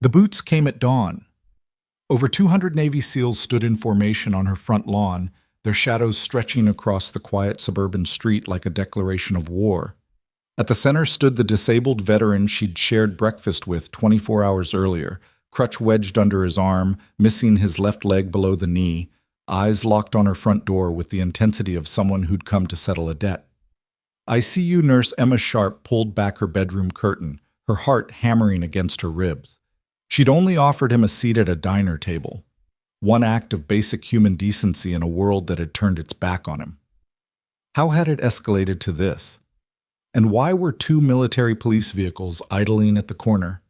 The boots came at dawn. Over 200 Navy SEALs stood in formation on her front lawn, their shadows stretching across the quiet suburban street like a declaration of war. At the center stood the disabled veteran she'd shared breakfast with 24 hours earlier, crutch wedged under his arm, missing his left leg below the knee, eyes locked on her front door with the intensity of someone who'd come to settle a debt. ICU nurse Emma Sharp pulled back her bedroom curtain, her heart hammering against her ribs. She'd only offered him a seat at a diner table, one act of basic human decency in a world that had turned its back on him. How had it escalated to this? And why were two military police vehicles idling at the corner,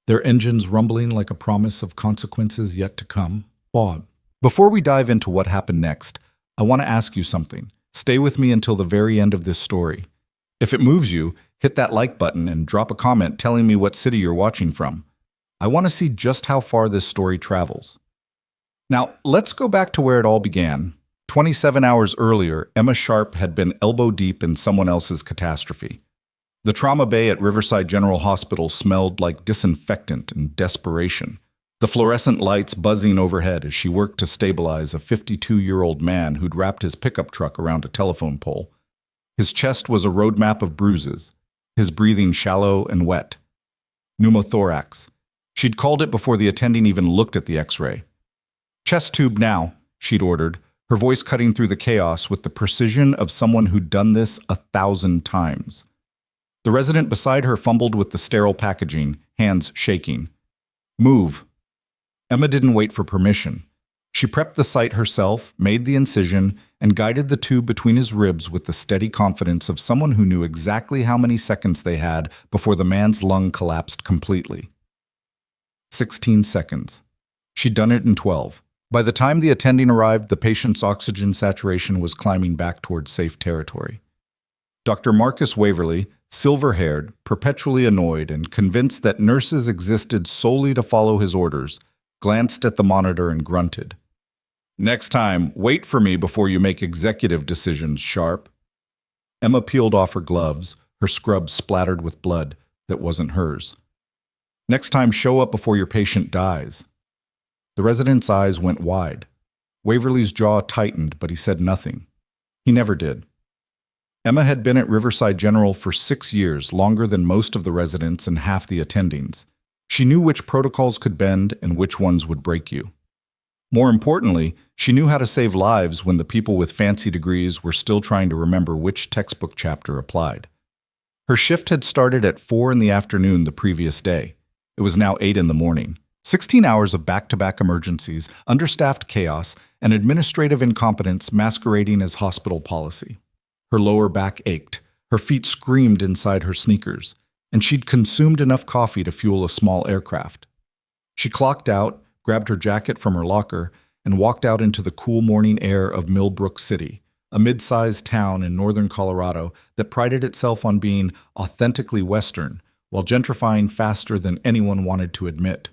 their engines rumbling like a promise of consequences yet to come? Bob. Before we dive into what happened next, I want to ask you something. Stay with me until the very end of this story. If it moves you, hit that like button and drop a comment telling me what city you're watching from. I want to see just how far this story travels. Now, let's go back to where it all began. 27 hours earlier, Emma Sharp had been elbow deep in someone else's catastrophe. The trauma bay at Riverside General Hospital smelled like disinfectant and desperation, the fluorescent lights buzzing overhead as she worked to stabilize a 52-year-old man who'd wrapped his pickup truck around a telephone pole. His chest was a roadmap of bruises, his breathing shallow and wet. Pneumothorax. She'd called it before the attending even looked at the x-ray. "Chest tube now," she'd ordered, her voice cutting through the chaos with the precision of someone who'd done this 1,000 times. The resident beside her fumbled with the sterile packaging, hands shaking. "Move." Emma didn't wait for permission. She prepped the site herself, made the incision, and guided the tube between his ribs with the steady confidence of someone who knew exactly how many seconds they had before the man's lung collapsed completely. 16 seconds. She'd done it in 12. By the time the attending arrived, the patient's oxygen saturation was climbing back towards safe territory. Dr. Marcus Waverly, silver-haired, perpetually annoyed, and convinced that nurses existed solely to follow his orders, glanced at the monitor and grunted. "Next time, wait for me before you make executive decisions, Sharp." Emma peeled off her gloves, her scrubs splattered with blood that wasn't hers. "Next time, show up before your patient dies." The resident's eyes went wide. Waverly's jaw tightened, but he said nothing. He never did. Emma had been at Riverside General for 6 years, longer than most of the residents and half the attendings. She knew which protocols could bend and which ones would break you. More importantly, she knew how to save lives when the people with fancy degrees were still trying to remember which textbook chapter applied. Her shift had started at 4 in the afternoon the previous day. It was now 8 in the morning. 16 hours of back-to-back emergencies, understaffed chaos, and administrative incompetence masquerading as hospital policy. Her lower back ached, her feet screamed inside her sneakers, and she'd consumed enough coffee to fuel a small aircraft. She clocked out, grabbed her jacket from her locker, and walked out into the cool morning air of Millbrook City, a mid-sized town in northern Colorado that prided itself on being authentically Western, while gentrifying faster than anyone wanted to admit.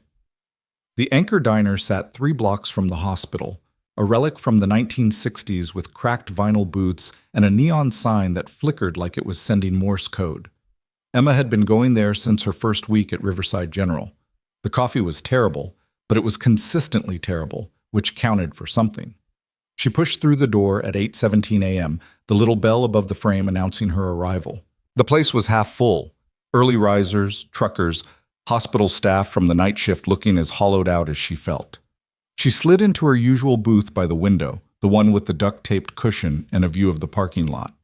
The Anchor Diner sat 3 blocks from the hospital, a relic from the 1960s with cracked vinyl booths and a neon sign that flickered like it was sending Morse code. Emma had been going there since her first week at Riverside General. The coffee was terrible, but it was consistently terrible, which counted for something. She pushed through the door at 8:17 a.m., the little bell above the frame announcing her arrival. The place was half full. Early risers, truckers, hospital staff from the night shift looking as hollowed out as she felt. She slid into her usual booth by the window, the one with the duct-taped cushion and a view of the parking lot.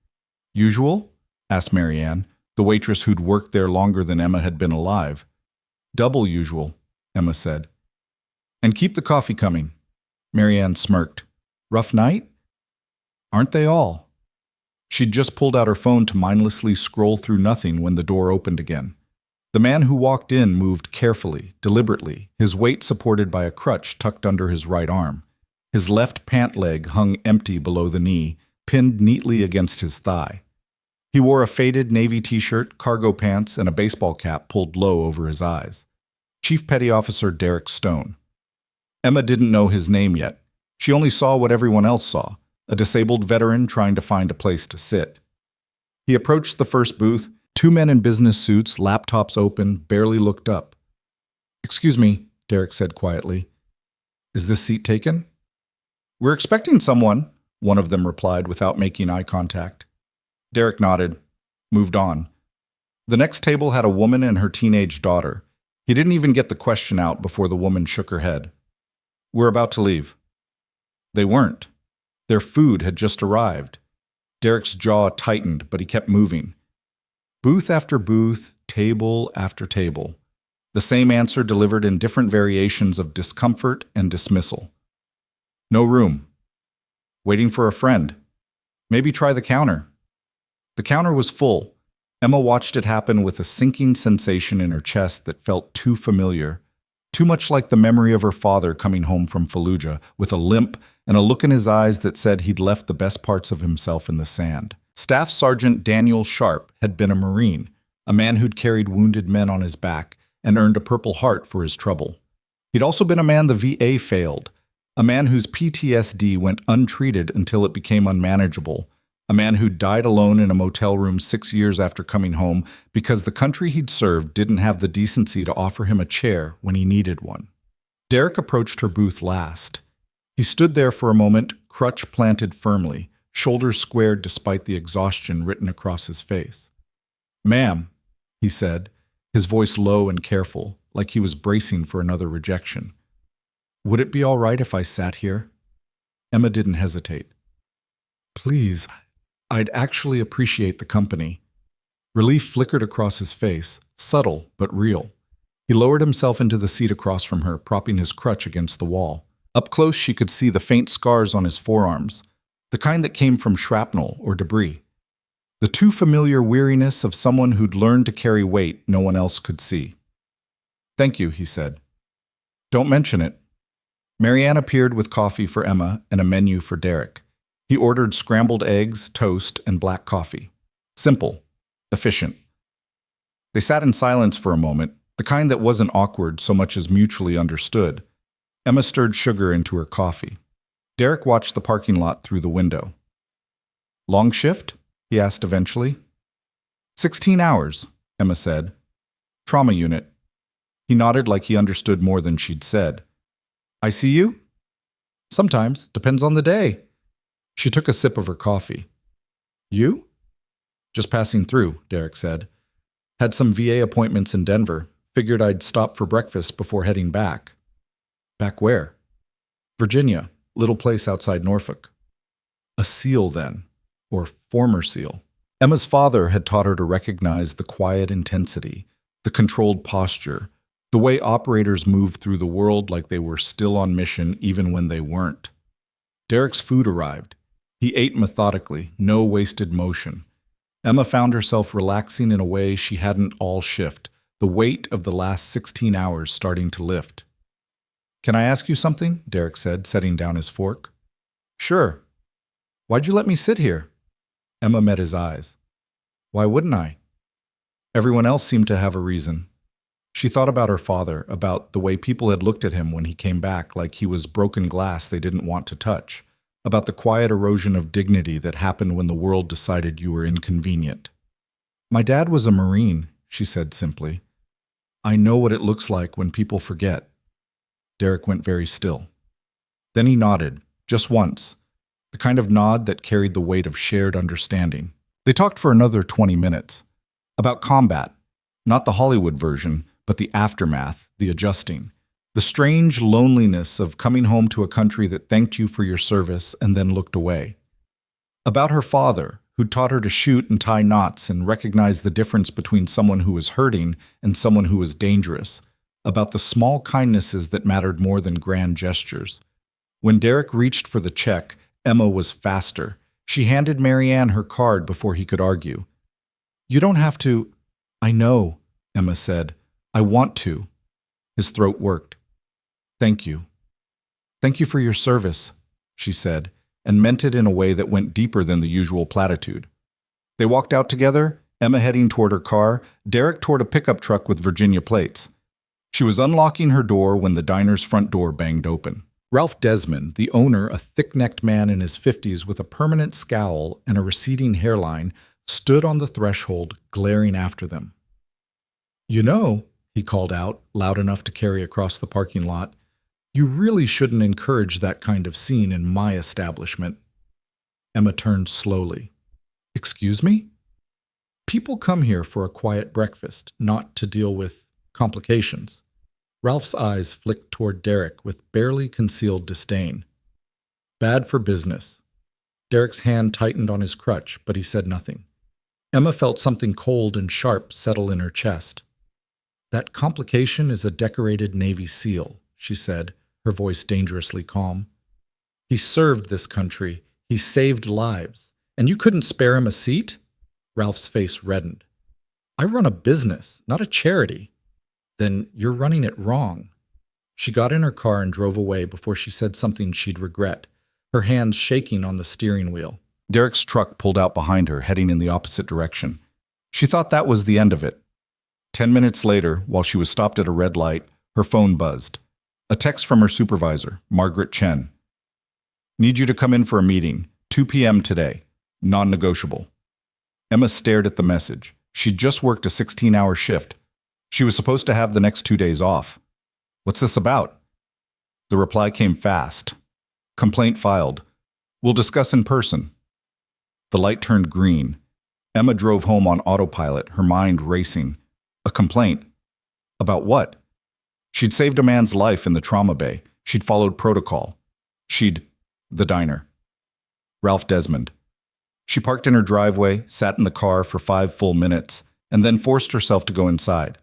"Usual?" asked Marianne, the waitress who'd worked there longer than Emma had been alive. "Double usual," Emma said. "And keep the coffee coming." Marianne smirked. "Rough night?" "Aren't they all?" She'd just pulled out her phone to mindlessly scroll through nothing when the door opened again. The man who walked in moved carefully, deliberately, his weight supported by a crutch tucked under his right arm. His left pant leg hung empty below the knee, pinned neatly against his thigh. He wore a faded navy t-shirt, cargo pants, and a baseball cap pulled low over his eyes. Chief Petty Officer Derek Stone. Emma didn't know his name yet. She only saw what everyone else saw, a disabled veteran trying to find a place to sit. He approached the first booth. 2 men in business suits, laptops open, barely looked up. "Excuse me," Derek said quietly. Is this seat taken? We're expecting someone, one of them replied without making eye contact. Derek nodded, moved on. The next table had a woman and her teenage daughter. He didn't even get the question out before the woman shook her head. We're about to leave. They weren't. Their food had just arrived. Derek's jaw tightened, but he kept moving. Booth after booth, table after table. The same answer delivered in different variations of discomfort and dismissal. No room. Waiting for a friend. Maybe try the counter. The counter was full. Emma watched it happen with a sinking sensation in her chest that felt too familiar, too much like the memory of her father coming home from Fallujah with a limp and a look in his eyes that said he'd left the best parts of himself in the sand. Staff Sergeant Daniel Sharp had been a Marine, a man who'd carried wounded men on his back and earned a Purple Heart for his trouble. He'd also been a man the VA failed, a man whose PTSD went untreated until it became unmanageable, a man who died alone in a motel room 6 years after coming home because the country he'd served didn't have the decency to offer him a chair when he needed one. Derek approached her booth last. He stood there for a moment, crutch planted firmly, shoulders squared despite the exhaustion written across his face. Ma'am, he said, his voice low and careful, like he was bracing for another rejection. Would it be all right if I sat here? Emma didn't hesitate. Please, I'd actually appreciate the company. Relief flickered across his face, subtle but real. He lowered himself into the seat across from her, propping his crutch against the wall. Up close, she could see the faint scars on his forearms, the kind that came from shrapnel or debris. The too familiar weariness of someone who'd learned to carry weight no one else could see. Thank you, he said. Don't mention it. Marianne appeared with coffee for Emma and a menu for Derek. He ordered scrambled eggs, toast, and black coffee. Simple, efficient. They sat in silence for a moment, the kind that wasn't awkward so much as mutually understood. Emma stirred sugar into her coffee. Derek watched the parking lot through the window. Long shift? He asked eventually. 16 hours, Emma said. Trauma unit. He nodded like he understood more than she'd said. I see you? Sometimes, depends on the day. She took a sip of her coffee. You? Just passing through, Derek said. Had some VA appointments in Denver. Figured I'd stop for breakfast before heading back. Back where? Virginia, little place outside Norfolk. A SEAL then, or former SEAL. Emma's father had taught her to recognize the quiet intensity, the controlled posture, the way operators moved through the world like they were still on mission even when they weren't. Derek's food arrived. He ate methodically, no wasted motion. Emma found herself relaxing in a way she hadn't all shift, the weight of the last 16 hours starting to lift. Can I ask you something? Derek said, setting down his fork. Sure. Why'd you let me sit here? Emma met his eyes. Why wouldn't I? Everyone else seemed to have a reason. She thought about her father, about the way people had looked at him when he came back like he was broken glass they didn't want to touch, about the quiet erosion of dignity that happened when the world decided you were inconvenient. My dad was a Marine, she said simply. I know what it looks like when people forget. Derek went very still. Then he nodded, just once, the kind of nod that carried the weight of shared understanding. They talked for another 20 minutes. About combat, not the Hollywood version, but the aftermath, the adjusting. The strange loneliness of coming home to a country that thanked you for your service and then looked away. About her father, who taught her to shoot and tie knots and recognize the difference between someone who was hurting and someone who was dangerous. About the small kindnesses that mattered more than grand gestures. When Derek reached for the check, Emma was faster. She handed Marianne her card before he could argue. You don't have to. I know, Emma said. I want to. His throat worked. Thank you. Thank you for your service, she said, and meant it in a way that went deeper than the usual platitude. They walked out together, Emma heading toward her car, Derek toward a pickup truck with Virginia plates. She was unlocking her door when the diner's front door banged open. Ralph Desmond, the owner, a thick-necked man in his 50s with a permanent scowl and a receding hairline, stood on the threshold, glaring after them. You know, he called out, loud enough to carry across the parking lot. "You really shouldn't encourage that kind of scene in my establishment." Emma turned slowly. "Excuse me?" "People come here for a quiet breakfast, not to deal with complications." Ralph's eyes flicked toward Derek with barely concealed disdain. "Bad for business." Derek's hand tightened on his crutch, but he said nothing. Emma felt something cold and sharp settle in her chest. "That complication is a decorated Navy SEAL," she said, her voice dangerously calm. "He served this country. He saved lives. And you couldn't spare him a seat?" Ralph's face reddened. "I run a business, not a charity." "Then you're running it wrong." She got in her car and drove away before she said something she'd regret, her hands shaking on the steering wheel. Derek's truck pulled out behind her, heading in the opposite direction. She thought that was the end of it. 10 minutes later, while she was stopped at a red light, her phone buzzed. A text from her supervisor, Margaret Chen. "Need you to come in for a meeting, 2 p.m. today. Non-negotiable." Emma stared at the message. She'd just worked a 16-hour shift. She was supposed to have the next 2 days off. "What's this about?" The reply came fast. "Complaint filed. We'll discuss in person." The light turned green. Emma drove home on autopilot, her mind racing. A complaint. About what? She'd saved a man's life in the trauma bay. She'd followed protocol. The diner. Ralph Desmond. She parked in her driveway, sat in the car for 5 full minutes, and then forced herself to go inside.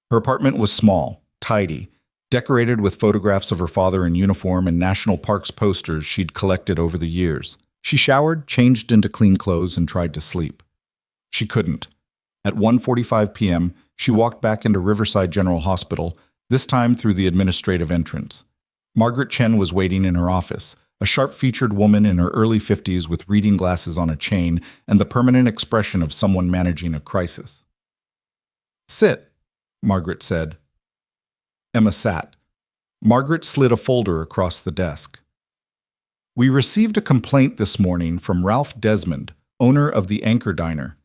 Her apartment was small, tidy, decorated with photographs of her father in uniform and national parks posters she'd collected over the years. She showered, changed into clean clothes, and tried to sleep. She couldn't. At 1:45 p.m., she walked back into Riverside General Hospital, this time through the administrative entrance. Margaret Chen was waiting in her office, a sharp-featured woman in her early 50s with reading glasses on a chain and the permanent expression of someone managing a crisis. "Sit," Margaret said. Emma sat. Margaret slid a folder across the desk. "We received a complaint this morning from Ralph Desmond, owner of the Anchor Diner.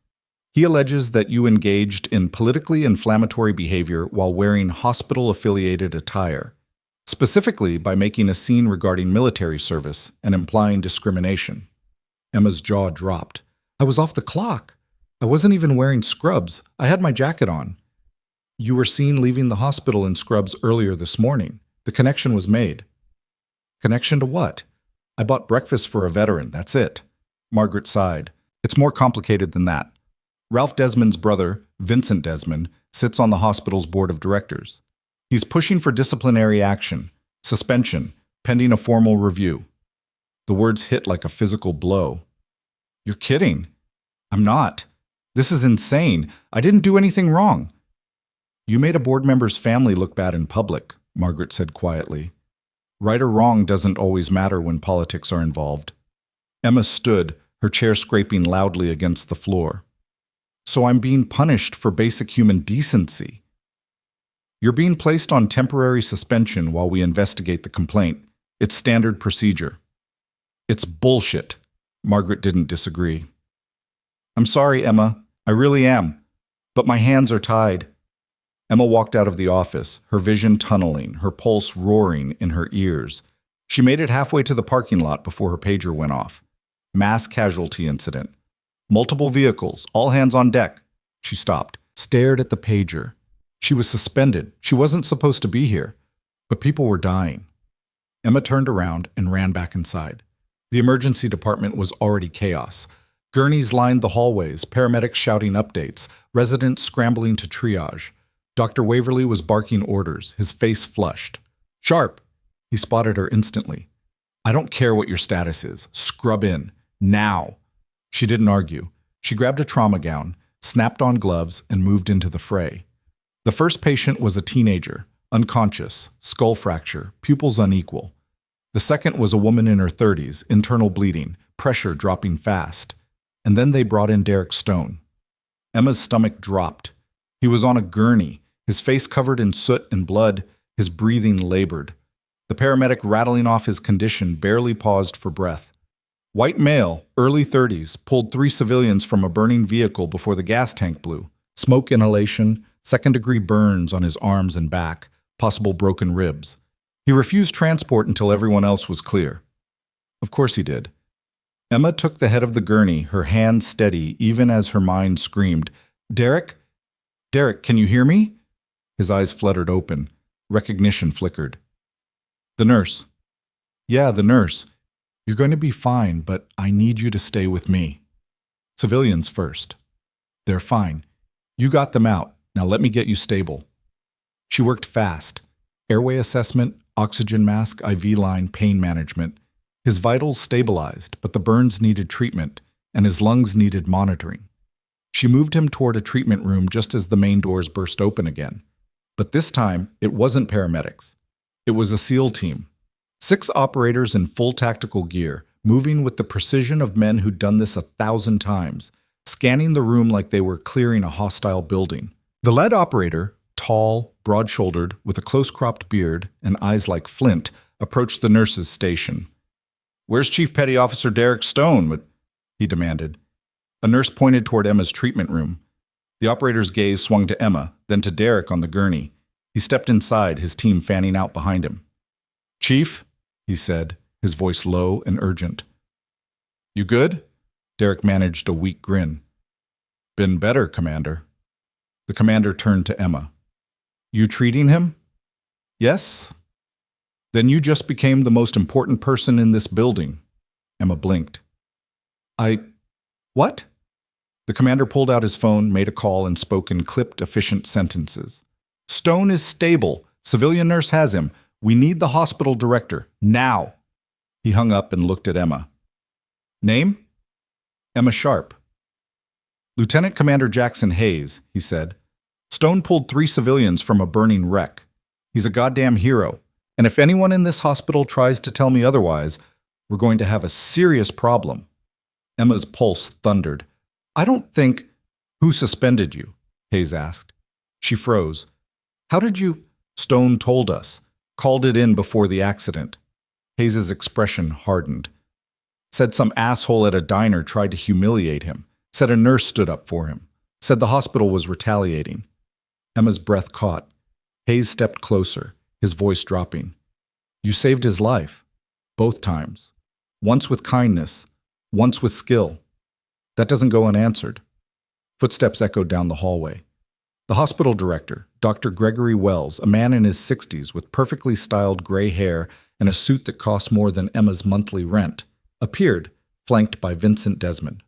He alleges that you engaged in politically inflammatory behavior while wearing hospital-affiliated attire, specifically by making a scene regarding military service and implying discrimination." Emma's jaw dropped. "I was off the clock. I wasn't even wearing scrubs. I had my jacket on." "You were seen leaving the hospital in scrubs earlier this morning. The connection was made." "Connection to what?" "I bought breakfast for a veteran, that's it." Margaret sighed. "It's more complicated than that. Ralph Desmond's brother, Vincent Desmond, sits on the hospital's board of directors. He's pushing for disciplinary action, suspension, pending a formal review." The words hit like a physical blow. "You're kidding." "I'm not. This is insane. I didn't do anything wrong." "You made a board member's family look bad in public," Margaret said quietly. "Right or wrong doesn't always matter when politics are involved." Emma stood, her chair scraping loudly against the floor. "So I'm being punished for basic human decency?" "You're being placed on temporary suspension while we investigate the complaint. It's standard procedure." "It's bullshit." Margaret didn't disagree. "I'm sorry, Emma. I really am. But my hands are tied." Emma walked out of the office, her vision tunneling, her pulse roaring in her ears. She made it halfway to the parking lot before her pager went off. Mass casualty incident. Multiple vehicles, all hands on deck. She stopped, stared at the pager. She was suspended. She wasn't supposed to be here. But people were dying. Emma turned around and ran back inside. The emergency department was already chaos. Gurneys lined the hallways, paramedics shouting updates, residents scrambling to triage. Dr. Waverly was barking orders, his face flushed. "Sharp!" He spotted her instantly. "I don't care what your status is. Scrub in. Now!" She didn't argue. She grabbed a trauma gown, snapped on gloves, and moved into the fray. The first patient was a teenager, unconscious, skull fracture, pupils unequal. The second was a woman in her 30s, internal bleeding, pressure dropping fast. And then they brought in Derek Stone. Emma's stomach dropped. He was on a gurney, his face covered in soot and blood, his breathing labored. The paramedic rattling off his condition barely paused for breath. White male, early 30s, pulled 3 civilians from a burning vehicle before the gas tank blew. Smoke inhalation, second-degree burns on his arms and back, possible broken ribs. He refused transport until everyone else was clear. Of course he did. Emma took the head of the gurney, her hand steady even as her mind screamed, "Derek? Derek, can you hear me?" His eyes fluttered open. Recognition flickered. "The nurse." "Yeah, the nurse. You're going to be fine, but I need you to stay with me." "Civilians first." "They're fine. You got them out. Now let me get you stable." She worked fast. Airway assessment, oxygen mask, IV line, pain management. His vitals stabilized, but the burns needed treatment, and his lungs needed monitoring. She moved him toward a treatment room just as the main doors burst open again. But this time, it wasn't paramedics. It was a SEAL team. 6 operators in full tactical gear, moving with the precision of men who'd done this 1,000 times, scanning the room like they were clearing a hostile building. The lead operator, tall, broad-shouldered, with a close-cropped beard and eyes like flint, approached the nurse's station. "Where's Chief Petty Officer Derek Stone?" he demanded. A nurse pointed toward Emma's treatment room. The operator's gaze swung to Emma, then to Derek on the gurney. He stepped inside, his team fanning out behind him. "Chief," he said, his voice low and urgent. "You good?" Derek managed a weak grin. "Been better, Commander." The commander turned to Emma. "You treating him?" "Yes." "Then you just became the most important person in this building." Emma blinked. What?" The commander pulled out his phone, made a call, and spoke in clipped, efficient sentences. "Stone is stable. Civilian nurse has him. We need the hospital director. Now." He hung up and looked at Emma. "Name?" "Emma Sharp." "Lieutenant Commander Jackson Hayes," he said. "Stone pulled 3 civilians from a burning wreck. He's a goddamn hero. And if anyone in this hospital tries to tell me otherwise, we're going to have a serious problem." Emma's pulse thundered. "I don't think—" "Who suspended you?" Hayes asked. She froze. "How did you—" "Stone told us. Called it in before the accident." Hayes's expression hardened. "Said some asshole at a diner tried to humiliate him. Said a nurse stood up for him. Said the hospital was retaliating." Emma's breath caught. Hayes stepped closer, his voice dropping. "You saved his life. Both times. Once with kindness. Once with skill. That doesn't go unanswered." Footsteps echoed down the hallway. The hospital director, Dr. Gregory Wells, a man in his 60s with perfectly styled gray hair and a suit that cost more than Emma's monthly rent, appeared, flanked by Vincent Desmond.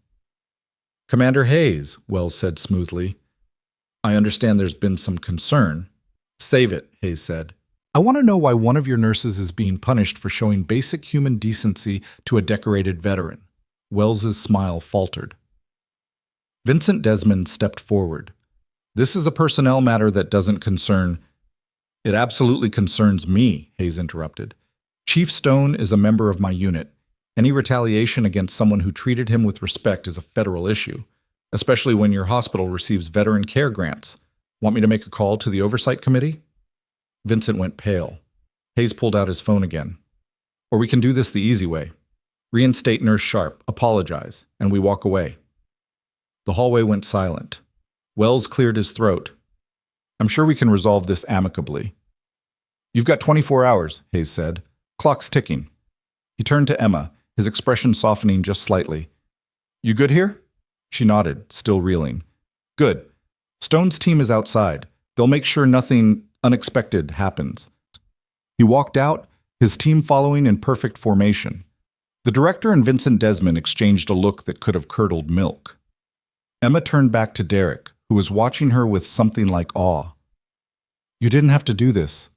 "Commander Hayes," Wells said smoothly. "I understand there's been some concern." "Save it," Hayes said. "I want to know why one of your nurses is being punished for showing basic human decency to a decorated veteran." Wells's smile faltered. Vincent Desmond stepped forward. "This is a personnel matter that doesn't concern—" "It absolutely concerns me," Hayes interrupted. "Chief Stone is a member of my unit. Any retaliation against someone who treated him with respect is a federal issue, especially when your hospital receives veteran care grants. Want me to make a call to the Oversight Committee?" Vincent went pale. Hayes pulled out his phone again. "Or we can do this the easy way. Reinstate Nurse Sharp, apologize, and we walk away." The hallway went silent. Wells cleared his throat. "I'm sure we can resolve this amicably." "You've got 24 hours, Hayes said. "Clock's ticking." He turned to Emma, his expression softening just slightly. "You good here?" She nodded, still reeling. "Good. Stone's team is outside. They'll make sure nothing unexpected happens." He walked out, his team following in perfect formation. The director and Vincent Desmond exchanged a look that could have curdled milk. Emma turned back to Derek, who was watching her with something like awe. "You didn't have to do this,"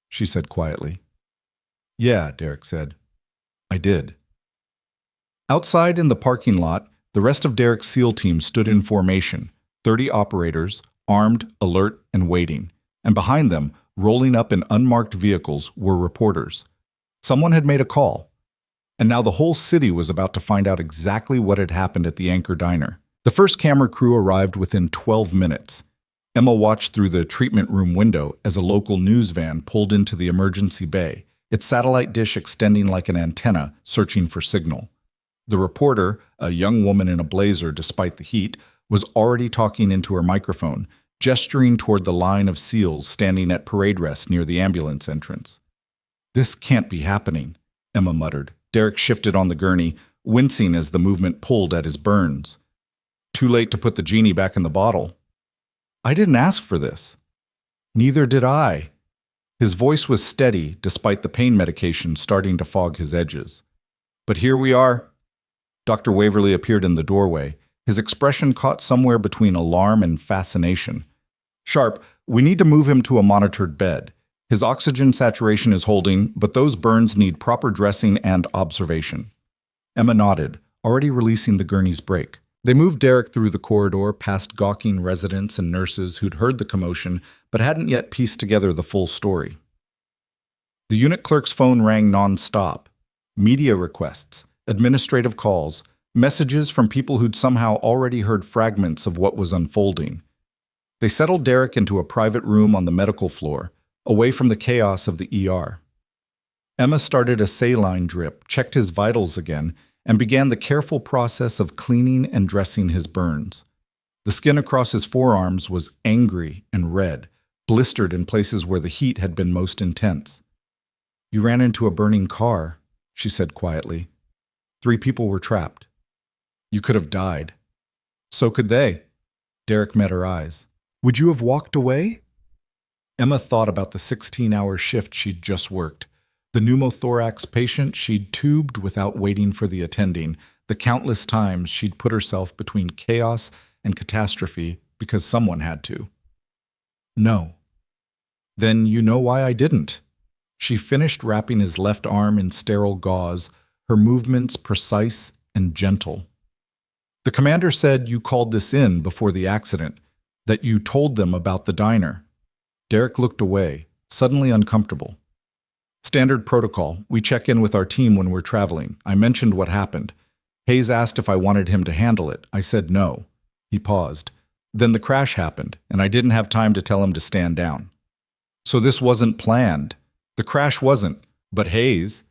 she said quietly. "Yeah," Derek said. "I did." Outside in the parking lot, the rest of Derek's SEAL team stood in formation, 30 operators, armed, alert, and waiting. And behind them, rolling up in unmarked vehicles, were reporters. Someone had made a call. And now the whole city was about to find out exactly what had happened at the Anchor Diner. The first camera crew arrived within 12 minutes. Emma watched through the treatment room window as a local news van pulled into the emergency bay, its satellite dish extending like an antenna, searching for signal. The reporter, a young woman in a blazer despite the heat, was already talking into her microphone, gesturing toward the line of SEALs standing at parade rest near the ambulance entrance. "This can't be happening," Emma muttered. Derek shifted on the gurney, wincing as the movement pulled at his burns. "Too late to put the genie back in the bottle." "I didn't ask for this." "Neither did I." His voice was steady despite the pain medication starting to fog his edges. "But here we are." Dr. Waverly appeared in the doorway, his expression caught somewhere between alarm and fascination. "Sharp, we need to move him to a monitored bed. His oxygen saturation is holding, but those burns need proper dressing and observation." Emma nodded, already releasing the gurney's brake. They moved Derek through the corridor, past gawking residents and nurses who'd heard the commotion but hadn't yet pieced together the full story. The unit clerk's phone rang non-stop. Media requests, administrative calls, messages from people who'd somehow already heard fragments of what was unfolding. They settled Derek into a private room on the medical floor, away from the chaos of the ER. Emma started a saline drip, checked his vitals again, and began the careful process of cleaning and dressing his burns. The skin across his forearms was angry and red, blistered in places where the heat had been most intense. "You ran into a burning car," she said quietly. 3 people were trapped. "You could have died." "So could they." Derek met her eyes. "Would you have walked away?" Emma thought about the 16-hour shift she'd just worked, the pneumothorax patient she'd tubed without waiting for the attending, the countless times she'd put herself between chaos and catastrophe because someone had to. "No." "Then you know why I didn't." She finished wrapping his left arm in sterile gauze, her movements precise and gentle. "The commander said you called this in before the accident, that you told them about the diner." Derek looked away, suddenly uncomfortable. "Standard protocol. We check in with our team when we're traveling. I mentioned what happened. Hayes asked if I wanted him to handle it. I said no." He paused. "Then the crash happened, and I didn't have time to tell him to stand down." "So this wasn't planned." "The crash wasn't, but Hayes."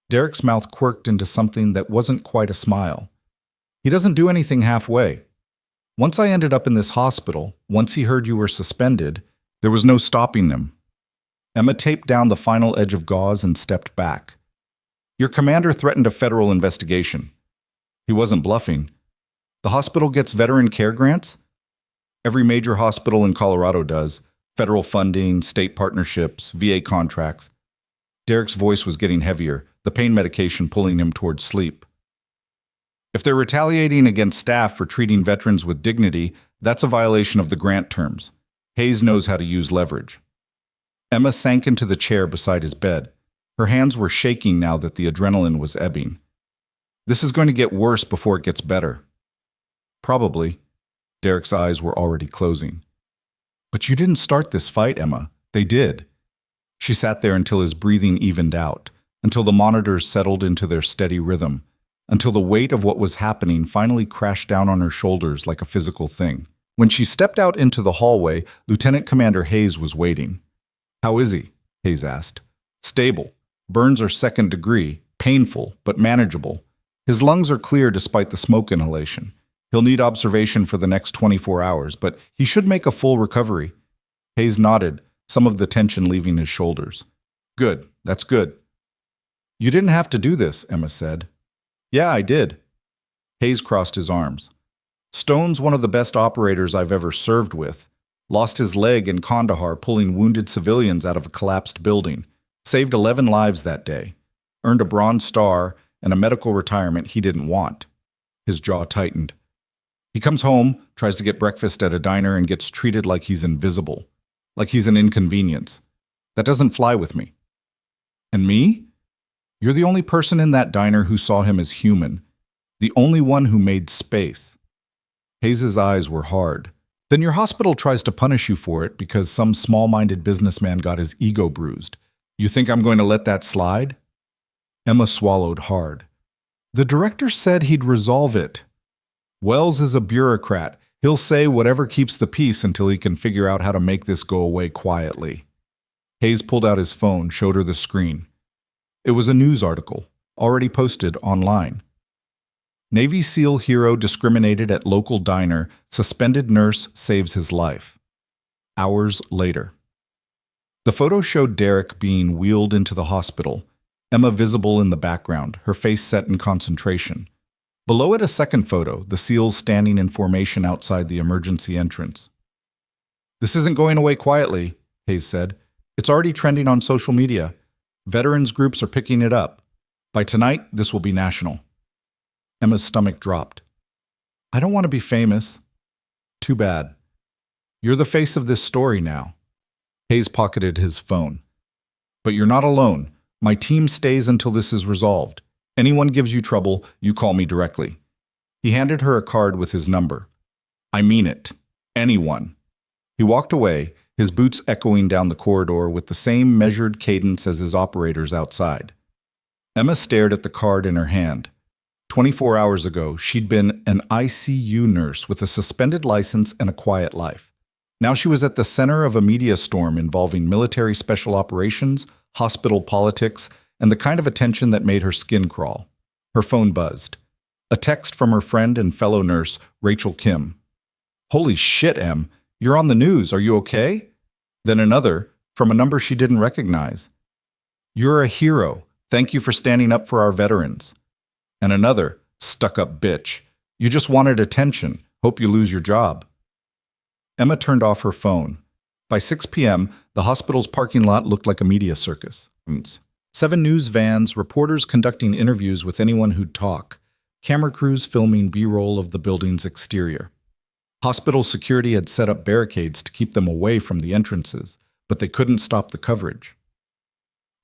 Derek's mouth quirked into something that wasn't quite a smile. "He doesn't do anything halfway. Once I ended up in this hospital, once he heard you were suspended, there was no stopping him." Emma taped down the final edge of gauze and stepped back. "Your commander threatened a federal investigation." He wasn't bluffing. "The hospital gets veteran care grants?" "Every major hospital in Colorado does. Federal funding, state partnerships, VA contracts." Derek's voice was getting heavier, the pain medication pulling him towards sleep. "If they're retaliating against staff for treating veterans with dignity, that's a violation of the grant terms. Hayes knows how to use leverage." Emma sank into the chair beside his bed. Her hands were shaking now that the adrenaline was ebbing. "This is going to get worse before it gets better." "Probably." Derek's eyes were already closing. "But you didn't start this fight, Emma. They did." She sat there until his breathing evened out, until the monitors settled into their steady rhythm, until the weight of what was happening finally crashed down on her shoulders like a physical thing. When she stepped out into the hallway, Lieutenant Commander Hayes was waiting. "How is he?" Hayes asked. "Stable. Burns are second degree, painful, but manageable. His lungs are clear despite the smoke inhalation. He'll need observation for the next 24 hours, but he should make a full recovery." Hayes nodded, some of the tension leaving his shoulders. "Good. That's good." "You didn't have to do this," Emma said. "Yeah, I did." Hayes crossed his arms. "Stone's one of the best operators I've ever served with. Lost his leg in Kandahar pulling wounded civilians out of a collapsed building. Saved 11 lives that day. Earned a Bronze Star and a medical retirement he didn't want." His jaw tightened. "He comes home, tries to get breakfast at a diner, and gets treated like he's invisible. Like he's an inconvenience. That doesn't fly with me." "And me?" "You're the only person in that diner who saw him as human. The only one who made space." Hayes' eyes were hard. "Then your hospital tries to punish you for it because some small-minded businessman got his ego bruised. You think I'm going to let that slide?" Emma swallowed hard. "The director said he'd resolve it." "Wells is a bureaucrat. He'll say whatever keeps the peace until he can figure out how to make this go away quietly." Hayes pulled out his phone, showed her the screen. It was a news article, already posted online. "Navy SEAL hero discriminated at local diner, suspended nurse saves his life." hours later. The photo showed Derek being wheeled into the hospital, Emma visible in the background, her face set in concentration. Below it, a second photo, the SEALs standing in formation outside the emergency entrance. "This isn't going away quietly," Hayes said. "It's already trending on social media. Veterans groups are picking it up. By tonight, this will be national." Emma's stomach dropped. "I don't want to be famous." "Too bad. You're the face of this story now." Hayes pocketed his phone. "But you're not alone. My team stays until this is resolved. Anyone gives you trouble, you call me directly." He handed her a card with his number. "I mean it. Anyone." He walked away, his boots echoing down the corridor with the same measured cadence as his operators outside. Emma stared at the card in her hand. 24 hours ago, she'd been an ICU nurse with a suspended license and a quiet life. Now she was at the center of a media storm involving military special operations, hospital politics, and the kind of attention that made her skin crawl. Her phone buzzed. A text from her friend and fellow nurse, Rachel Kim. "Holy shit, Em. You're on the news. Are you okay?" Then another, from a number she didn't recognize. "You're a hero. Thank you for standing up for our veterans." And another, "Stuck-up bitch. You just wanted attention. Hope you lose your job." Emma turned off her phone. By 6 p.m., the hospital's parking lot looked like a media circus. 7 news vans, reporters conducting interviews with anyone who'd talk, camera crews filming B-roll of the building's exterior. Hospital security had set up barricades to keep them away from the entrances, but they couldn't stop the coverage.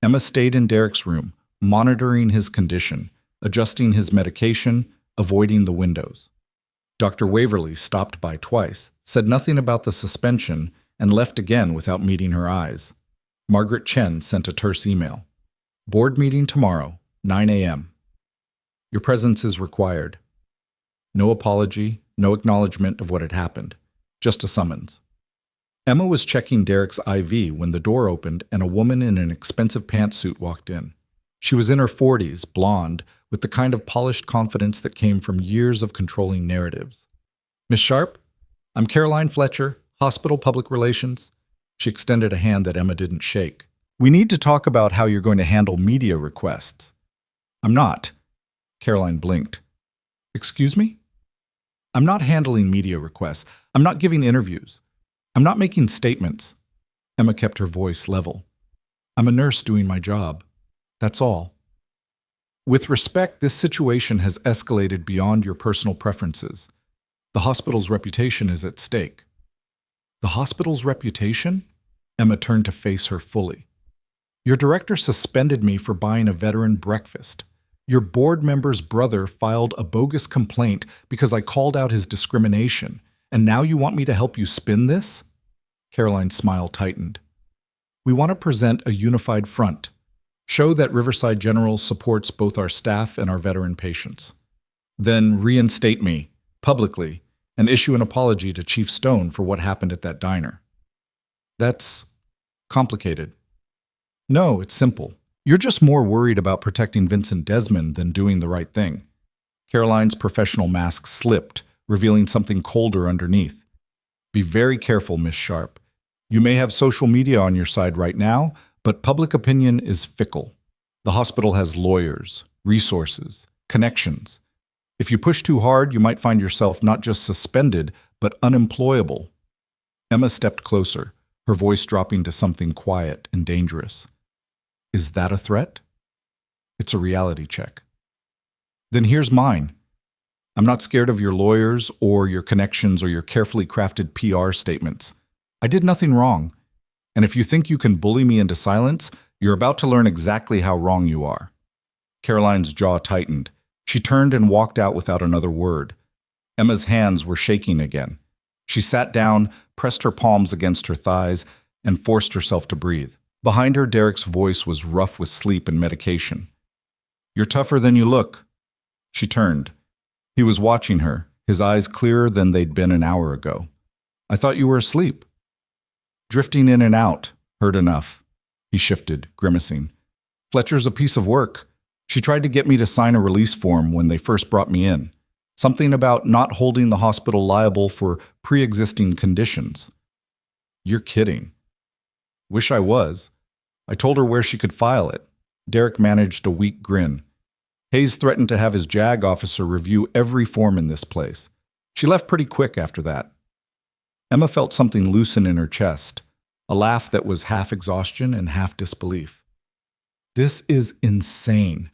Emma stayed in Derek's room, monitoring his condition, adjusting his medication, avoiding the windows. Dr. Waverly stopped by twice, said nothing about the suspension, and left again without meeting her eyes. Margaret Chen sent a terse email. "Board meeting tomorrow, 9 a.m. Your presence is required." No apology, no acknowledgement of what had happened, just a summons. Emma was checking Derek's IV when the door opened and a woman in an expensive pantsuit walked in. She was in her 40s, blonde, with the kind of polished confidence that came from years of controlling narratives. "Miss Sharp, I'm Caroline Fletcher, Hospital Public Relations." She extended a hand that Emma didn't shake. "We need to talk about how you're going to handle media requests." "I'm not." Caroline blinked. "Excuse me?" "I'm not handling media requests. I'm not giving interviews. I'm not making statements." Emma kept her voice level. "I'm a nurse doing my job. That's all. With respect, this situation has escalated beyond your personal preferences. The hospital's reputation is at stake." "The hospital's reputation?" Emma turned to face her fully. "Your director suspended me for buying a veteran breakfast. Your board member's brother filed a bogus complaint because I called out his discrimination, and now you want me to help you spin this?" Caroline's smile tightened. "We want to present a unified front. Show that Riverside General supports both our staff and our veteran patients. Then reinstate me, publicly, and issue an apology to Chief Stone for what happened at that diner." "That's complicated." "No, it's simple. You're just more worried about protecting Vincent Desmond than doing the right thing." Caroline's professional mask slipped, revealing something colder underneath. "Be very careful, Miss Sharp. You may have social media on your side right now, but public opinion is fickle. The hospital has lawyers, resources, connections. If you push too hard, you might find yourself not just suspended, but unemployable." Emma stepped closer, her voice dropping to something quiet and dangerous. "Is that a threat?" "It's a reality check." "Then here's mine. I'm not scared of your lawyers or your connections or your carefully crafted PR statements. I did nothing wrong. And if you think you can bully me into silence, you're about to learn exactly how wrong you are." Caroline's jaw tightened. She turned and walked out without another word. Emma's hands were shaking again. She sat down, pressed her palms against her thighs, and forced herself to breathe. Behind her, Derek's voice was rough with sleep and medication. "You're tougher than you look." She turned. He was watching her, his eyes clearer than they'd been an hour ago. "I thought you were asleep." "Drifting in and out. Heard enough." He shifted, grimacing. "Fletcher's a piece of work. She tried to get me to sign a release form when they first brought me in. Something about not holding the hospital liable for pre-existing conditions." You're kidding. Wish I was. I told her where she could file it. Derek managed a weak grin. Hayes threatened to have his JAG officer review every form in this place. She left pretty quick after that. Emma felt something loosen in her chest, a laugh that was half exhaustion and half disbelief. This is insane.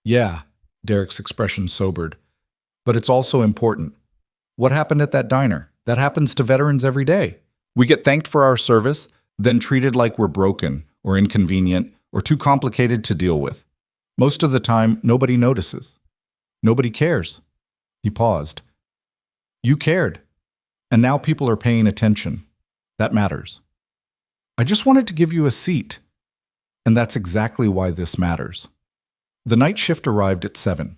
Yeah, Derek's expression sobered. But it's also important. What happened at that diner? That happens to veterans every day. We get thanked for our service, then treated like we're broken or inconvenient or too complicated to deal with. Most of the time, nobody notices. Nobody cares. He paused. You cared. And now people are paying attention. That matters. I just wanted to give you a seat. And that's exactly why this matters. The night shift arrived at 7.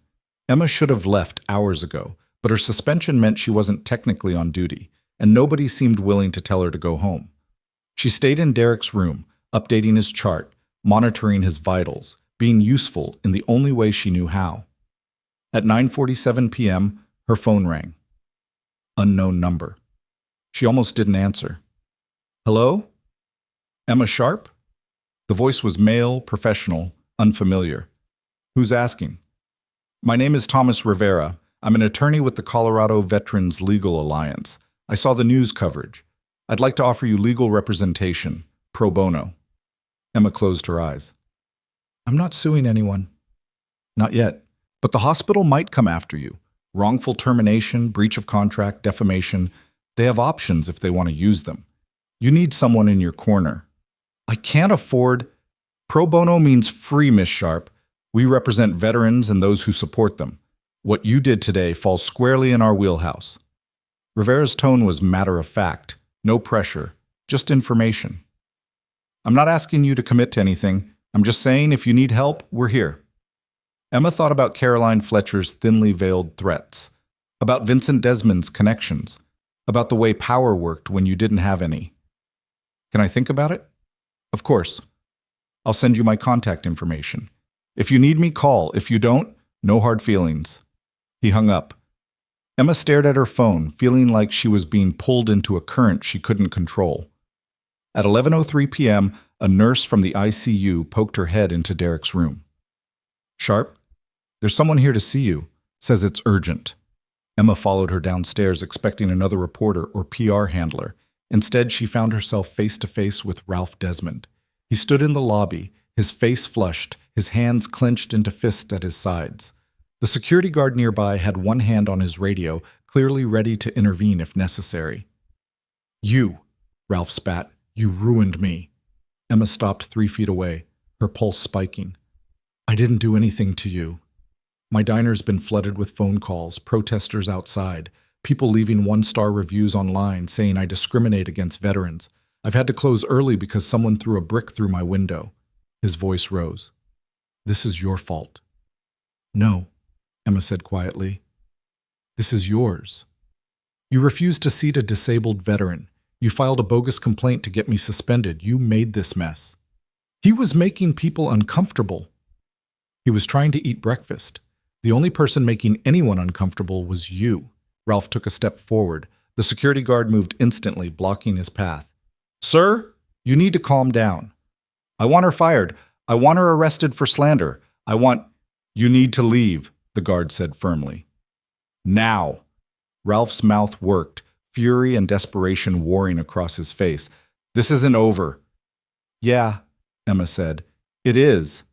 Emma should have left hours ago, but her suspension meant she wasn't technically on duty, and nobody seemed willing to tell her to go home. She stayed in Derek's room, updating his chart, monitoring his vitals, being useful in the only way she knew how. At 9:47 p.m., her phone rang. Unknown number. She almost didn't answer. Hello? Emma Sharp? The voice was male, professional, unfamiliar. Who's asking? My name is Thomas Rivera. I'm an attorney with the Colorado Veterans Legal Alliance. I saw the news coverage. I'd like to offer you legal representation, pro bono. Emma closed her eyes. I'm not suing anyone. Not yet. But the hospital might come after you. Wrongful termination, breach of contract, defamation. They have options if they want to use them. You need someone in your corner. I can't afford... Pro bono means free, Miss Sharp. We represent veterans and those who support them. What you did today falls squarely in our wheelhouse. Rivera's tone was matter of fact. No pressure. Just information. I'm not asking you to commit to anything. I'm just saying if you need help, we're here. Emma thought about Caroline Fletcher's thinly veiled threats, about Vincent Desmond's connections, about the way power worked when you didn't have any. Can I think about it? Of course. I'll send you my contact information. If you need me, call. If you don't, no hard feelings. He hung up. Emma stared at her phone, feeling like she was being pulled into a current she couldn't control. At 11:03 p.m., a nurse from the ICU poked her head into Derek's room. Sharp, there's someone here to see you. Says it's urgent. Emma followed her downstairs, expecting another reporter or PR handler. Instead, she found herself face-to-face with Ralph Desmond. He stood in the lobby, his face flushed, his hands clenched into fists at his sides. The security guard nearby had one hand on his radio, clearly ready to intervene if necessary. You, Ralph spat, you ruined me. Emma stopped 3 feet away, her pulse spiking. I didn't do anything to you. My diner's been flooded with phone calls, protesters outside, people leaving one-star reviews online saying I discriminate against veterans. I've had to close early because someone threw a brick through my window. His voice rose. This is your fault. No, Emma said quietly. This is yours. You refused to seat a disabled veteran. You filed a bogus complaint to get me suspended. You made this mess. He was making people uncomfortable. He was trying to eat breakfast. The only person making anyone uncomfortable was you. Ralph took a step forward. The security guard moved instantly, blocking his path. Sir, you need to calm down. I want her fired. I want her arrested for slander. You need to leave, the guard said firmly. Now. Ralph's mouth worked, fury and desperation warring across his face. This isn't over. Yeah, Emma said. It is.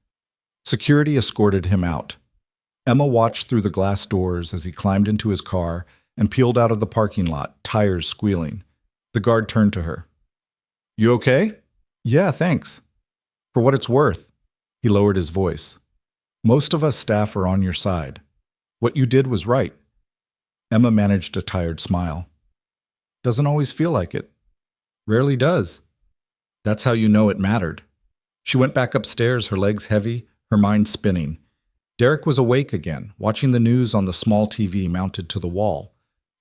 Security escorted him out. Emma watched through the glass doors as he climbed into his car and peeled out of the parking lot, tires squealing. The guard turned to her. You okay? Yeah, thanks. For what it's worth. He lowered his voice. Most of us staff are on your side. What you did was right. Emma managed a tired smile. Doesn't always feel like it. Rarely does. That's how you know it mattered. She went back upstairs, her legs heavy, her mind spinning. Derek was awake again, watching the news on the small TV mounted to the wall.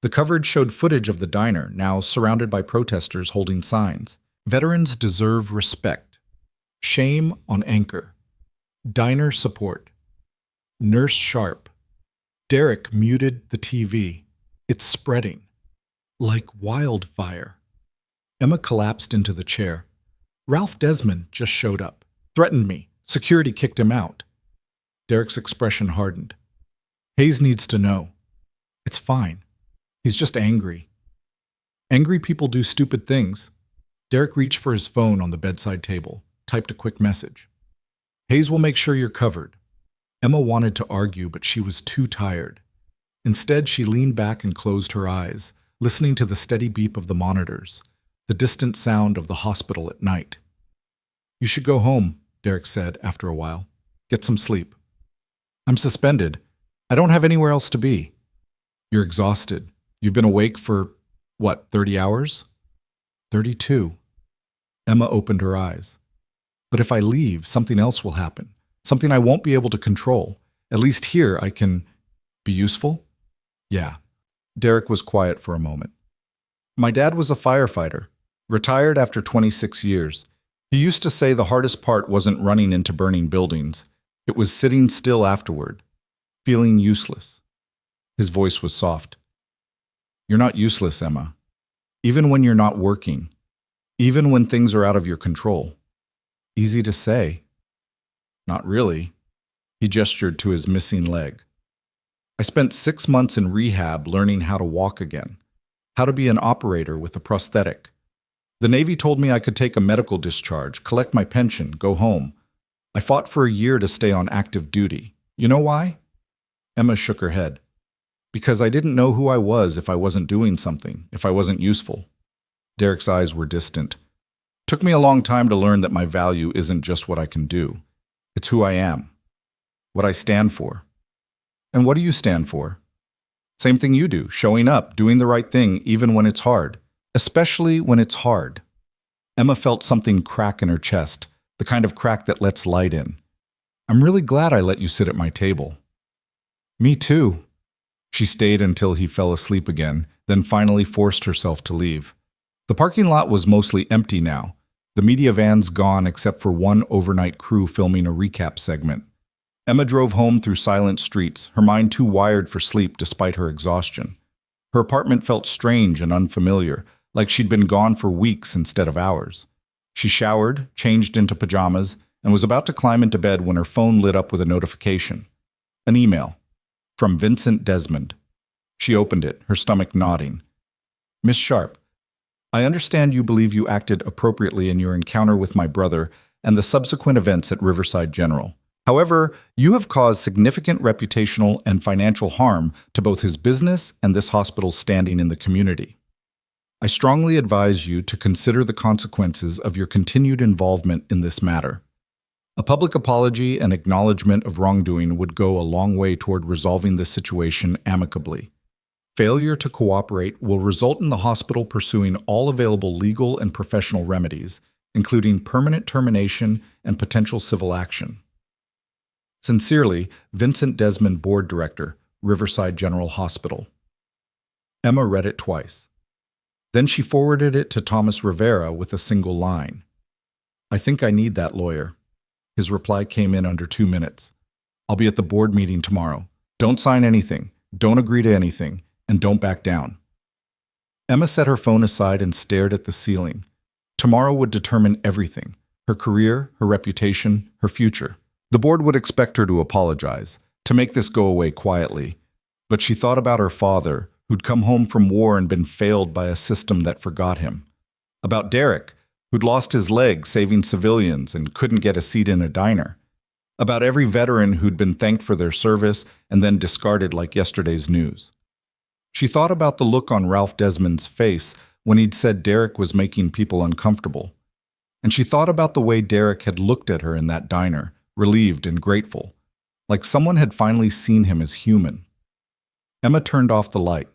The coverage showed footage of the diner, now surrounded by protesters holding signs. Veterans deserve respect. Shame on anchor. Diner support. Nurse Sharp. Derek muted the TV. It's spreading. Like wildfire. Emma collapsed into the chair. Ralph Desmond just showed up. Threatened me. Security kicked him out. Derek's expression hardened. Hayes needs to know. It's fine. He's just angry. Angry people do stupid things. Derek reached for his phone on the bedside table, typed a quick message. Hayes will make sure you're covered. Emma wanted to argue, but she was too tired. Instead, she leaned back and closed her eyes, listening to the steady beep of the monitors, the distant sound of the hospital at night. You should go home, Derek said after a while. Get some sleep. I'm suspended. I don't have anywhere else to be. You're exhausted. You've been awake for, 30 hours? 32. Emma opened her eyes. But if I leave, something else will happen. Something I won't be able to control. At least here I can be useful? Yeah. Derek was quiet for a moment. My dad was a firefighter, retired after 26 years. He used to say the hardest part wasn't running into burning buildings. It was sitting still afterward, feeling useless. His voice was soft. You're not useless, Emma. Even when you're not working. Even when things are out of your control. Easy to say. Not really. He gestured to his missing leg. I spent 6 months in rehab learning how to walk again, how to be an operator with a prosthetic. The Navy told me I could take a medical discharge, collect my pension, go home. I fought for a year to stay on active duty. You know why? Emma shook her head. Because I didn't know who I was if I wasn't doing something, if I wasn't useful. Derek's eyes were distant. Took me a long time to learn that my value isn't just what I can do. It's who I am. What I stand for. And what do you stand for? Same thing you do, showing up, doing the right thing even when it's hard. Especially when it's hard. Emma felt something crack in her chest, the kind of crack that lets light in. I'm really glad I let you sit at my table. Me too. She stayed until he fell asleep again, then finally forced herself to leave. The parking lot was mostly empty now, the media vans gone except for one overnight crew filming a recap segment. Emma drove home through silent streets, her mind too wired for sleep despite her exhaustion. Her apartment felt strange and unfamiliar, like she'd been gone for weeks instead of hours. She showered, changed into pajamas, and was about to climb into bed when her phone lit up with a notification. An email. From Vincent Desmond. She opened it, her stomach nodding. Miss Sharp, I understand you believe you acted appropriately in your encounter with my brother and the subsequent events at Riverside General. However, you have caused significant reputational and financial harm to both his business and this hospital's standing in the community. I strongly advise you to consider the consequences of your continued involvement in this matter. A public apology and acknowledgement of wrongdoing would go a long way toward resolving this situation amicably. Failure to cooperate will result in the hospital pursuing all available legal and professional remedies, including permanent termination and potential civil action. Sincerely, Vincent Desmond, Board Director, Riverside General Hospital. Emma read it twice. Then she forwarded it to Thomas Rivera with a single line. I think I need that lawyer. His reply came in under 2 minutes. I'll be at the board meeting tomorrow. Don't sign anything, don't agree to anything, and don't back down. Emma set her phone aside and stared at the ceiling. Tomorrow would determine everything, her career, her reputation, her future. The board would expect her to apologize, to make this go away quietly. But she thought about her father, who'd come home from war and been failed by a system that forgot him. About Derek, who'd lost his leg saving civilians and couldn't get a seat in a diner. About every veteran who'd been thanked for their service and then discarded like yesterday's news. She thought about the look on Ralph Desmond's face when he'd said Derek was making people uncomfortable. And she thought about the way Derek had looked at her in that diner, relieved and grateful, like someone had finally seen him as human. Emma turned off the light.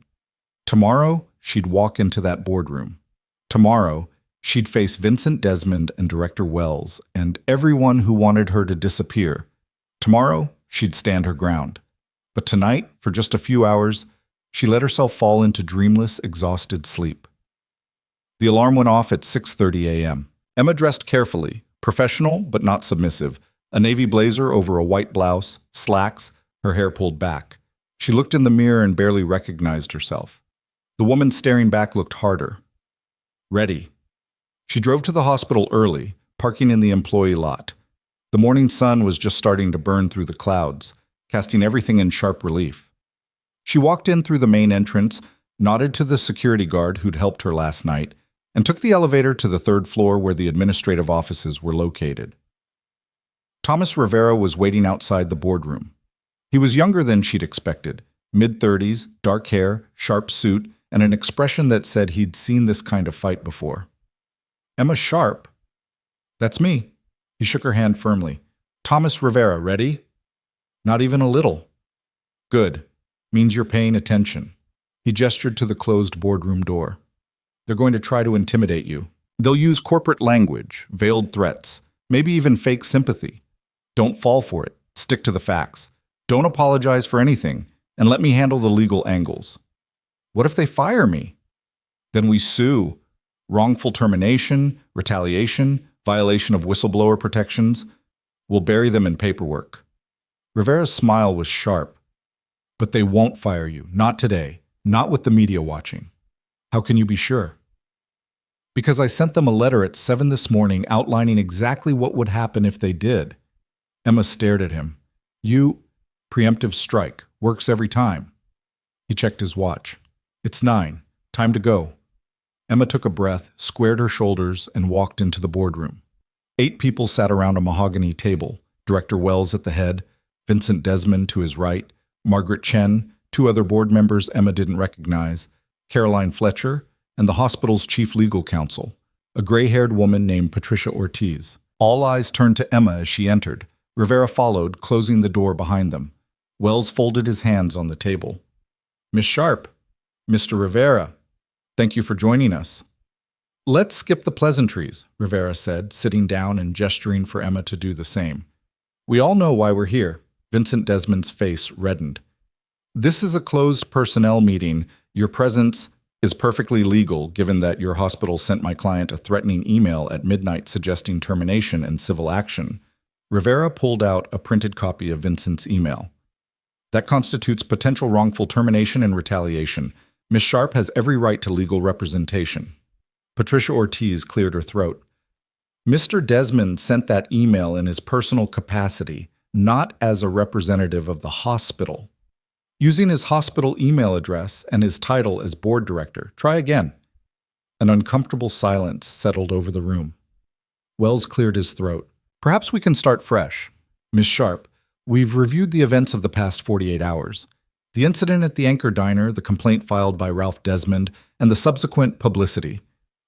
Tomorrow, she'd walk into that boardroom. Tomorrow, she'd face Vincent Desmond and Director Wells and everyone who wanted her to disappear. Tomorrow, she'd stand her ground. But tonight, for just a few hours, she let herself fall into dreamless, exhausted sleep. The alarm went off at 6:30 a.m. Emma dressed carefully, professional but not submissive, a navy blazer over a white blouse, slacks, her hair pulled back. She looked in the mirror and barely recognized herself. The woman staring back looked harder. Ready, She drove to the hospital early, parking in the employee lot. The morning sun was just starting to burn through the clouds, casting everything in sharp relief. She walked in through the main entrance, nodded to the security guard who'd helped her last night, and took the elevator to the third floor where the administrative offices were located. Thomas Rivera was waiting outside the boardroom. He was younger than she'd expected, mid-30s, dark hair, sharp suit, and an expression that said he'd seen this kind of fight before. Emma Sharp? That's me. He shook her hand firmly. Thomas Rivera, ready? Not even a little. Good. Means you're paying attention. He gestured to the closed boardroom door. They're going to try to intimidate you. They'll use corporate language, veiled threats, maybe even fake sympathy. Don't fall for it. Stick to the facts. Don't apologize for anything, and let me handle the legal angles. What if they fire me? Then we sue. Wrongful termination, retaliation, violation of whistleblower protections. We'll bury them in paperwork. Rivera's smile was sharp. But they won't fire you. Not today. Not with the media watching. How can you be sure? Because I sent them a letter at 7 this morning outlining exactly what would happen if they did. Emma stared at him. Preemptive strike. Works every time. He checked his watch. It's 9. Time to go. Emma took a breath, squared her shoulders, and walked into the boardroom. 8 people sat around a mahogany table, Director Wells at the head, Vincent Desmond to his right, Margaret Chen, 2 other board members Emma didn't recognize, Caroline Fletcher, and the hospital's chief legal counsel, a gray-haired woman named Patricia Ortiz. All eyes turned to Emma as she entered. Rivera followed, closing the door behind them. Wells folded his hands on the table. Miss Sharp, Mr. Rivera, thank you for joining us. Let's skip the pleasantries, Rivera said, sitting down and gesturing for Emma to do the same. We all know why we're here. Vincent Desmond's face reddened. This is a closed personnel meeting. Your presence is perfectly legal, given that your hospital sent my client a threatening email at midnight suggesting termination and civil action. Rivera pulled out a printed copy of Vincent's email. That constitutes potential wrongful termination and retaliation. Ms. Sharp has every right to legal representation. Patricia Ortiz cleared her throat. Mr. Desmond sent that email in his personal capacity, not as a representative of the hospital. Using his hospital email address and his title as board director. Try again. An uncomfortable silence settled over the room. Wells cleared his throat. Perhaps we can start fresh. Ms. Sharp, we've reviewed the events of the past 48 hours. The incident at the Anchor Diner, the complaint filed by Ralph Desmond, and the subsequent publicity.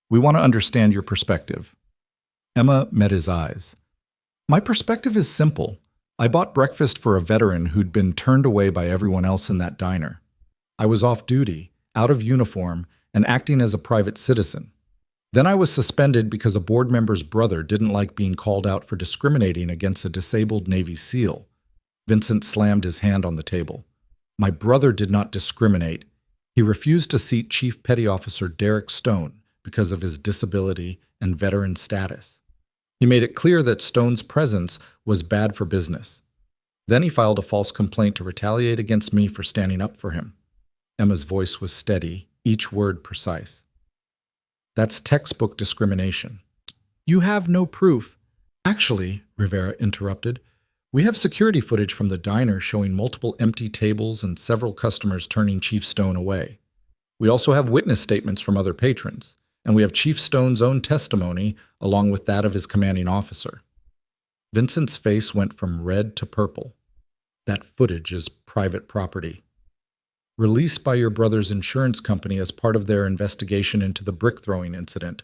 We want to understand your perspective. Emma met his eyes. My perspective is simple. I bought breakfast for a veteran who'd been turned away by everyone else in that diner. I was off duty, out of uniform, and acting as a private citizen. Then I was suspended because a board member's brother didn't like being called out for discriminating against a disabled Navy SEAL. Vincent slammed his hand on the table. My brother did not discriminate. He refused to seat Chief Petty Officer Derek Stone because of his disability and veteran status. He made it clear that Stone's presence was bad for business. Then he filed a false complaint to retaliate against me for standing up for him. Emma's voice was steady, each word precise. That's textbook discrimination. You have no proof. Actually, Rivera interrupted, we have security footage from the diner showing multiple empty tables and several customers turning Chief Stone away. We also have witness statements from other patrons, and we have Chief Stone's own testimony along with that of his commanding officer. Vincent's face went from red to purple. That footage is private property. Released by your brother's insurance company as part of their investigation into the brick-throwing incident.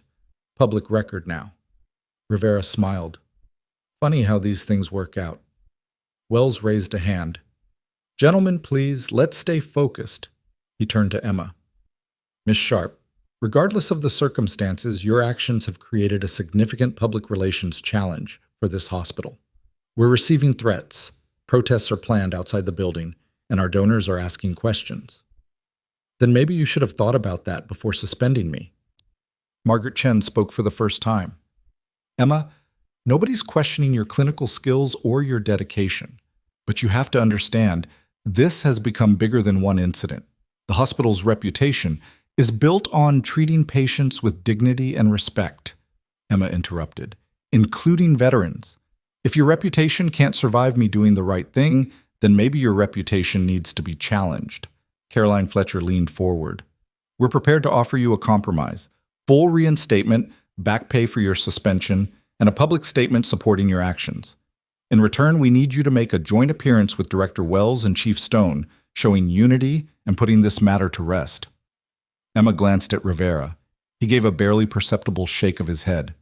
Public record now. Rivera smiled. Funny how these things work out. Wells raised a hand. Gentlemen, please, let's stay focused. He turned to Emma. Miss Sharp, regardless of the circumstances, your actions have created a significant public relations challenge for this hospital. We're receiving threats. Protests are planned outside the building, and our donors are asking questions. Then maybe you should have thought about that before suspending me. Margaret Chen spoke for the first time. Emma, nobody's questioning your clinical skills or your dedication, but you have to understand, this has become bigger than one incident. The hospital's reputation is built on treating patients with dignity and respect. Emma interrupted. Including veterans. If your reputation can't survive me doing the right thing, then maybe your reputation needs to be challenged. Caroline Fletcher leaned forward. We're prepared to offer you a compromise. Full reinstatement, back pay for your suspension, and a public statement supporting your actions. In return, we need you to make a joint appearance with Director Wells and Chief Stone, showing unity and putting this matter to rest. Emma glanced at Rivera. He gave a barely perceptible shake of his head.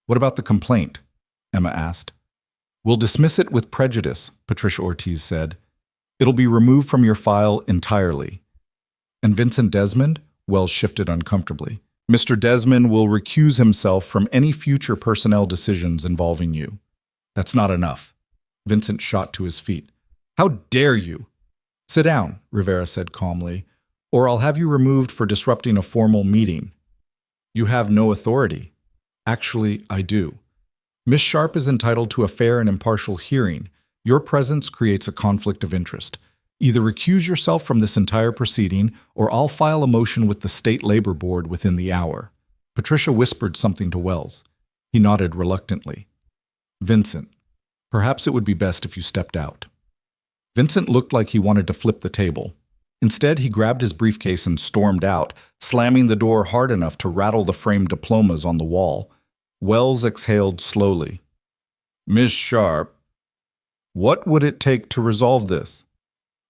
What about the complaint? Emma asked. We'll dismiss it with prejudice, Patricia Ortiz said. It'll be removed from your file entirely. And Vincent Desmond? Wells shifted uncomfortably. Mr. Desmond will recuse himself from any future personnel decisions involving you. That's not enough. Vincent shot to his feet. How dare you? Sit down, Rivera said calmly, or I'll have you removed for disrupting a formal meeting. You have no authority. Actually, I do. Miss Sharp is entitled to a fair and impartial hearing. Your presence creates a conflict of interest. Either recuse yourself from this entire proceeding, or I'll file a motion with the State Labor Board within the hour. Patricia whispered something to Wells. He nodded reluctantly. Vincent, perhaps it would be best if you stepped out. Vincent looked like he wanted to flip the table. Instead, he grabbed his briefcase and stormed out, slamming the door hard enough to rattle the framed diplomas on the wall. Wells exhaled slowly. Miss Sharp, what would it take to resolve this?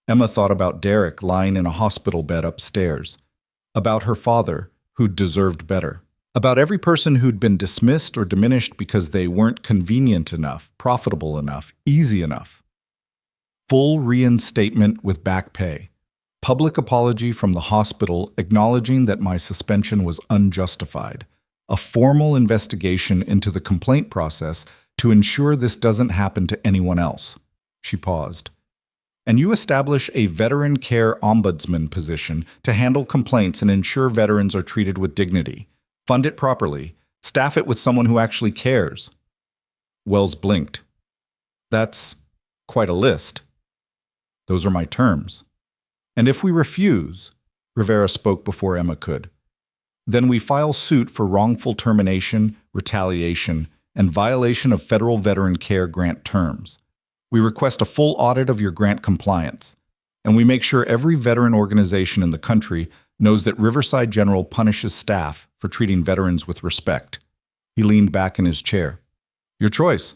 Emma thought about Derek lying in a hospital bed upstairs, about her father, who'd deserved better, about every person who'd been dismissed or diminished because they weren't convenient enough, profitable enough, easy enough. Full reinstatement with back pay. Public apology from the hospital acknowledging that my suspension was unjustified. A formal investigation into the complaint process to ensure this doesn't happen to anyone else. She paused. And you establish a veteran care ombudsman position to handle complaints and ensure veterans are treated with dignity. Fund it properly. Staff it with someone who actually cares. Wells blinked. That's quite a list. Those are my terms. And if we refuse, Rivera spoke before Emma could, then we file suit for wrongful termination, retaliation, and violation of federal veteran care grant terms. We request a full audit of your grant compliance, and we make sure every veteran organization in the country knows that Riverside General punishes staff for treating veterans with respect. He leaned back in his chair. Your choice.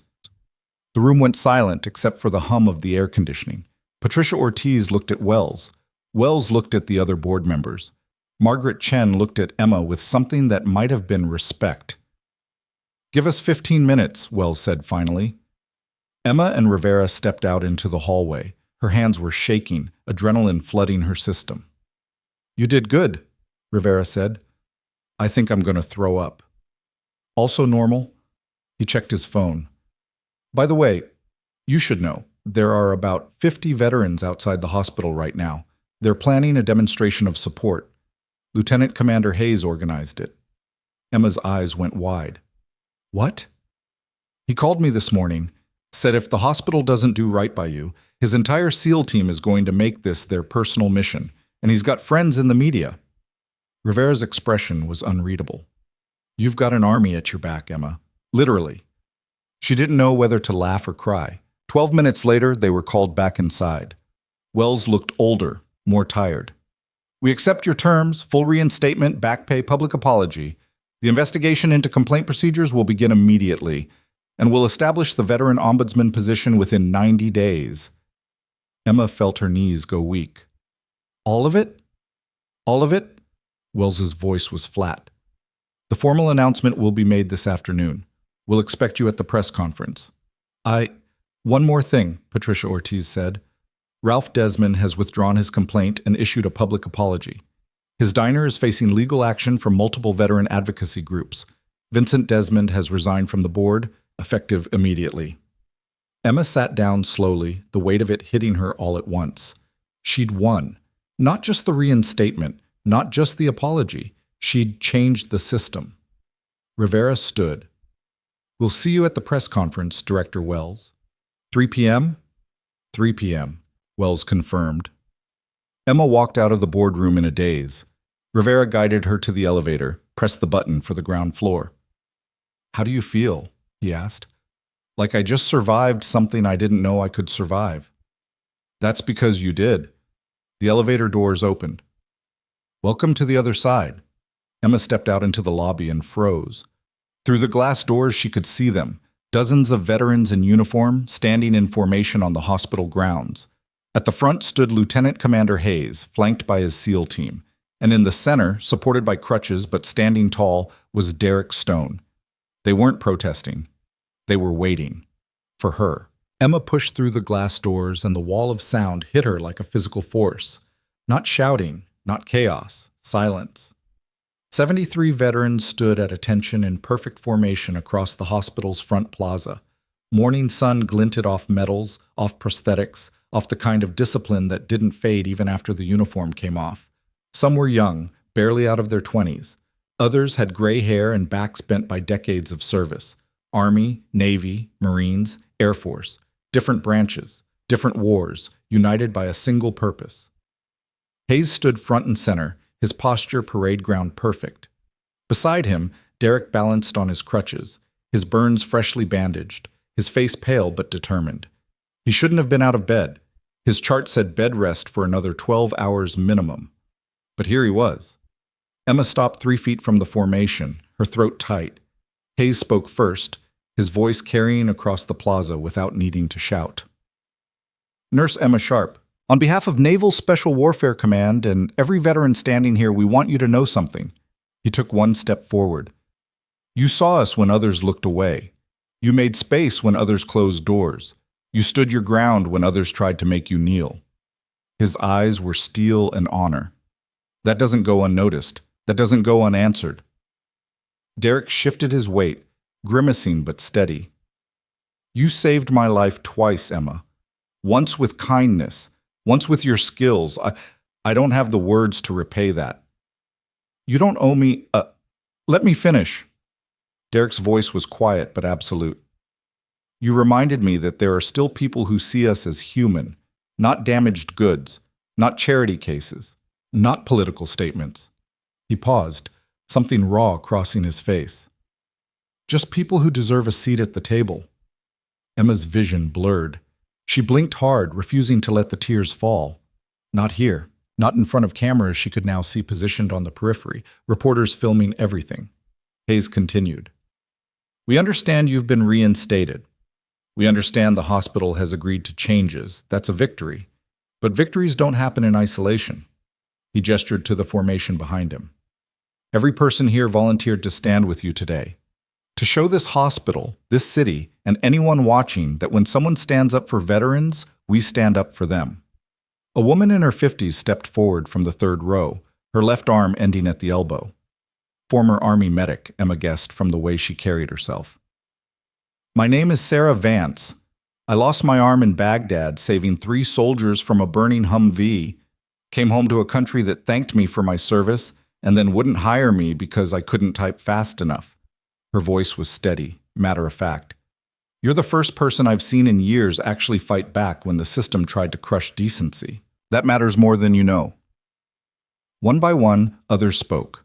The room went silent except for the hum of the air conditioning. Patricia Ortiz looked at Wells. Wells looked at the other board members. Margaret Chen looked at Emma with something that might have been respect. Give us 15 minutes, Wells said finally. Emma and Rivera stepped out into the hallway. Her hands were shaking, adrenaline flooding her system. You did good, Rivera said. I think I'm going to throw up. Also normal? He checked his phone. By the way, you should know, there are about 50 veterans outside the hospital right now. They're planning a demonstration of support. Lieutenant Commander Hayes organized it. Emma's eyes went wide. What? He called me this morning, said if the hospital doesn't do right by you, his entire SEAL team is going to make this their personal mission, and he's got friends in the media. Rivera's expression was unreadable. You've got an army at your back, Emma. Literally. She didn't know whether to laugh or cry. 12 minutes later, they were called back inside. Wells looked older, more tired. We accept your terms, full reinstatement, back pay, public apology. The investigation into complaint procedures will begin immediately, and will establish the veteran ombudsman position within 90 days. Emma felt her knees go weak. All of it? All of it? Wells's voice was flat. The formal announcement will be made this afternoon. We'll expect you at the press conference. One more thing, Patricia Ortiz said. Ralph Desmond has withdrawn his complaint and issued a public apology. His diner is facing legal action from multiple veteran advocacy groups. Vincent Desmond has resigned from the board, effective immediately. Emma sat down slowly, the weight of it hitting her all at once. She'd won. Not just the reinstatement, not just the apology. She'd changed the system. Rivera stood. We'll see you at the press conference, Director Wells. 3 p.m.? 3 p.m., Wells confirmed. Emma walked out of the boardroom in a daze. Rivera guided her to the elevator, pressed the button for the ground floor. How do you feel? He asked. Like I just survived something I didn't know I could survive. That's because you did. The elevator doors opened. Welcome to the other side. Emma stepped out into the lobby and froze. Through the glass doors she could see them, dozens of veterans in uniform standing in formation on the hospital grounds. At the front stood Lieutenant Commander Hayes, flanked by his SEAL team, and in the center, supported by crutches but standing tall, was Derek Stone. They weren't protesting. They were waiting. For her. Emma pushed through the glass doors and the wall of sound hit her like a physical force. Not shouting, not chaos, silence. 73 veterans stood at attention in perfect formation across the hospital's front plaza. Morning sun glinted off medals, off prosthetics, off the kind of discipline that didn't fade even after the uniform came off. Some were young, barely out of their 20s. Others had gray hair and backs bent by decades of service. Army, Navy, Marines, Air Force. Different branches, different wars, united by a single purpose. Hayes stood front and center, his posture parade ground perfect. Beside him, Derek balanced on his crutches, his burns freshly bandaged, his face pale but determined. He shouldn't have been out of bed. His chart said bed rest for another 12 hours minimum. But here he was. Emma stopped 3 feet from the formation, her throat tight. Hayes spoke first, his voice carrying across the plaza without needing to shout. Nurse Emma Sharp, on behalf of Naval Special Warfare Command and every veteran standing here, we want you to know something. He took one step forward. You saw us when others looked away. You made space when others closed doors. You stood your ground when others tried to make you kneel. His eyes were steel and honor. That doesn't go unnoticed. That doesn't go unanswered. Derek shifted his weight, grimacing but steady. You saved my life twice, Emma. Once with kindness, once with your skills. I don't have the words to repay that. You don't owe me let me finish. Derek's voice was quiet but absolute. You reminded me that there are still people who see us as human, not damaged goods, not charity cases, not political statements. He paused, something raw crossing his face. Just people who deserve a seat at the table. Emma's vision blurred. She blinked hard, refusing to let the tears fall. Not here. Not in front of cameras she could now see positioned on the periphery, reporters filming everything. Hayes continued. We understand you've been reinstated. We understand the hospital has agreed to changes. That's a victory. But victories don't happen in isolation. He gestured to the formation behind him. Every person here volunteered to stand with you today. To show this hospital, this city, and anyone watching that when someone stands up for veterans, we stand up for them. A woman in her 50s stepped forward from the third row, her left arm ending at the elbow. Former Army medic, Emma guessed from the way she carried herself. My name is Sarah Vance. I lost my arm in Baghdad, saving 3 soldiers from a burning Humvee. Came home to a country that thanked me for my service and then wouldn't hire me because I couldn't type fast enough. Her voice was steady, matter of fact. You're the first person I've seen in years actually fight back when the system tried to crush decency. That matters more than you know. One by one, others spoke.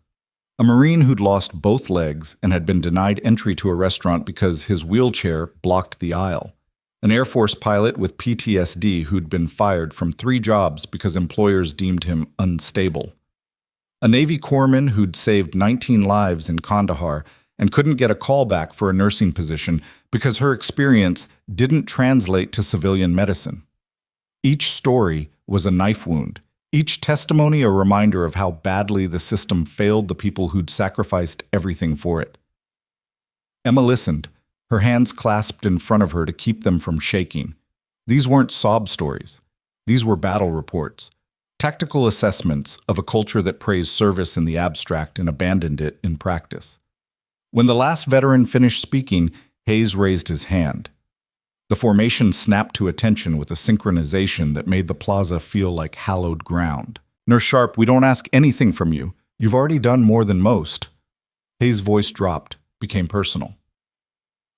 A Marine who'd lost both legs and had been denied entry to a restaurant because his wheelchair blocked the aisle. An Air Force pilot with PTSD who'd been fired from 3 jobs because employers deemed him unstable. A Navy corpsman who'd saved 19 lives in Kandahar and couldn't get a call back for a nursing position because her experience didn't translate to civilian medicine. Each story was a knife wound, each testimony a reminder of how badly the system failed the people who'd sacrificed everything for it. Emma listened, her hands clasped in front of her to keep them from shaking. These weren't sob stories. These were battle reports, tactical assessments of a culture that praised service in the abstract and abandoned it in practice. When the last veteran finished speaking, Hayes raised his hand. The formation snapped to attention with a synchronization that made the plaza feel like hallowed ground. Nurse Sharp, we don't ask anything from you. You've already done more than most. Hayes' voice dropped, became personal.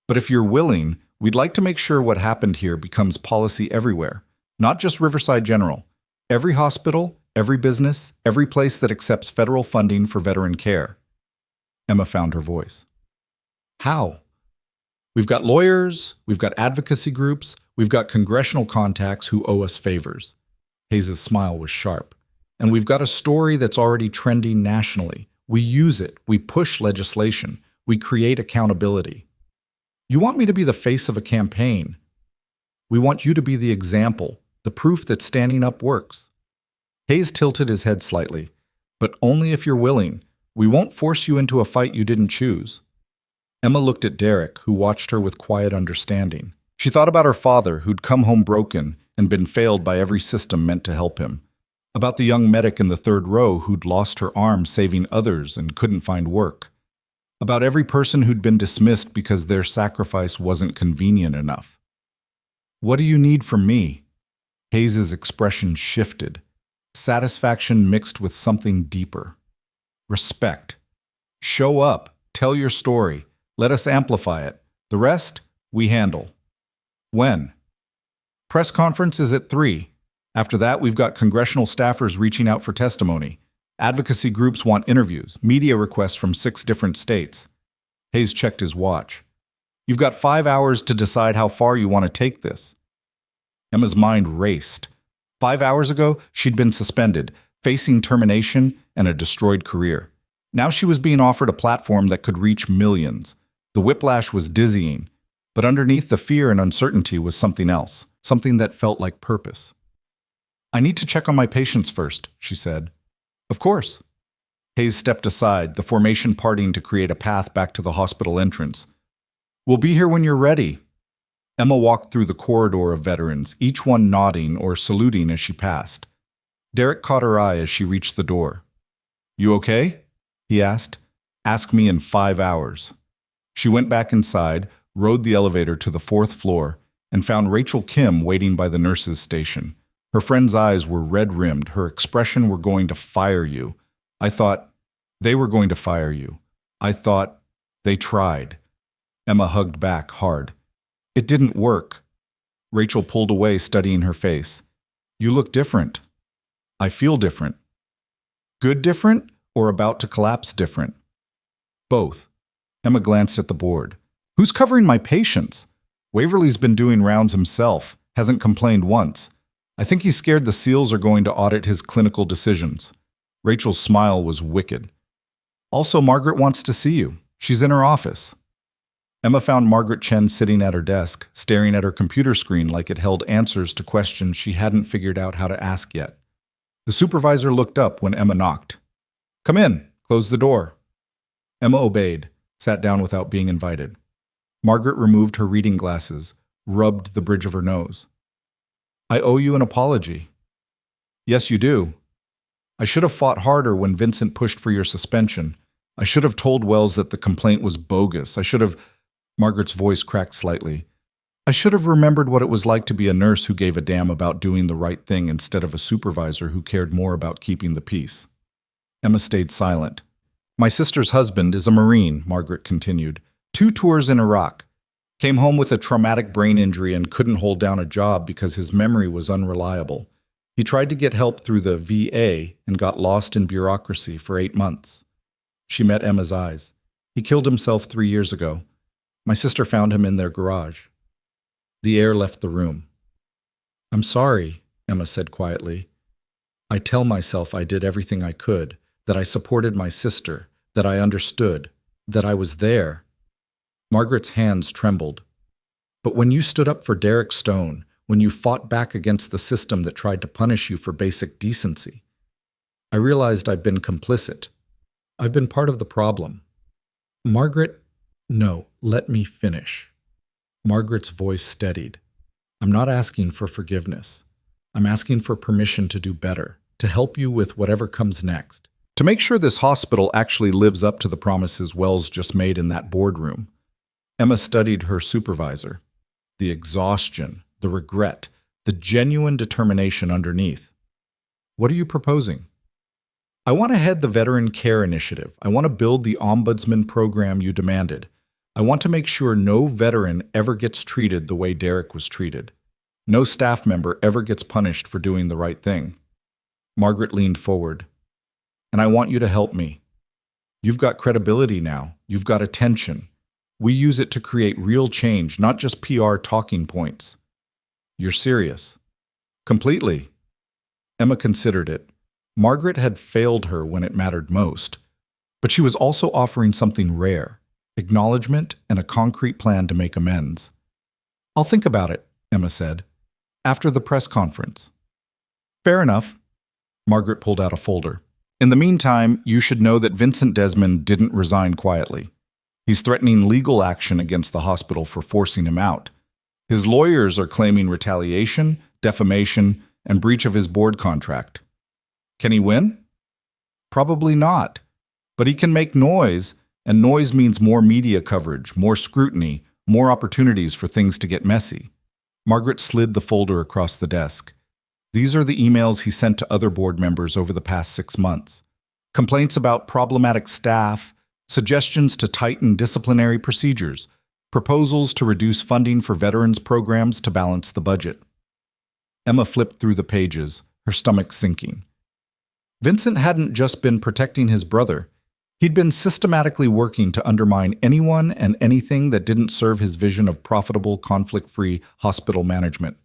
But if you're willing, we'd like to make sure what happened here becomes policy everywhere, not just Riverside General. Every hospital, every business, every place that accepts federal funding for veteran care. Emma found her voice. How? We've got lawyers, we've got advocacy groups, we've got congressional contacts who owe us favors. Hayes' smile was sharp. And we've got a story that's already trending nationally. We use it, we push legislation, we create accountability. You want me to be the face of a campaign. We want you to be the example, the proof that standing up works. Hayes tilted his head slightly. But only if you're willing. We won't force you into a fight you didn't choose. Emma looked at Derek, who watched her with quiet understanding. She thought about her father, who'd come home broken and been failed by every system meant to help him. About the young medic in the third row who'd lost her arm saving others and couldn't find work. About every person who'd been dismissed because their sacrifice wasn't convenient enough. What do you need from me? Hayes' expression shifted. Satisfaction mixed with something deeper. Respect. Show up. Tell your story. Let us amplify it. The rest, we handle. When? Press conference is at 3. After that, we've got congressional staffers reaching out for testimony. Advocacy groups want interviews, media requests from 6 different states. Hayes checked his watch. You've got 5 hours to decide how far you want to take this. Emma's mind raced. 5 hours ago, she'd been suspended, facing termination and a destroyed career. Now she was being offered a platform that could reach millions. The whiplash was dizzying, but underneath the fear and uncertainty was something else, something that felt like purpose. I need to check on my patients first, she said. Of course. Hayes stepped aside, the formation parting to create a path back to the hospital entrance. We'll be here when you're ready. Emma walked through the corridor of veterans, each one nodding or saluting as she passed. Derek caught her eye as she reached the door. You okay? He asked. Ask me in 5 hours. She went back inside, rode the elevator to the 4th floor, and found Rachel Kim waiting by the nurse's station. Her friend's eyes were red-rimmed, her expression were going to fire you. I thought, they were going to fire you. I thought, they tried. Emma hugged back hard. It didn't work. Rachel pulled away, studying her face. You look different. I feel different. Good different or about to collapse different? Both. Emma glanced at the board. Who's covering my patients? Waverly's been doing rounds himself, hasn't complained once. I think he's scared the SEALs are going to audit his clinical decisions. Rachel's smile was wicked. Also, Margaret wants to see you. She's in her office. Emma found Margaret Chen sitting at her desk, staring at her computer screen like it held answers to questions she hadn't figured out how to ask yet. The supervisor looked up when Emma knocked. Come in. Close the door. Emma obeyed, sat down without being invited. Margaret removed her reading glasses, rubbed the bridge of her nose. I owe you an apology. Yes, you do. I should have fought harder when Vincent pushed for your suspension. I should have told Wells that the complaint was bogus. I should have... Margaret's voice cracked slightly. I should have remembered what it was like to be a nurse who gave a damn about doing the right thing instead of a supervisor who cared more about keeping the peace. Emma stayed silent. My sister's husband is a Marine, Margaret continued. 2 tours in Iraq. Came home with a traumatic brain injury and couldn't hold down a job because his memory was unreliable. He tried to get help through the VA and got lost in bureaucracy for 8 months. She met Emma's eyes. He killed himself 3 years ago. My sister found him in their garage. The air left the room. I'm sorry, Emma said quietly. I tell myself I did everything I could, that I supported my sister, that I understood, that I was there. Margaret's hands trembled. But when you stood up for Derek Stone, when you fought back against the system that tried to punish you for basic decency, I realized I've been complicit. I've been part of the problem. Margaret, no, let me finish. Margaret's voice steadied. I'm not asking for forgiveness. I'm asking for permission to do better, to help you with whatever comes next. To make sure this hospital actually lives up to the promises Wells just made in that boardroom. Emma studied her supervisor. The exhaustion, the regret, the genuine determination underneath. What are you proposing? I want to head the Veteran Care Initiative. I want to build the Ombudsman program you demanded. I want to make sure no veteran ever gets treated the way Derek was treated. No staff member ever gets punished for doing the right thing. Margaret leaned forward. And I want you to help me. You've got credibility now. You've got attention. We use it to create real change, not just PR talking points. You're serious? Completely. Emma considered it. Margaret had failed her when it mattered most, but she was also offering something rare, acknowledgement and a concrete plan to make amends. I'll think about it, Emma said, after the press conference. Fair enough. Margaret pulled out a folder. In the meantime, you should know that Vincent Desmond didn't resign quietly. He's threatening legal action against the hospital for forcing him out. His lawyers are claiming retaliation, defamation, and breach of his board contract. Can he win? Probably not. But he can make noise, and noise means more media coverage, more scrutiny, more opportunities for things to get messy. Margaret slid the folder across the desk. These are the emails he sent to other board members over the past 6 months. Complaints about problematic staff, suggestions to tighten disciplinary procedures, proposals to reduce funding for veterans programs to balance the budget. Emma flipped through the pages, her stomach sinking. Vincent hadn't just been protecting his brother. He'd been systematically working to undermine anyone and anything that didn't serve his vision of profitable, conflict-free hospital management.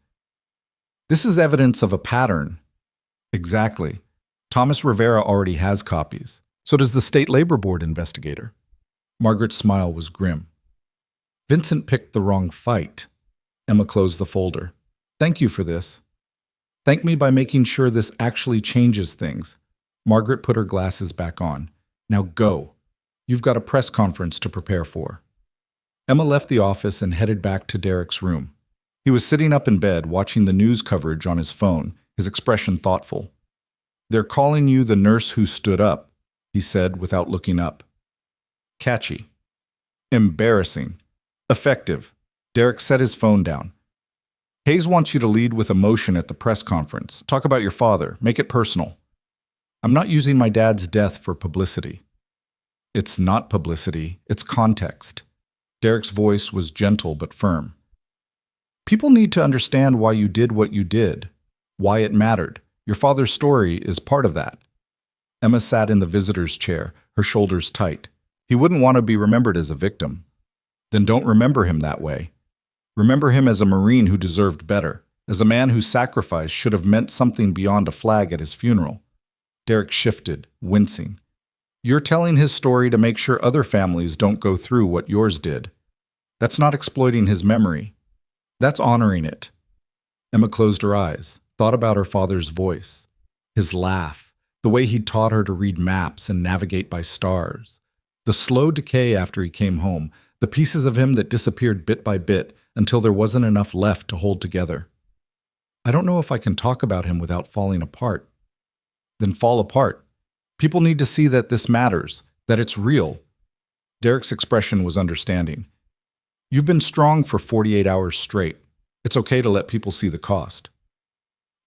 This is evidence of a pattern. Exactly. Thomas Rivera already has copies. So does the State Labor Board investigator. Margaret's smile was grim. Vincent picked the wrong fight. Emma closed the folder. Thank you for this. Thank me by making sure this actually changes things. Margaret put her glasses back on. Now go. You've got a press conference to prepare for. Emma left the office and headed back to Derek's room. He was sitting up in bed, watching the news coverage on his phone, his expression thoughtful. They're calling you the nurse who stood up, he said without looking up. Catchy. Embarrassing. Effective. Derek set his phone down. Hayes wants you to lead with emotion at the press conference. Talk about your father. Make it personal. I'm not using my dad's death for publicity. It's not publicity. It's context. Derek's voice was gentle but firm. People need to understand why you did what you did, why it mattered. Your father's story is part of that. Emma sat in the visitor's chair, her shoulders tight. He wouldn't want to be remembered as a victim. Then don't remember him that way. Remember him as a Marine who deserved better, as a man whose sacrifice should have meant something beyond a flag at his funeral. Derek shifted, wincing. You're telling his story to make sure other families don't go through what yours did. That's not exploiting his memory. That's honoring it. Emma closed her eyes, thought about her father's voice, his laugh, the way he'd taught her to read maps and navigate by stars, the slow decay after he came home, the pieces of him that disappeared bit by bit until there wasn't enough left to hold together. I don't know if I can talk about him without falling apart. Then fall apart. People need to see that this matters, that it's real. Derek's expression was understanding. You've been strong for 48 hours straight. It's okay to let people see the cost.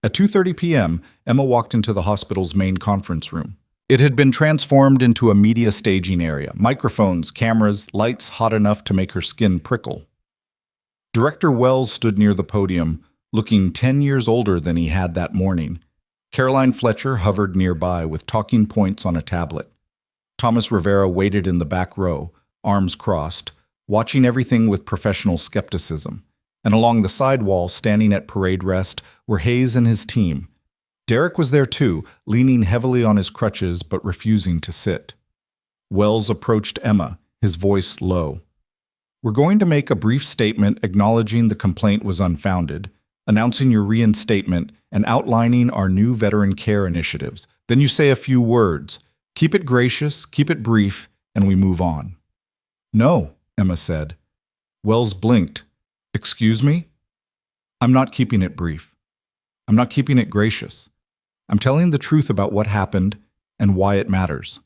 At 2:30 p.m., Emma walked into the hospital's main conference room. It had been transformed into a media staging area, microphones, cameras, lights hot enough to make her skin prickle. Director Wells stood near the podium, looking 10 years older than he had that morning. Caroline Fletcher hovered nearby with talking points on a tablet. Thomas Rivera waited in the back row, arms crossed, watching everything with professional skepticism. And along the side wall, standing at parade rest, were Hayes and his team. Derek was there too, leaning heavily on his crutches but refusing to sit. Wells approached Emma, his voice low. We're going to make a brief statement acknowledging the complaint was unfounded, announcing your reinstatement, and outlining our new veteran care initiatives. Then you say a few words. Keep it gracious, keep it brief, and we move on. No, Emma said. Wells blinked. Excuse me? I'm not keeping it brief. I'm not keeping it gracious. I'm telling the truth about what happened and why it matters.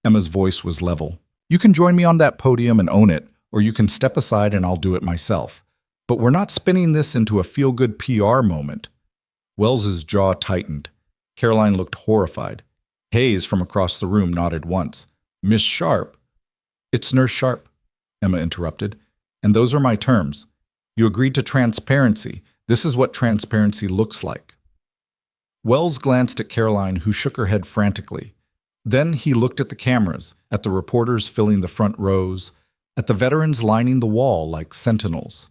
Emma's voice was level. You can join me on that podium and own it, or you can step aside and I'll do it myself. But we're not spinning this into a feel-good PR moment. Wells's jaw tightened. Caroline looked horrified. Hayes from across the room nodded once. Miss Sharp? It's Nurse Sharp, Emma interrupted. And those are my terms. You agreed to transparency. This is what transparency looks like. Wells glanced at Caroline, who shook her head frantically. Then he looked at the cameras, at the reporters filling the front rows. at the veterans lining the wall like sentinels.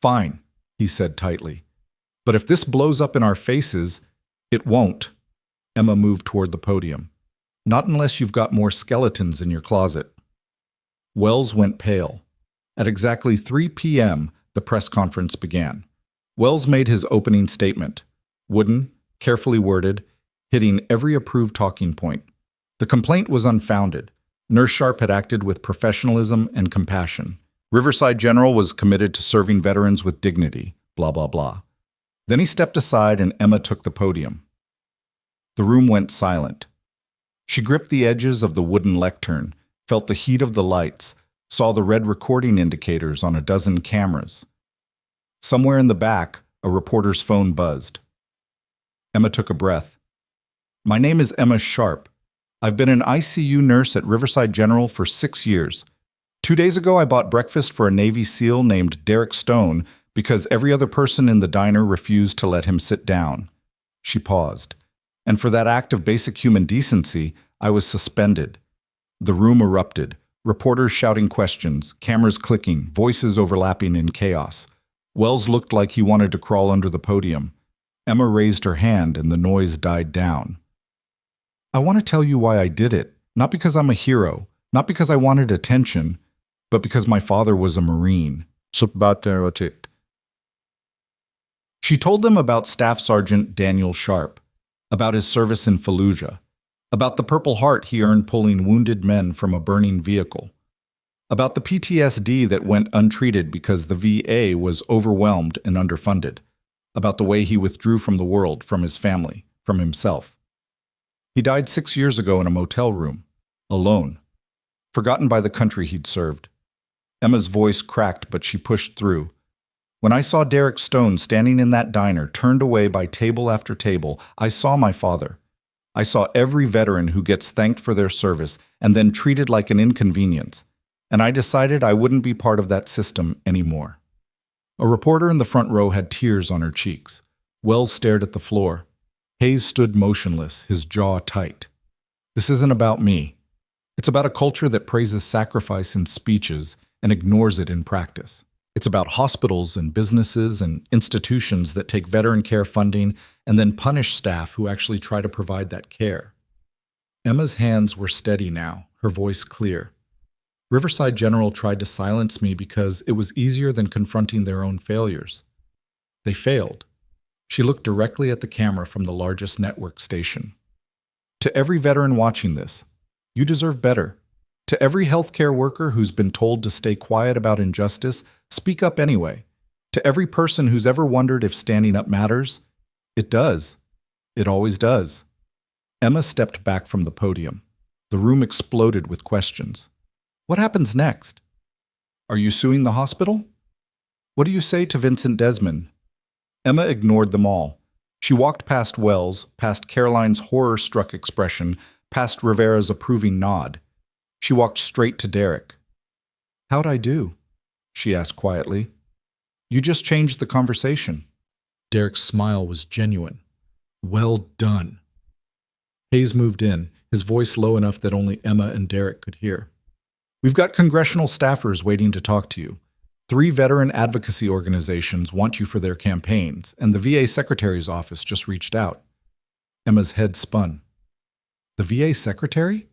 "Fine," he said tightly. "But if this blows up in our faces, it won't." Emma moved toward the podium. "Not unless you've got more skeletons in your closet." Wells went pale. At exactly 3 p.m., the press conference began. Wells made his opening statement, wooden, carefully worded, hitting every approved talking point. The complaint was unfounded. Nurse Sharp had acted with professionalism and compassion. Riverside General was committed to serving veterans with dignity, blah, blah, blah. Then he stepped aside and Emma took the podium. The room went silent. She gripped the edges of the wooden lectern, felt the heat of the lights, saw the red recording indicators on a dozen cameras. Somewhere in the back, a reporter's phone buzzed. Emma took a breath. "My name is Emma Sharp. I've been an ICU nurse at Riverside General for 6 years. 2 days ago, I bought breakfast for a Navy SEAL named Derek Stone because every other person in the diner refused to let him sit down." She paused. "And for that act of basic human decency, I was suspended." The room erupted, reporters shouting questions, cameras clicking, voices overlapping in chaos. Wells looked like he wanted to crawl under the podium. Emma raised her hand and the noise died down. "I want to tell you why I did it, not because I'm a hero, not because I wanted attention, but because my father was a Marine." She told them about Staff Sergeant Daniel Sharp, about his service in Fallujah, about the Purple Heart he earned pulling wounded men from a burning vehicle, about the PTSD that went untreated because the VA was overwhelmed and underfunded, about the way he withdrew from the world, from his family, from himself. He died 6 years ago in a motel room, alone, forgotten by the country he'd served. Emma's voice cracked, but she pushed through. "When I saw Derek Stone standing in that diner, turned away by table after table, I saw my father. I saw every veteran who gets thanked for their service and then treated like an inconvenience, and I decided I wouldn't be part of that system anymore." A reporter in the front row had tears on her cheeks. Wells stared at the floor. Hayes stood motionless, his jaw tight. "This isn't about me. It's about a culture that praises sacrifice in speeches and ignores it in practice. It's about hospitals and businesses and institutions that take veteran care funding and then punish staff who actually try to provide that care." Emma's hands were steady now, her voice clear. "Riverside General tried to silence me because it was easier than confronting their own failures. They failed." She looked directly at the camera from the largest network station. "To every veteran watching this, you deserve better. To every healthcare worker who's been told to stay quiet about injustice, speak up anyway. To every person who's ever wondered if standing up matters, it does. It always does." Emma stepped back from the podium. The room exploded with questions. What happens next? Are you suing the hospital? What do you say to Vincent Desmond? Emma ignored them all. She walked past Wells, past Caroline's horror-struck expression, past Rivera's approving nod. She walked straight to Derek. "How'd I do?" she asked quietly. "You just changed the conversation." Derek's smile was genuine. "Well done." Hayes moved in, his voice low enough that only Emma and Derek could hear. "We've got congressional staffers waiting to talk to you. 3 veteran advocacy organizations want you for their campaigns, and the VA Secretary's office just reached out." Emma's head spun. "The VA Secretary?"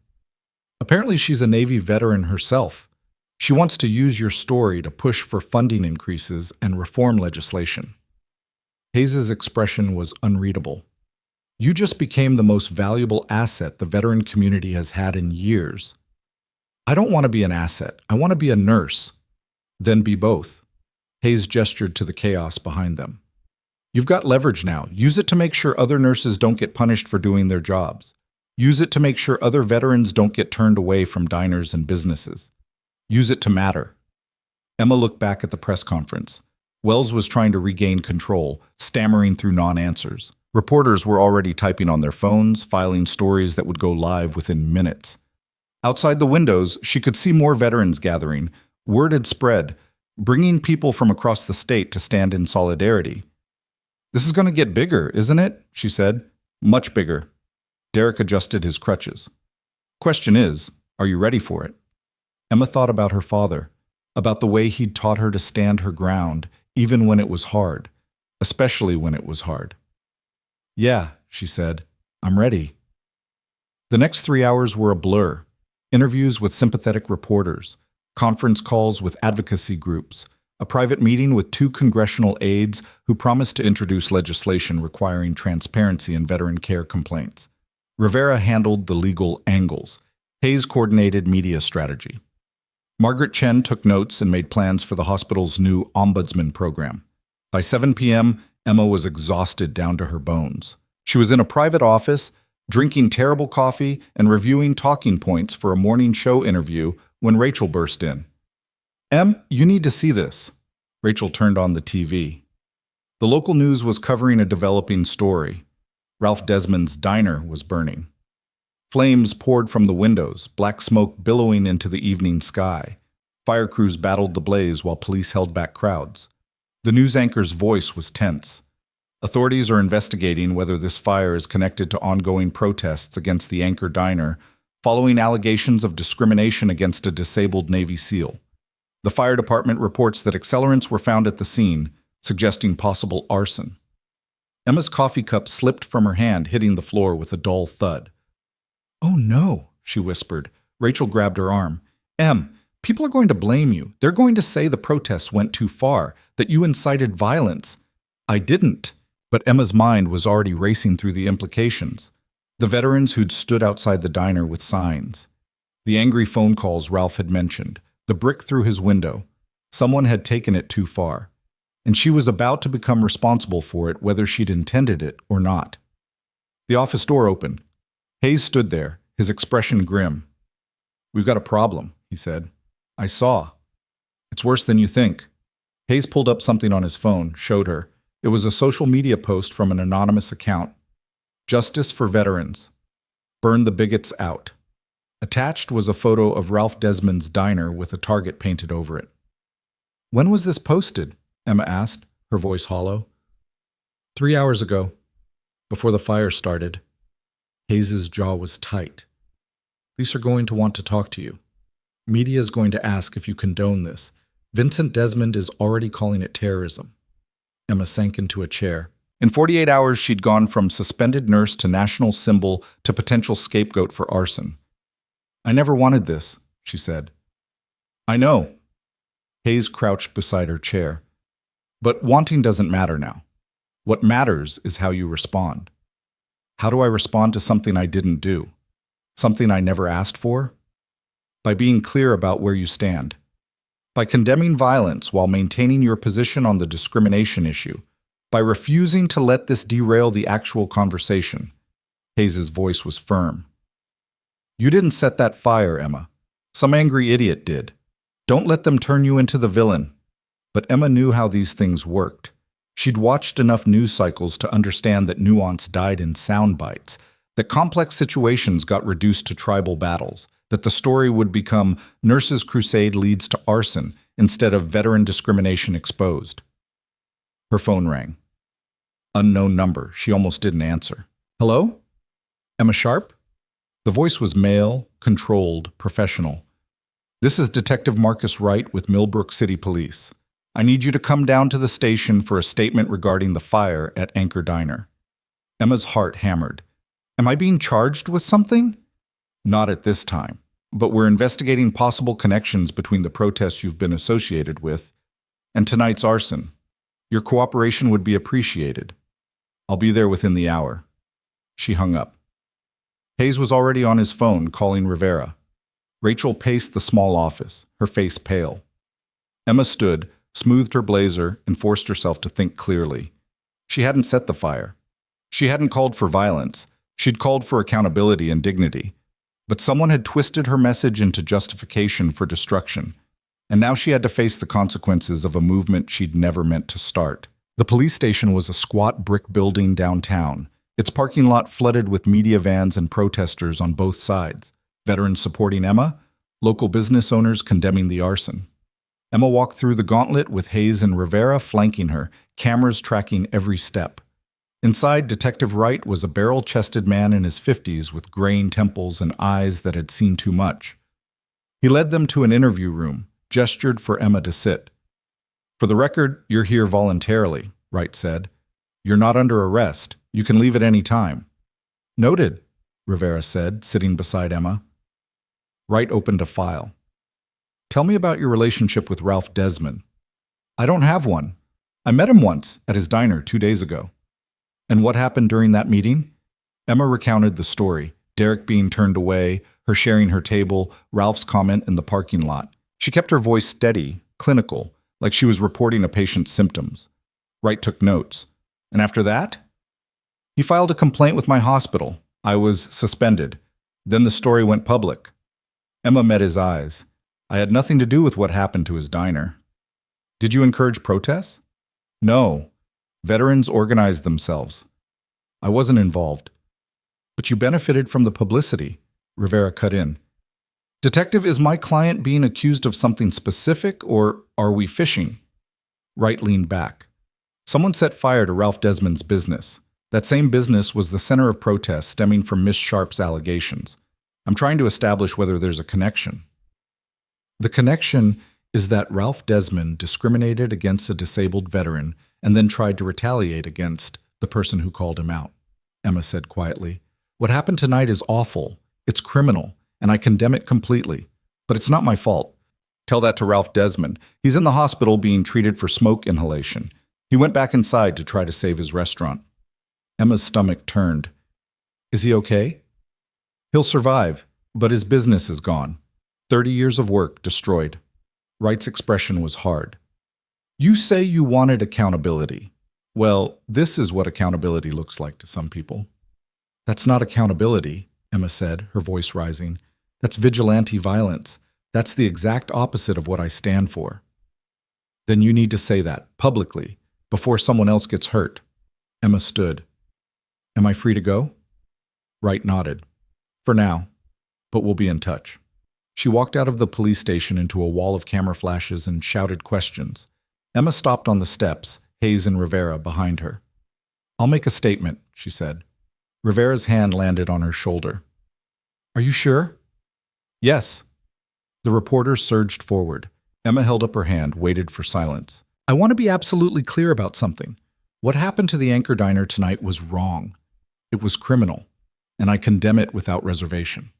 "Apparently she's a Navy veteran herself. She wants to use your story to push for funding increases and reform legislation." Hayes' expression was unreadable. "You just became the most valuable asset the veteran community has had in years." "I don't want to be an asset. I want to be a nurse." "Then be both." Hayes gestured to the chaos behind them. "You've got leverage now. Use it to make sure other nurses don't get punished for doing their jobs. Use it to make sure other veterans don't get turned away from diners and businesses. Use it to matter." Emma looked back at the press conference. Wells was trying to regain control, stammering through non-answers. Reporters were already typing on their phones, filing stories that would go live within minutes. Outside the windows, she could see more veterans gathering. Word had spread, bringing people from across the state to stand in solidarity. "This is going to get bigger, isn't it?" she said. "Much bigger." Derek adjusted his crutches. "Question is, are you ready for it?" Emma thought about her father, about the way he'd taught her to stand her ground, even when it was hard, especially when it was hard. "Yeah," she said, "I'm ready." The next 3 hours were a blur. Interviews with sympathetic reporters, conference calls with advocacy groups, a private meeting with 2 congressional aides who promised to introduce legislation requiring transparency in veteran care complaints. Rivera handled the legal angles. Hayes coordinated media strategy. Margaret Chen took notes and made plans for the hospital's new ombudsman program. By 7 p.m., Emma was exhausted down to her bones. She was in a private office, drinking terrible coffee and reviewing talking points for a morning show interview when Rachel burst in. "Em, you need to see this." Rachel turned on the TV. The local news was covering a developing story. Ralph Desmond's diner was burning. Flames poured from the windows, black smoke billowing into the evening sky. Fire crews battled the blaze while police held back crowds. The news anchor's voice was tense. Authorities are investigating whether this fire is connected to ongoing protests against the Anchor Diner, following allegations of discrimination against a disabled Navy SEAL. The fire department reports that accelerants were found at the scene, suggesting possible arson. Emma's coffee cup slipped from her hand, hitting the floor with a dull thud. "Oh no," she whispered. Rachel grabbed her arm. "Em, people are going to blame you. They're going to say the protests went too far, that you incited violence." "I didn't." But Emma's mind was already racing through the implications. The veterans who'd stood outside the diner with signs. The angry phone calls Ralph had mentioned. The brick through his window. Someone had taken it too far. And she was about to become responsible for it, whether she'd intended it or not. The office door opened. Hayes stood there, his expression grim. "We've got a problem," he said. "I saw. It's worse than you think." Hayes pulled up something on his phone, showed her. It was a social media post from an anonymous account. "Justice for veterans. Burn the bigots out." Attached was a photo of Ralph Desmond's diner with a target painted over it. "When was this posted?" Emma asked, her voice hollow. 3 hours ago, before the fire started." Hayes's jaw was tight. "Police are going to want to talk to you. Media is going to ask if you condone this. Vincent Desmond is already calling it terrorism." Emma sank into a chair. In 48 hours, she'd gone from suspended nurse to national symbol to potential scapegoat for arson. "I never wanted this," she said. "I know." Hayes crouched beside her chair. "But wanting doesn't matter now. What matters is how you respond. How do I respond to something I didn't do? Something I never asked for? By being clear about where you stand. By condemning violence while maintaining your position on the discrimination issue. By refusing to let this derail the actual conversation." Hayes's voice was firm. "You didn't set that fire, Emma. Some angry idiot did. Don't let them turn you into the villain." But Emma knew how these things worked. She'd watched enough news cycles to understand that nuance died in sound bites, that complex situations got reduced to tribal battles, that the story would become "Nurses' Crusade leads to arson" instead of "Veteran discrimination exposed." Her phone rang. Unknown number. She almost didn't answer. "Hello? Emma Sharp?" The voice was male, controlled, professional. "This is Detective Marcus Wright with Millbrook City Police. I need you to come down to the station for a statement regarding the fire at Anchor Diner." Emma's heart hammered. "Am I being charged with something?" "Not at this time, but we're investigating possible connections between the protests you've been associated with and tonight's arson. Your cooperation would be appreciated. I'll be there within the hour." She hung up. Hayes was already on his phone, calling Rivera. Rachel paced the small office, her face pale. Emma stood, smoothed her blazer, and forced herself to think clearly. She hadn't set the fire. She hadn't called for violence. She'd called for accountability and dignity. But someone had twisted her message into justification for destruction, and now she had to face the consequences of a movement she'd never meant to start. The police station was a squat brick building downtown, its parking lot flooded with media vans and protesters on both sides, veterans supporting Emma, local business owners condemning the arson. Emma walked through the gauntlet with Hayes and Rivera flanking her, cameras tracking every step. Inside, Detective Wright was a barrel-chested man in his 50s with graying temples and eyes that had seen too much. He led them to an interview room, gestured for Emma to sit. "For the record, you're here voluntarily," Wright said. "You're not under arrest. You can leave at any time." "Noted," Rivera said, sitting beside Emma. Wright opened a file. "Tell me about your relationship with Ralph Desmond." "I don't have one. I met him once at his diner 2 days ago." "And what happened during that meeting?" Emma recounted the story, Derek being turned away, her sharing her table, Ralph's comment in the parking lot. She kept her voice steady, clinical, like she was reporting a patient's symptoms. Wright took notes. "And after that?" "He filed a complaint with my hospital. I was suspended. Then the story went public." Emma met his eyes. "I had nothing to do with what happened to his diner." "Did you encourage protests?" "No. Veterans organized themselves. I wasn't involved." "But you benefited from the publicity," Rivera cut in. "Detective, is my client being accused of something specific, or are we fishing?" Wright leaned back. "Someone set fire to Ralph Desmond's business. That same business was the center of protests stemming from Miss Sharp's allegations. I'm trying to establish whether there's a connection." "The connection is that Ralph Desmond discriminated against a disabled veteran and then tried to retaliate against the person who called him out," Emma said quietly. "What happened tonight is awful. It's criminal, and I condemn it completely. But it's not my fault. Tell that to Ralph Desmond. He's in the hospital being treated for smoke inhalation. He went back inside to try to save his restaurant." Emma's stomach turned. "Is he okay?" "He'll survive, but his business is gone. 30 years of work destroyed." Wright's expression was hard. "You say you wanted accountability. Well, this is what accountability looks like to some people." "That's not accountability," Emma said, her voice rising. "That's vigilante violence. That's the exact opposite of what I stand for." "Then you need to say that, publicly, before someone else gets hurt." Emma stood. "Am I free to go?" Wright nodded. "For now, but we'll be in touch." She walked out of the police station into a wall of camera flashes and shouted questions. Emma stopped on the steps, Hayes and Rivera behind her. "I'll make a statement," she said. Rivera's hand landed on her shoulder. "Are you sure?" "Yes." The reporter surged forward. Emma held up her hand, waited for silence. "I want to be absolutely clear about something. What happened to the Anchor Diner tonight was wrong. It was criminal, and I condemn it without reservation."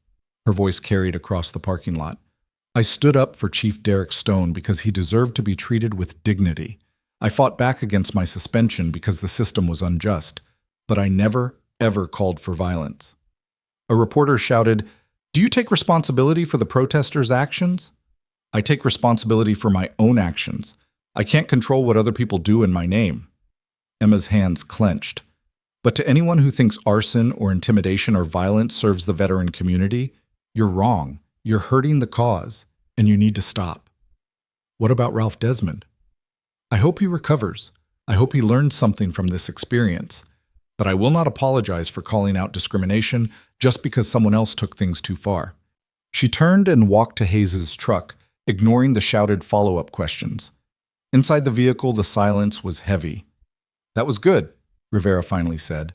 Her voice carried across the parking lot. "I stood up for Chief Derek Stone because he deserved to be treated with dignity. I fought back against my suspension because the system was unjust, but I never, ever called for violence." A reporter shouted, "Do you take responsibility for the protesters' actions?" "I take responsibility for my own actions. I can't control what other people do in my name." Emma's hands clenched. "But to anyone who thinks arson or intimidation or violence serves the veteran community, you're wrong. You're hurting the cause, and you need to stop." "What about Ralph Desmond?" "I hope he recovers. I hope he learns something from this experience. But I will not apologize for calling out discrimination just because someone else took things too far." She turned and walked to Hayes' truck, ignoring the shouted follow-up questions. Inside the vehicle, the silence was heavy. "That was good," Rivera finally said.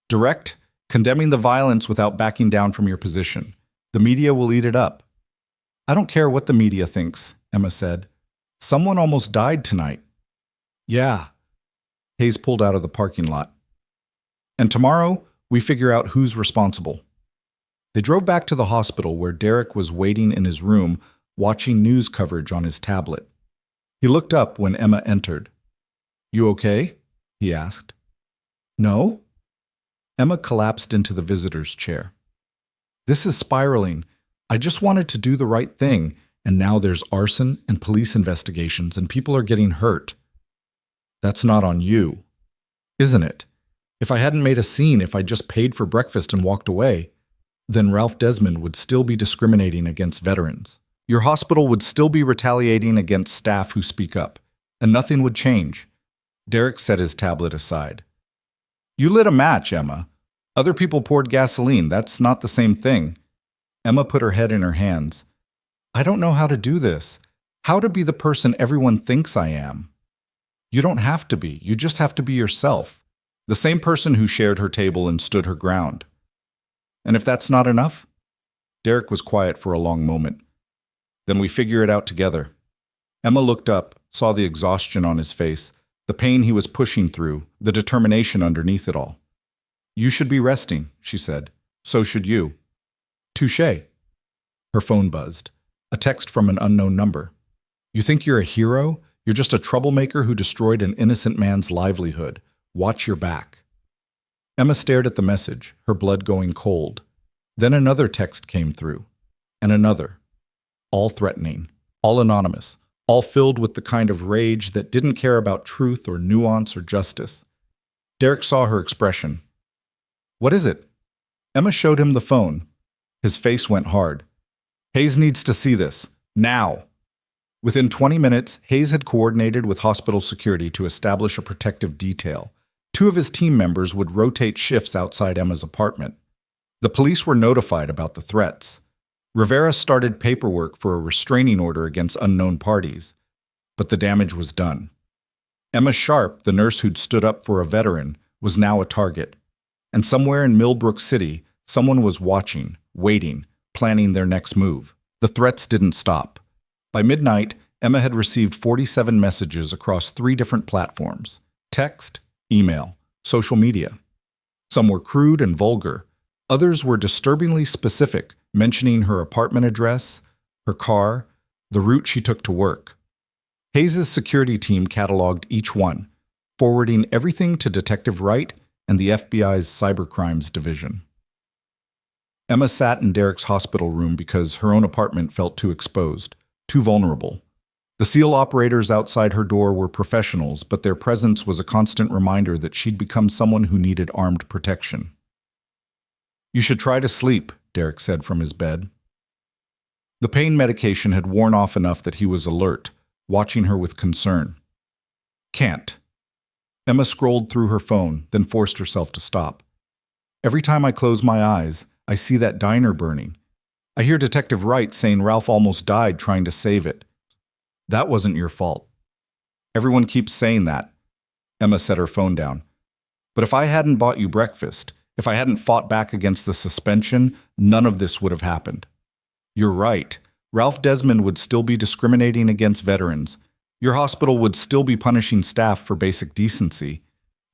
"Direct, condemning the violence without backing down from your position. The media will eat it up." "I don't care what the media thinks," Emma said. "Someone almost died tonight." "Yeah." Hayes pulled out of the parking lot. "And tomorrow, we figure out who's responsible." They drove back to the hospital where Derek was waiting in his room, watching news coverage on his tablet. He looked up when Emma entered. "You okay?" he asked. "No?" Emma collapsed into the visitor's chair. "This is spiraling. I just wanted to do the right thing, and now there's arson and police investigations, and people are getting hurt." "That's not on you, isn't it? If I hadn't made a scene, if I just paid for breakfast and walked away, then Ralph Desmond would still be discriminating against veterans. Your hospital would still be retaliating against staff who speak up, and nothing would change." Derek set his tablet aside. "You lit a match, Emma. Other people poured gasoline. That's not the same thing." Emma put her head in her hands. "I don't know how to do this. How to be the person everyone thinks I am." "You don't have to be. You just have to be yourself. The same person who shared her table and stood her ground." "And if that's not enough?" Derek was quiet for a long moment. Then we figure it out together. Emma looked up, saw the exhaustion on his face, the pain he was pushing through, the determination underneath it all. You should be resting, she said. So should you. Touché. Her phone buzzed. A text from an unknown number. You think you're a hero? You're just a troublemaker who destroyed an innocent man's livelihood. Watch your back. Emma stared at the message, her blood going cold. Then another text came through. And another. All threatening. All anonymous. All filled with the kind of rage that didn't care about truth or nuance or justice. Derek saw her expression. What is it? Emma showed him the phone. His face went hard. Hayes needs to see this. Now. Within 20 minutes, Hayes had coordinated with hospital security to establish a protective detail. 2 of his team members would rotate shifts outside Emma's apartment. The police were notified about the threats. Rivera started paperwork for a restraining order against unknown parties, but the damage was done. Emma Sharp, the nurse who'd stood up for a veteran, was now a target. And somewhere in Millbrook City, someone was watching, waiting, planning their next move. The threats didn't stop. By midnight, Emma had received 47 messages across 3 different platforms: text, email, social media. Some were crude and vulgar. Others were disturbingly specific, mentioning her apartment address, her car, the route she took to work. Hayes' security team cataloged each one, forwarding everything to Detective Wright and the FBI's Cybercrimes Division. Emma sat in Derek's hospital room because her own apartment felt too exposed, too vulnerable. The SEAL operators outside her door were professionals, but their presence was a constant reminder that she'd become someone who needed armed protection. You should try to sleep, Derek said from his bed. The pain medication had worn off enough that he was alert, watching her with concern. Can't. Emma scrolled through her phone, then forced herself to stop. Every time I close my eyes, I see that diner burning. I hear Detective Wright saying Ralph almost died trying to save it. That wasn't your fault. Everyone keeps saying that. Emma set her phone down. But if I hadn't bought you breakfast, if I hadn't fought back against the suspension, none of this would have happened. You're right. Ralph Desmond would still be discriminating against veterans. Your hospital would still be punishing staff for basic decency.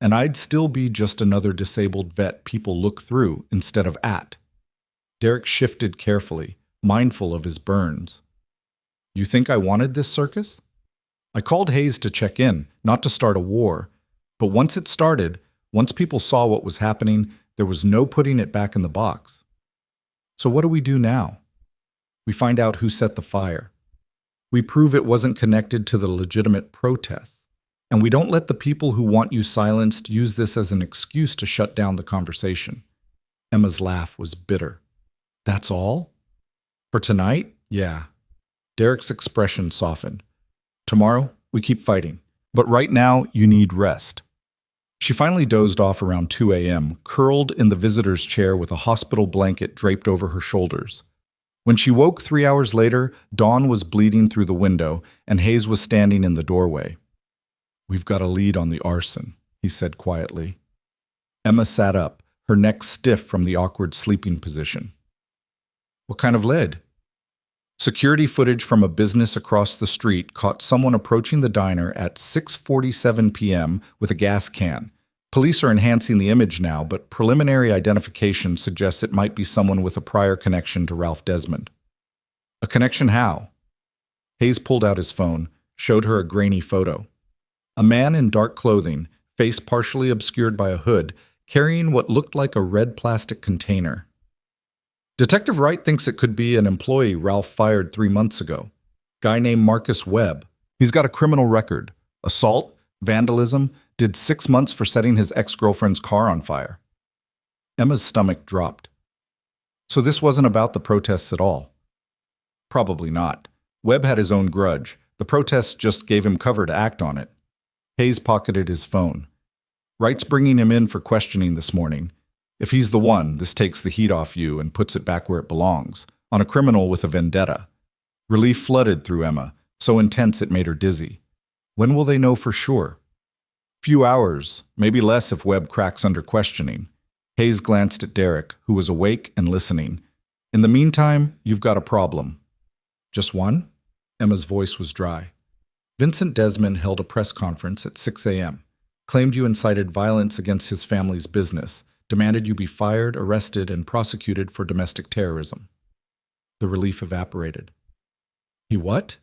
And I'd still be just another disabled vet people look through instead of at. Derek shifted carefully, mindful of his burns. You think I wanted this circus? I called Hayes to check in, not to start a war. But once it started, once people saw what was happening, there was no putting it back in the box. So what do we do now? We find out who set the fire. We prove it wasn't connected to the legitimate protests. And we don't let the people who want you silenced use this as an excuse to shut down the conversation. Emma's laugh was bitter. That's all? For tonight? Yeah. Derek's expression softened. Tomorrow, we keep fighting. But right now, you need rest. She finally dozed off around 2 a.m., curled in the visitor's chair with a hospital blanket draped over her shoulders. When she woke 3 hours later, dawn was bleeding through the window, and Hayes was standing in the doorway. We've got a lead on the arson, he said quietly. Emma sat up, her neck stiff from the awkward sleeping position. What kind of lead? Security footage from a business across the street caught someone approaching the diner at 6:47 p.m. with a gas can. Police are enhancing the image now, but preliminary identification suggests it might be someone with a prior connection to Ralph Desmond. A connection how? Hayes pulled out his phone, showed her a grainy photo. A man in dark clothing, face partially obscured by a hood, carrying what looked like a red plastic container. Detective Wright thinks it could be an employee Ralph fired 3 months ago. Guy named Marcus Webb. He's got a criminal record. Assault, vandalism, did 6 months for setting his ex-girlfriend's car on fire. Emma's stomach dropped. So this wasn't about the protests at all? Probably not. Webb had his own grudge. The protests just gave him cover to act on it. Hayes pocketed his phone. Wright's bringing him in for questioning this morning. If he's the one, this takes the heat off you and puts it back where it belongs, on a criminal with a vendetta. Relief flooded through Emma, so intense it made her dizzy. When will they know for sure? Few hours, maybe less if Webb cracks under questioning. Hayes glanced at Derek, who was awake and listening. In the meantime, you've got a problem. Just one? Emma's voice was dry. Vincent Desmond held a press conference at 6 a.m., claimed you incited violence against his family's business, demanded you be fired, arrested, and prosecuted for domestic terrorism. The relief evaporated. He what?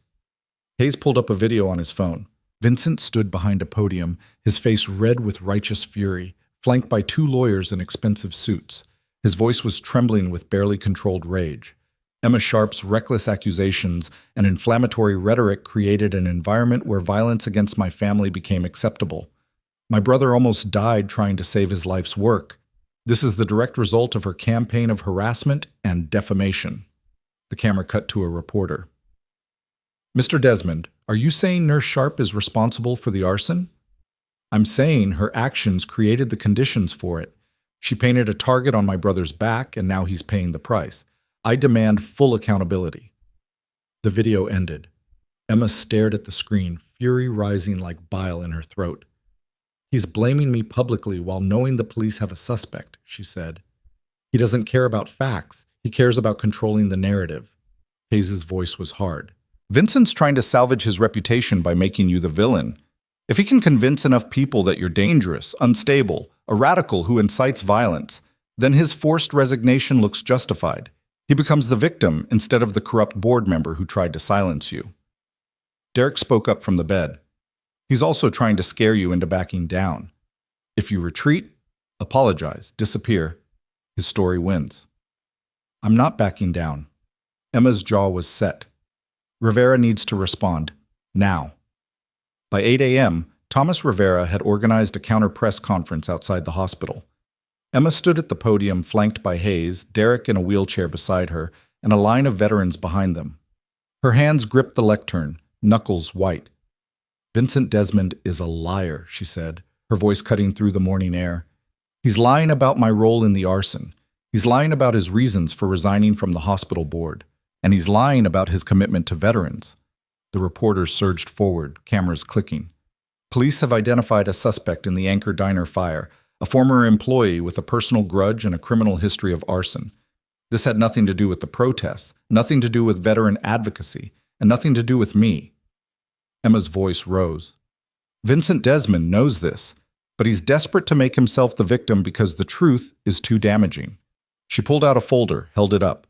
Hayes pulled up a video on his phone. Vincent stood behind a podium, his face red with righteous fury, flanked by two lawyers in expensive suits. His voice was trembling with barely controlled rage. Emma Sharp's reckless accusations and inflammatory rhetoric created an environment where violence against my family became acceptable. My brother almost died trying to save his life's work. This is the direct result of her campaign of harassment and defamation. The camera cut to a reporter. Mr. Desmond, are you saying Nurse Sharp is responsible for the arson? I'm saying her actions created the conditions for it. She painted a target on my brother's back, and now he's paying the price. I demand full accountability. The video ended. Emma stared at the screen, fury rising like bile in her throat. He's blaming me publicly while knowing the police have a suspect, she said. He doesn't care about facts. He cares about controlling the narrative. Hayes' voice was hard. Vincent's trying to salvage his reputation by making you the villain. If he can convince enough people that you're dangerous, unstable, a radical who incites violence, then his forced resignation looks justified. He becomes the victim instead of the corrupt board member who tried to silence you. Derek spoke up from the bed. He's also trying to scare you into backing down. If you retreat, apologize, disappear, his story wins. I'm not backing down. Emma's jaw was set. Rivera needs to respond. Now. By 8 a.m., Thomas Rivera had organized a counter-press conference outside the hospital. Emma stood at the podium flanked by Hayes, Derek in a wheelchair beside her, and a line of veterans behind them. Her hands gripped the lectern, knuckles white. Vincent Desmond is a liar, she said, her voice cutting through the morning air. He's lying about my role in the arson. He's lying about his reasons for resigning from the hospital board. And he's lying about his commitment to veterans. The reporters surged forward, cameras clicking. Police have identified a suspect in the Anchor Diner fire, a former employee with a personal grudge and a criminal history of arson. This had nothing to do with the protests, nothing to do with veteran advocacy, and nothing to do with me. Emma's voice rose. Vincent Desmond knows this, but he's desperate to make himself the victim because the truth is too damaging. She pulled out a folder, held it up.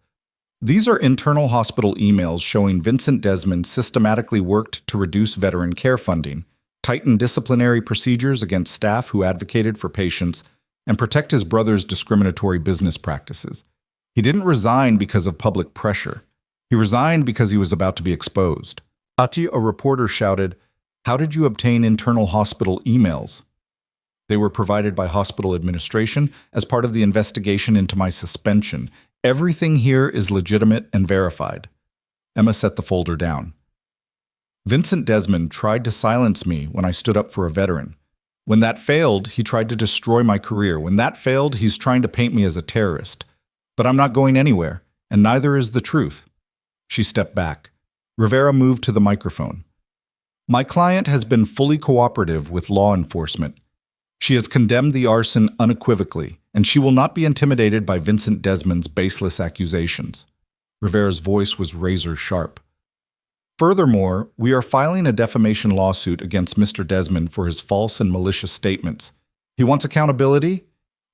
These are internal hospital emails showing Vincent Desmond systematically worked to reduce veteran care funding, tighten disciplinary procedures against staff who advocated for patients, and protect his brother's discriminatory business practices. He didn't resign because of public pressure. He resigned because he was about to be exposed. Ati, a reporter, shouted, "How did you obtain internal hospital emails?" They were provided by hospital administration as part of the investigation into my suspension. Everything here is legitimate and verified. Emma set the folder down. Vincent Desmond tried to silence me when I stood up for a veteran. When that failed, he tried to destroy my career. When that failed, he's trying to paint me as a terrorist. But I'm not going anywhere, and neither is the truth. She stepped back. Rivera moved to the microphone. My client has been fully cooperative with law enforcement. She has condemned the arson unequivocally, and she will not be intimidated by Vincent Desmond's baseless accusations. Rivera's voice was razor sharp. Furthermore, we are filing a defamation lawsuit against Mr. Desmond for his false and malicious statements. He wants accountability?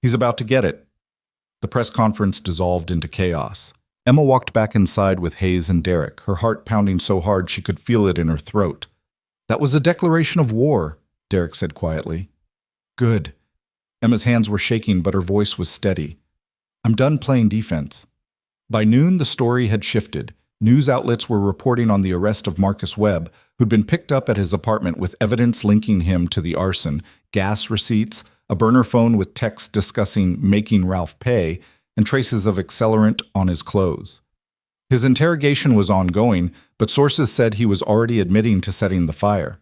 He's about to get it. The press conference dissolved into chaos. Emma walked back inside with Hayes and Derek, her heart pounding so hard she could feel it in her throat. That was a declaration of war, Derek said quietly. Good. Emma's hands were shaking, but her voice was steady. I'm done playing defense. By noon, the story had shifted. News outlets were reporting on the arrest of Marcus Webb, who'd been picked up at his apartment with evidence linking him to the arson, gas receipts, a burner phone with texts discussing making Ralph pay, and traces of accelerant on his clothes. His interrogation was ongoing, but sources said he was already admitting to setting the fire.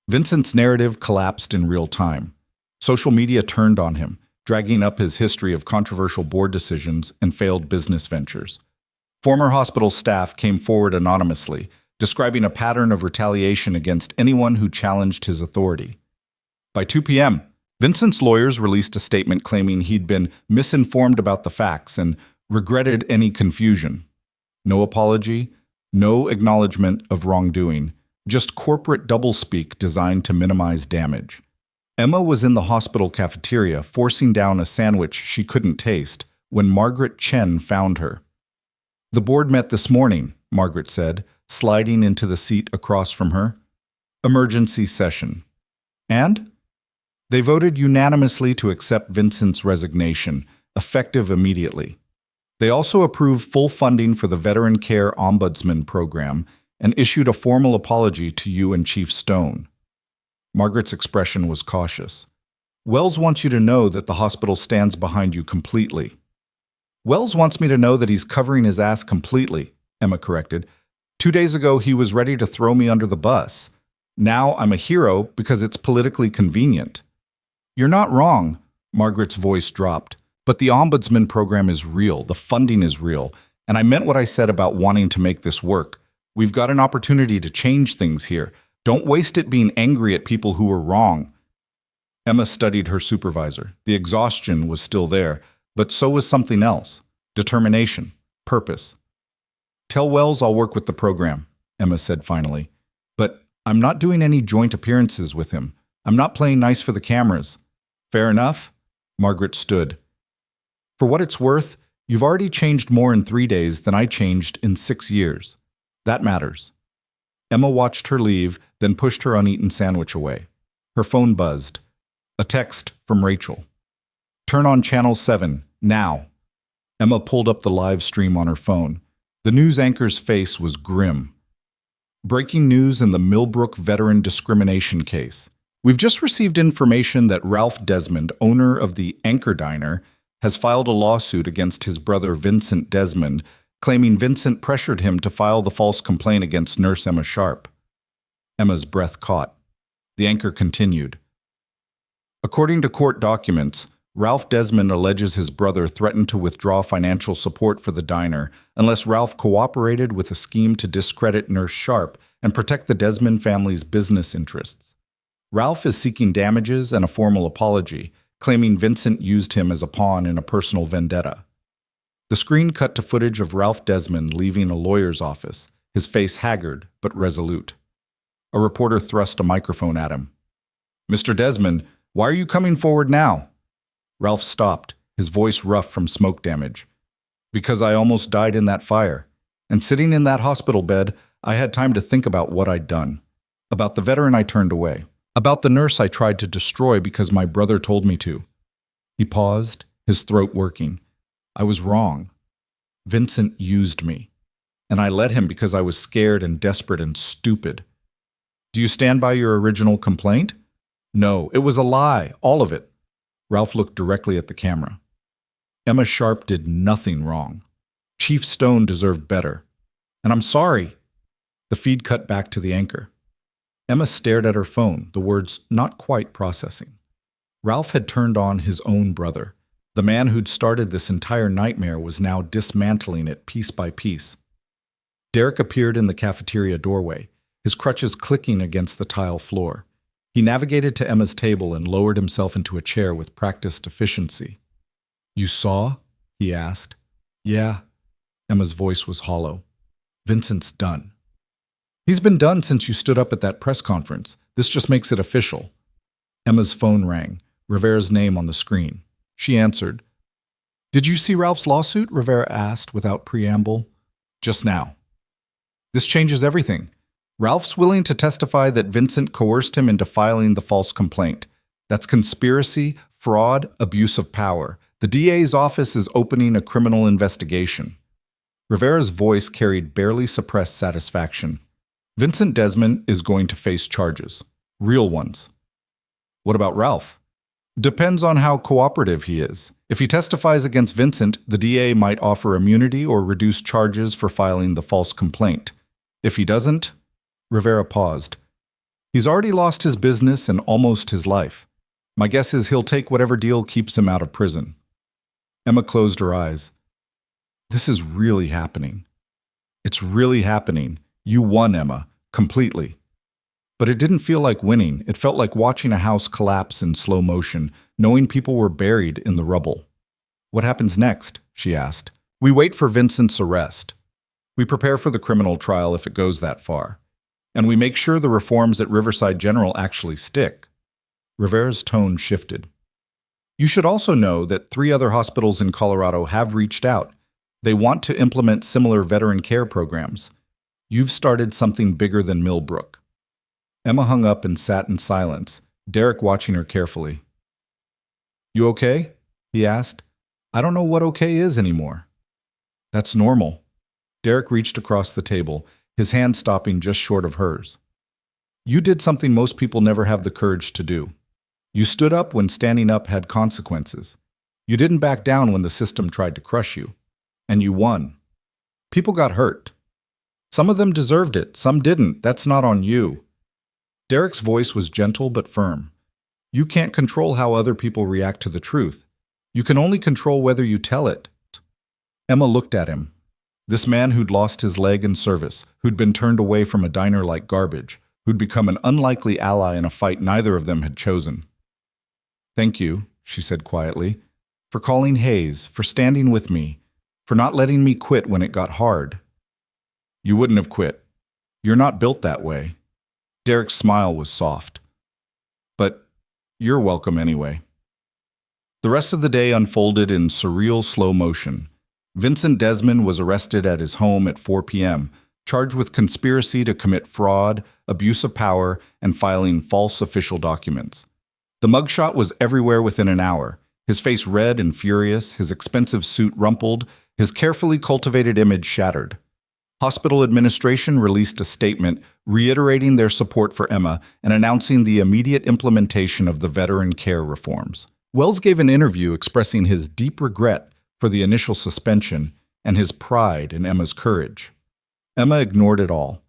Vincent's narrative collapsed in real time. Social media turned on him, dragging up his history of controversial board decisions and failed business ventures. Former hospital staff came forward anonymously, describing a pattern of retaliation against anyone who challenged his authority. By 2 p.m., Vincent's lawyers released a statement claiming he'd been misinformed about the facts and regretted any confusion. No apology, No acknowledgement of wrongdoing, just corporate doublespeak designed to minimize damage. Emma was in the hospital cafeteria, forcing down a sandwich she couldn't taste, when Margaret Chen found her. "The board met this morning," Margaret said, sliding into the seat across from her. "Emergency session." "And?" "They voted unanimously to accept Vincent's resignation, effective immediately. They also approved full funding for the Veteran Care Ombudsman program and issued a formal apology to you and Chief Stone." Margaret's expression was cautious. "Wells wants you to know that the hospital stands behind you completely." "Wells wants me to know that he's covering his ass completely," Emma corrected. 2 days ago, he was ready to throw me under the bus. Now I'm a hero because it's politically convenient." "You're not wrong," Margaret's voice dropped. "But the Ombudsman program is real, the funding is real, and I meant what I said about wanting to make this work. We've got an opportunity to change things here. Don't waste it being angry at people who were wrong." Emma studied her supervisor. The exhaustion was still there, but so was something else: determination, purpose. "Tell Wells I'll work with the program," Emma said finally. "But I'm not doing any joint appearances with him. I'm not playing nice for the cameras." "Fair enough." Margaret stood. "For what it's worth, you've already changed more in 3 days than I changed in 6 years. That matters." Emma watched her leave, then pushed her uneaten sandwich away. Her phone buzzed. A text from Rachel. "Turn on Channel 7, now." Emma pulled up the live stream on her phone. The news anchor's face was grim. "Breaking news in the Millbrook veteran discrimination case. We've just received information that Ralph Desmond, owner of the Anchor Diner, has filed a lawsuit against his brother Vincent Desmond, claiming Vincent pressured him to file the false complaint against nurse Emma Sharp." Emma's breath caught. The anchor continued. "According to court documents, Ralph Desmond alleges his brother threatened to withdraw financial support for the diner unless Ralph cooperated with a scheme to discredit Nurse Sharp and protect the Desmond family's business interests. Ralph is seeking damages and a formal apology, claiming Vincent used him as a pawn in a personal vendetta." The screen cut to footage of Ralph Desmond leaving a lawyer's office, his face haggard but resolute. A reporter thrust a microphone at him. "Mr. Desmond, why are you coming forward now?" Ralph stopped, his voice rough from smoke damage. "Because I almost died in that fire. And sitting in that hospital bed, I had time to think about what I'd done. About the veteran I turned away. About the nurse I tried to destroy because my brother told me to." He paused, his throat working. "I was wrong. Vincent used me. And I let him because I was scared and desperate and stupid. Do you stand by your original complaint?" "No, it was a lie, all of it." Ralph looked directly at the camera. "Emma Sharp did nothing wrong. Chief Stone deserved better. And I'm sorry." The feed cut back to the anchor. Emma stared at her phone, the words not quite processing. Ralph had turned on his own brother. The man who'd started this entire nightmare was now dismantling it piece by piece. Derek appeared in the cafeteria doorway, his crutches clicking against the tile floor. He navigated to Emma's table and lowered himself into a chair with practiced efficiency. "You saw?" he asked. "Yeah." Emma's voice was hollow. "Vincent's done." "He's been done since you stood up at that press conference. This just makes it official." Emma's phone rang, Rivera's name on the screen. She answered. "Did you see Ralph's lawsuit?" Rivera asked without preamble. "Just now." "This changes everything. Ralph's willing to testify that Vincent coerced him into filing the false complaint. That's conspiracy, fraud, abuse of power. The DA's office is opening a criminal investigation." Rivera's voice carried barely suppressed satisfaction. "Vincent Desmond is going to face charges. Real ones." "What about Ralph?" "Depends on how cooperative he is. If he testifies against Vincent, the DA might offer immunity or reduce charges for filing the false complaint. If he doesn't..." Rivera paused. "He's already lost his business and almost his life. My guess is he'll take whatever deal keeps him out of prison." Emma closed her eyes. "This is really happening. It's really happening. You won, Emma, completely." But it didn't feel like winning. It felt like watching a house collapse in slow motion, knowing people were buried in the rubble. "What happens next?" she asked. "We wait for Vincent's arrest." We prepare for the criminal trial if it goes that far. And we make sure the reforms at Riverside General actually stick. Rivera's tone shifted. You should also know that 3 other hospitals in Colorado have reached out. They want to implement similar veteran care programs. You've started something bigger than Millbrook. Emma hung up and sat in silence, Derek watching her carefully. You okay? He asked. I don't know what okay is anymore. That's normal. Derek reached across the table, his hand stopping just short of hers. You did something most people never have the courage to do. You stood up when standing up had consequences. You didn't back down when the system tried to crush you. And you won. People got hurt. Some of them deserved it, some didn't. That's not on you. Derek's voice was gentle but firm. You can't control how other people react to the truth. You can only control whether you tell it. Emma looked at him. This man who'd lost his leg in service, who'd been turned away from a diner like garbage, who'd become an unlikely ally in a fight neither of them had chosen. Thank you, she said quietly, for calling Hayes, for standing with me, for not letting me quit when it got hard. You wouldn't have quit. You're not built that way. Derek's smile was soft. But you're welcome anyway. The rest of the day unfolded in surreal slow motion. Vincent Desmond was arrested at his home at 4 p.m., charged with conspiracy to commit fraud, abuse of power, and filing false official documents. The mugshot was everywhere within an hour, his face red and furious, his expensive suit rumpled, his carefully cultivated image shattered. Hospital administration released a statement reiterating their support for Emma and announcing the immediate implementation of the veteran care reforms. Wells gave an interview expressing his deep regret for the initial suspension and his pride in Emma's courage. Emma ignored it all.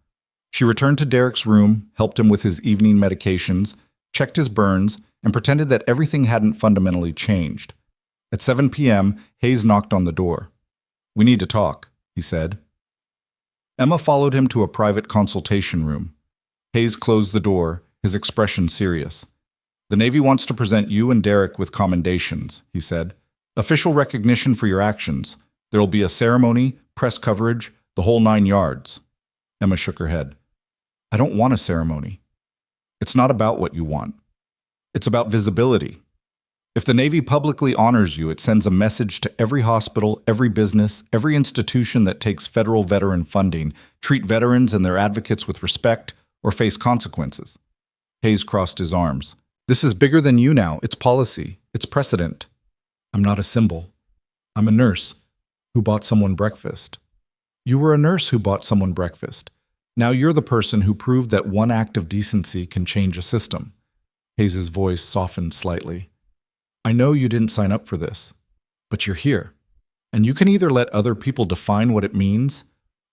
She returned to Derek's room, helped him with his evening medications, checked his burns, and pretended that everything hadn't fundamentally changed. At 7 p.m., Hayes knocked on the door. We need to talk, he said. Emma followed him to a private consultation room. Hayes closed the door, his expression serious. The Navy wants to present you and Derek with commendations, he said. Official recognition for your actions. There will be a ceremony, press coverage, the whole 9 yards. Emma shook her head. I don't want a ceremony. It's not about what you want. It's about visibility. If the Navy publicly honors you, it sends a message to every hospital, every business, every institution that takes federal veteran funding, treat veterans and their advocates with respect, or face consequences. Hayes crossed his arms. This is bigger than you now. It's policy. It's precedent. I'm not a symbol. I'm a nurse who bought someone breakfast. You were a nurse who bought someone breakfast. Now you're the person who proved that one act of decency can change a system. Hayes' voice softened slightly. I know you didn't sign up for this, but you're here. And you can either let other people define what it means,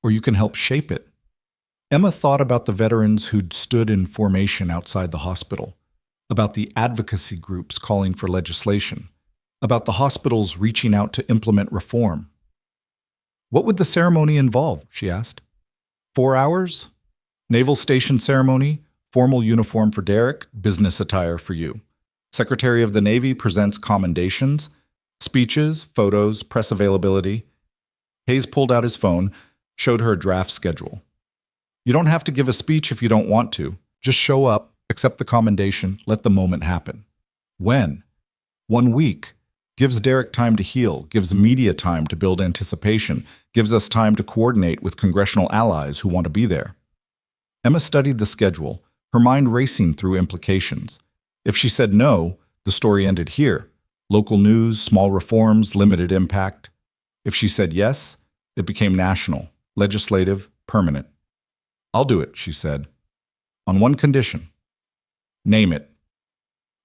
or you can help shape it. Emma thought about the veterans who'd stood in formation outside the hospital, about the advocacy groups calling for legislation, about the hospitals reaching out to implement reform. What would the ceremony involve, she asked. 4 hours? Naval station ceremony, formal uniform for Derek, business attire for you. Secretary of the Navy presents commendations, speeches, photos, press availability. Hayes pulled out his phone, showed her a draft schedule. You don't have to give a speech if you don't want to. Just show up, accept the commendation, let the moment happen. When? 1 week. Gives Derek time to heal, gives media time to build anticipation, gives us time to coordinate with congressional allies who want to be there. Emma studied the schedule, her mind racing through implications. If she said no, the story ended here. Local news, small reforms, limited impact. If she said yes, it became national, legislative, permanent. I'll do it, she said. On one condition. Name it.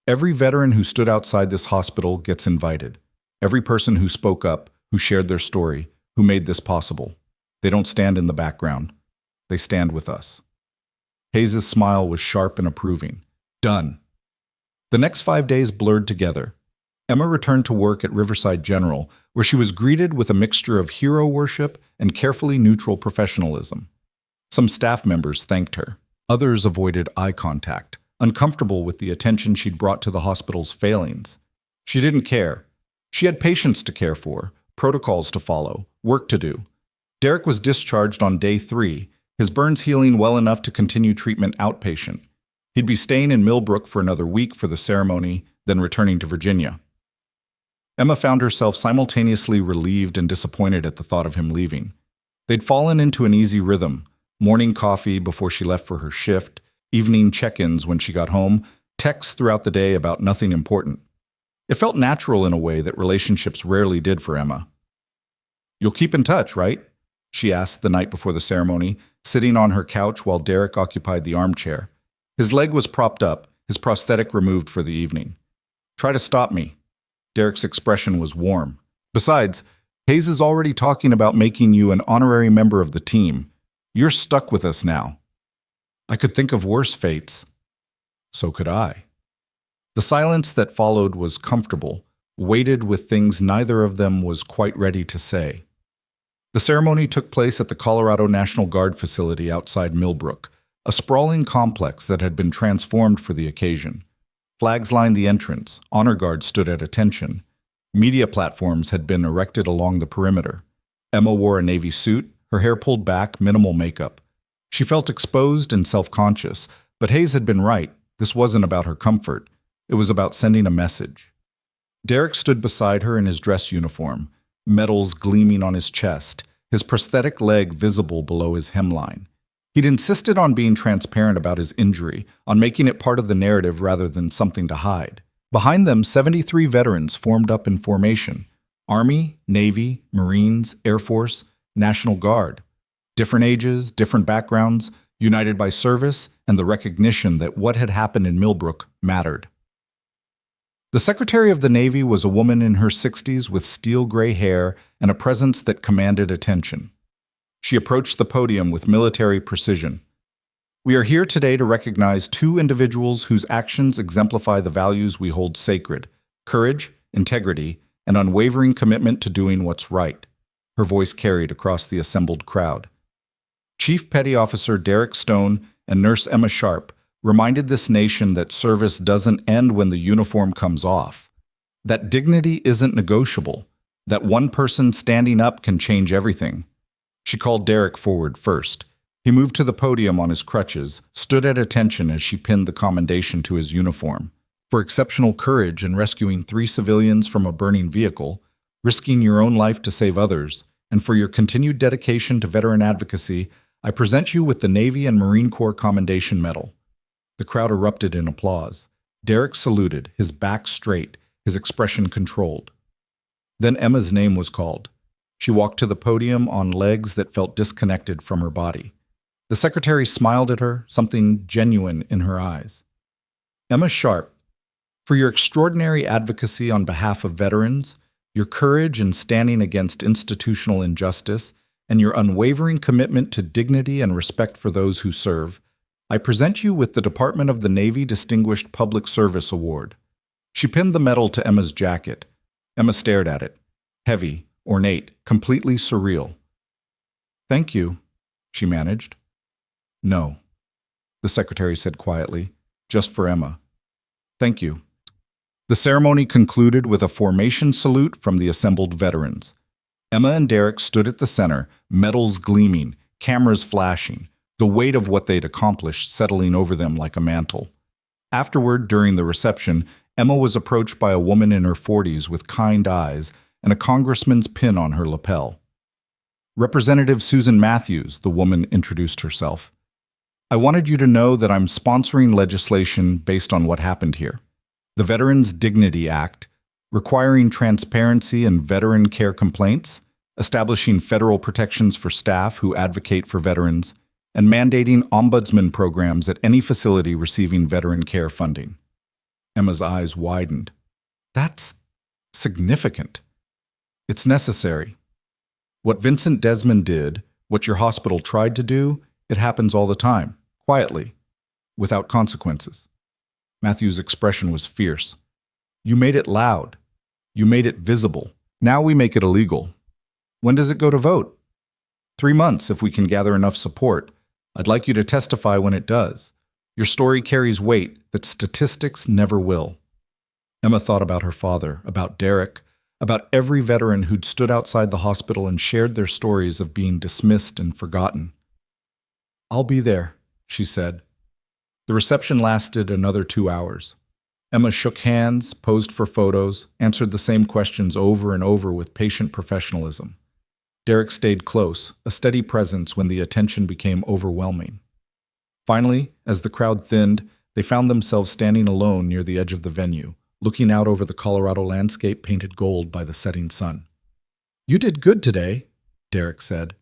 Every veteran who stood outside this hospital gets invited. Every person who spoke up, who shared their story, who made this possible. They don't stand in the background. They stand with us. Hayes' smile was sharp and approving. Done. The next 5 days blurred together. Emma returned to work at Riverside General, where she was greeted with a mixture of hero worship and carefully neutral professionalism. Some staff members thanked her. Others avoided eye contact, uncomfortable with the attention she'd brought to the hospital's failings. She didn't care. She had patients to care for, protocols to follow, work to do. Derek was discharged on day 3, his burns healing well enough to continue treatment outpatient. He'd be staying in Millbrook for another week for the ceremony, then returning to Virginia. Emma found herself simultaneously relieved and disappointed at the thought of him leaving. They'd fallen into an easy rhythm: morning coffee before she left for her shift, evening check-ins when she got home, texts throughout the day about nothing important. It felt natural in a way that relationships rarely did for Emma. "You'll keep in touch, right?" she asked the night before the ceremony, sitting on her couch while Derek occupied the armchair. His leg was propped up, his prosthetic removed for the evening. "Try to stop me." Derek's expression was warm. "Besides, Hayes is already talking about making you an honorary member of the team. You're stuck with us now." "I could think of worse fates." "So could I." The silence that followed was comfortable, weighted with things neither of them was quite ready to say. The ceremony took place at the Colorado National Guard facility outside Millbrook, a sprawling complex that had been transformed for the occasion. Flags lined the entrance, honor guards stood at attention. Media platforms had been erected along the perimeter. Emma wore a navy suit, her hair pulled back, minimal makeup. She felt exposed and self-conscious, but Hayes had been right. This wasn't about her comfort. It was about sending a message. Derek stood beside her in his dress uniform, medals gleaming on his chest, his prosthetic leg visible below his hemline. He'd insisted on being transparent about his injury, on making it part of the narrative rather than something to hide. Behind them, 73 veterans formed up in formation: Army, Navy, Marines, Air Force, National Guard. Different ages, different backgrounds, united by service and the recognition that what had happened in Millbrook mattered. The Secretary of the Navy was a woman in her 60s with steel gray hair and a presence that commanded attention. She approached the podium with military precision. "We are here today to recognize 2 individuals whose actions exemplify the values we hold sacred: courage, integrity, and unwavering commitment to doing what's right." Her voice carried across the assembled crowd. Chief Petty Officer Derek Stone and Nurse Emma Sharp reminded this nation that service doesn't end when the uniform comes off, that dignity isn't negotiable, that one person standing up can change everything. She called Derek forward first. He moved to the podium on his crutches, stood at attention as she pinned the commendation to his uniform. "For exceptional courage in rescuing 3 civilians from a burning vehicle, risking your own life to save others, and for your continued dedication to veteran advocacy, I present you with the Navy and Marine Corps Commendation Medal." The crowd erupted in applause. Derek saluted, his back straight, his expression controlled. Then Emma's name was called. She walked to the podium on legs that felt disconnected from her body. The secretary smiled at her, something genuine in her eyes. "Emma Sharp, for your extraordinary advocacy on behalf of veterans, your courage in standing against institutional injustice, and your unwavering commitment to dignity and respect for those who serve, I present you with the Department of the Navy Distinguished Public Service Award." She pinned the medal to Emma's jacket. Emma stared at it. Heavy, ornate, completely surreal. "Thank you," she managed. "No," the secretary said quietly, "just for Emma. Thank you." The ceremony concluded with a formation salute from the assembled veterans. Emma and Derek stood at the center, medals gleaming, cameras flashing, the weight of what they'd accomplished settling over them like a mantle. Afterward, during the reception, Emma was approached by a woman in her 40s with kind eyes and a congressman's pin on her lapel. "Representative Susan Matthews," the woman introduced herself. "I wanted you to know that I'm sponsoring legislation based on what happened here. The Veterans Dignity Act, requiring transparency in veteran care complaints, establishing federal protections for staff who advocate for veterans, and mandating ombudsman programs at any facility receiving veteran care funding." Emma's eyes widened. "That's significant. It's necessary. What Vincent Desmond did, what your hospital tried to do, it happens all the time, quietly, without consequences." Matthew's expression was fierce. "You made it loud. You made it visible. Now we make it illegal. When does it go to vote?" 3 months if we can gather enough support. I'd like you to testify when it does. Your story carries weight that statistics never will." Emma thought about her father, about Derek, about every veteran who'd stood outside the hospital and shared their stories of being dismissed and forgotten. "I'll be there," she said. The reception lasted another 2 hours. Emma shook hands, posed for photos, answered the same questions over and over with patient professionalism. Derek stayed close, a steady presence when the attention became overwhelming. Finally, as the crowd thinned, they found themselves standing alone near the edge of the venue, looking out over the Colorado landscape painted gold by the setting sun. "You did good today," Derek said.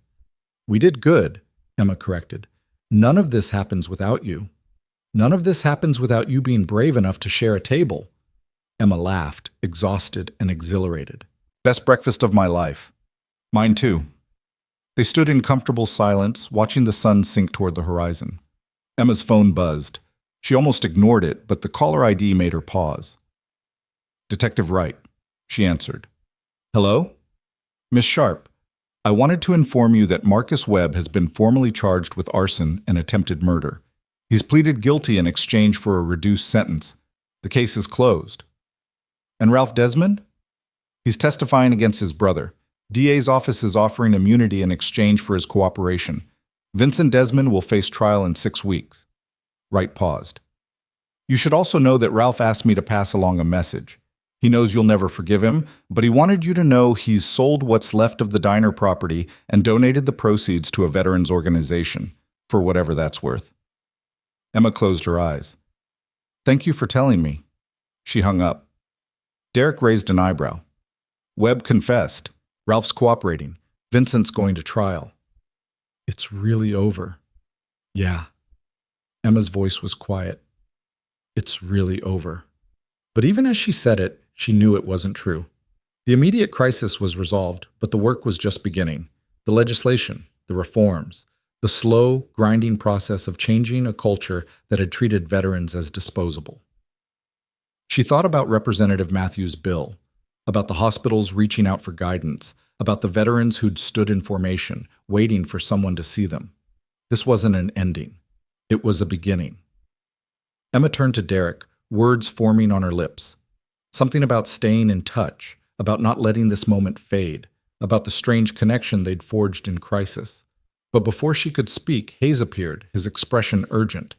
"We did good," Emma corrected. "None of this happens without you. None of this happens without you being brave enough to share a table." Emma laughed, exhausted and exhilarated. "Best breakfast of my life." "Mine too." They stood in comfortable silence, watching the sun sink toward the horizon. Emma's phone buzzed. She almost ignored it, but the caller ID made her pause. "Detective Wright," she answered. "Hello? Miss Sharp, I wanted to inform you that Marcus Webb has been formally charged with arson and attempted murder. He's pleaded guilty in exchange for a reduced sentence. The case is closed." "And Ralph Desmond?" "He's testifying against his brother. DA's office is offering immunity in exchange for his cooperation. Vincent Desmond will face trial in 6 weeks. Wright paused. "You should also know that Ralph asked me to pass along a message. He knows you'll never forgive him, but he wanted you to know he's sold what's left of the diner property and donated the proceeds to a veterans organization, for whatever that's worth." Emma closed her eyes. "Thank you for telling me." She hung up. Derek raised an eyebrow. "Webb confessed. Ralph's cooperating. Vincent's going to trial." "It's really over." "Yeah." Emma's voice was quiet. "It's really over." But even as she said it, she knew it wasn't true. The immediate crisis was resolved, but the work was just beginning. The legislation, the reforms, the slow, grinding process of changing a culture that had treated veterans as disposable. She thought about Representative Matthews' bill, about the hospitals reaching out for guidance, about the veterans who'd stood in formation, waiting for someone to see them. This wasn't an ending. It was a beginning. Emma turned to Derek, words forming on her lips. Something about staying in touch, about not letting this moment fade, about the strange connection they'd forged in crisis. But before she could speak, Hayes appeared, his expression urgent.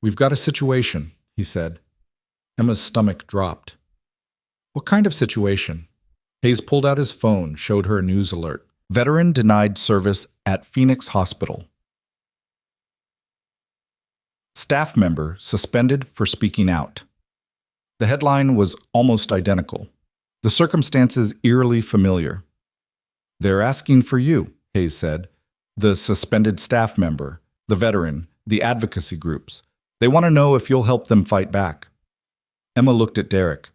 "We've got a situation," he said. Emma's stomach dropped. "What kind of situation?" Hayes pulled out his phone, showed her a news alert. "Veteran denied service at Phoenix Hospital. Staff member suspended for speaking out." The headline was almost identical. The circumstances eerily familiar. "They're asking for you," Hayes said. "The suspended staff member, the veteran, the advocacy groups. They want to know if you'll help them fight back." Emma looked at Derek.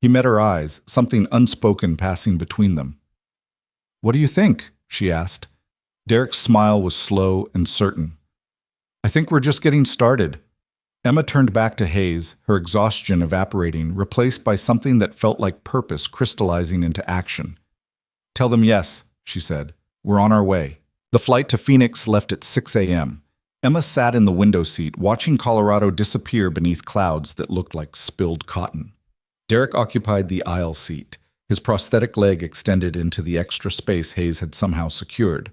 He met her eyes, something unspoken passing between them. "What do you think?" she asked. Derek's smile was slow and certain. "I think we're just getting started." Emma turned back to Hayes, her exhaustion evaporating, replaced by something that felt like purpose crystallizing into action. "Tell them yes," she said. "We're on our way." The flight to Phoenix left at 6 a.m. Emma sat in the window seat, watching Colorado disappear beneath clouds that looked like spilled cotton. Derek occupied the aisle seat, his prosthetic leg extended into the extra space Hayes had somehow secured.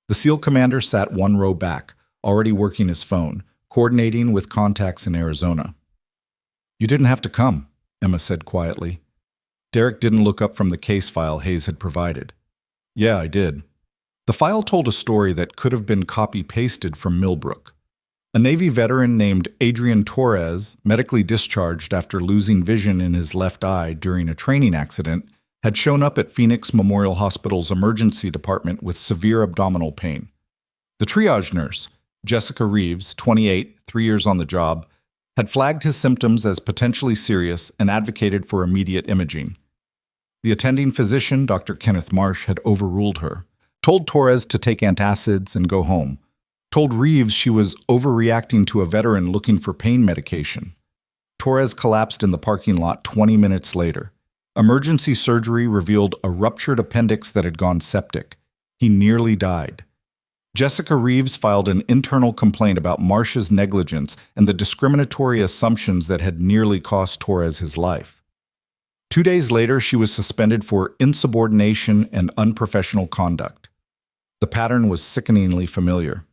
The SEAL commander sat one row back, already working his phone, coordinating with contacts in Arizona. "You didn't have to come," Emma said quietly. Derek didn't look up from the case file Hayes had provided. "Yeah, I did." The file told a story that could have been copy-pasted from Millbrook. A Navy veteran named Adrian Torres, medically discharged after losing vision in his left eye during a training accident, had shown up at Phoenix Memorial Hospital's emergency department with severe abdominal pain. The triage nurse, Jessica Reeves, 28, 3 years on the job, had flagged his symptoms as potentially serious and advocated for immediate imaging. The attending physician, Dr. Kenneth Marsh, had overruled her, told Torres to take antacids and go home, told Reeves she was overreacting to a veteran looking for pain medication. Torres collapsed in the parking lot 20 minutes later. Emergency surgery revealed a ruptured appendix that had gone septic. He nearly died. Jessica Reeves filed an internal complaint about Marsh's negligence and the discriminatory assumptions that had nearly cost Torres his life. 2 days later, she was suspended for insubordination and unprofessional conduct. The pattern was sickeningly familiar.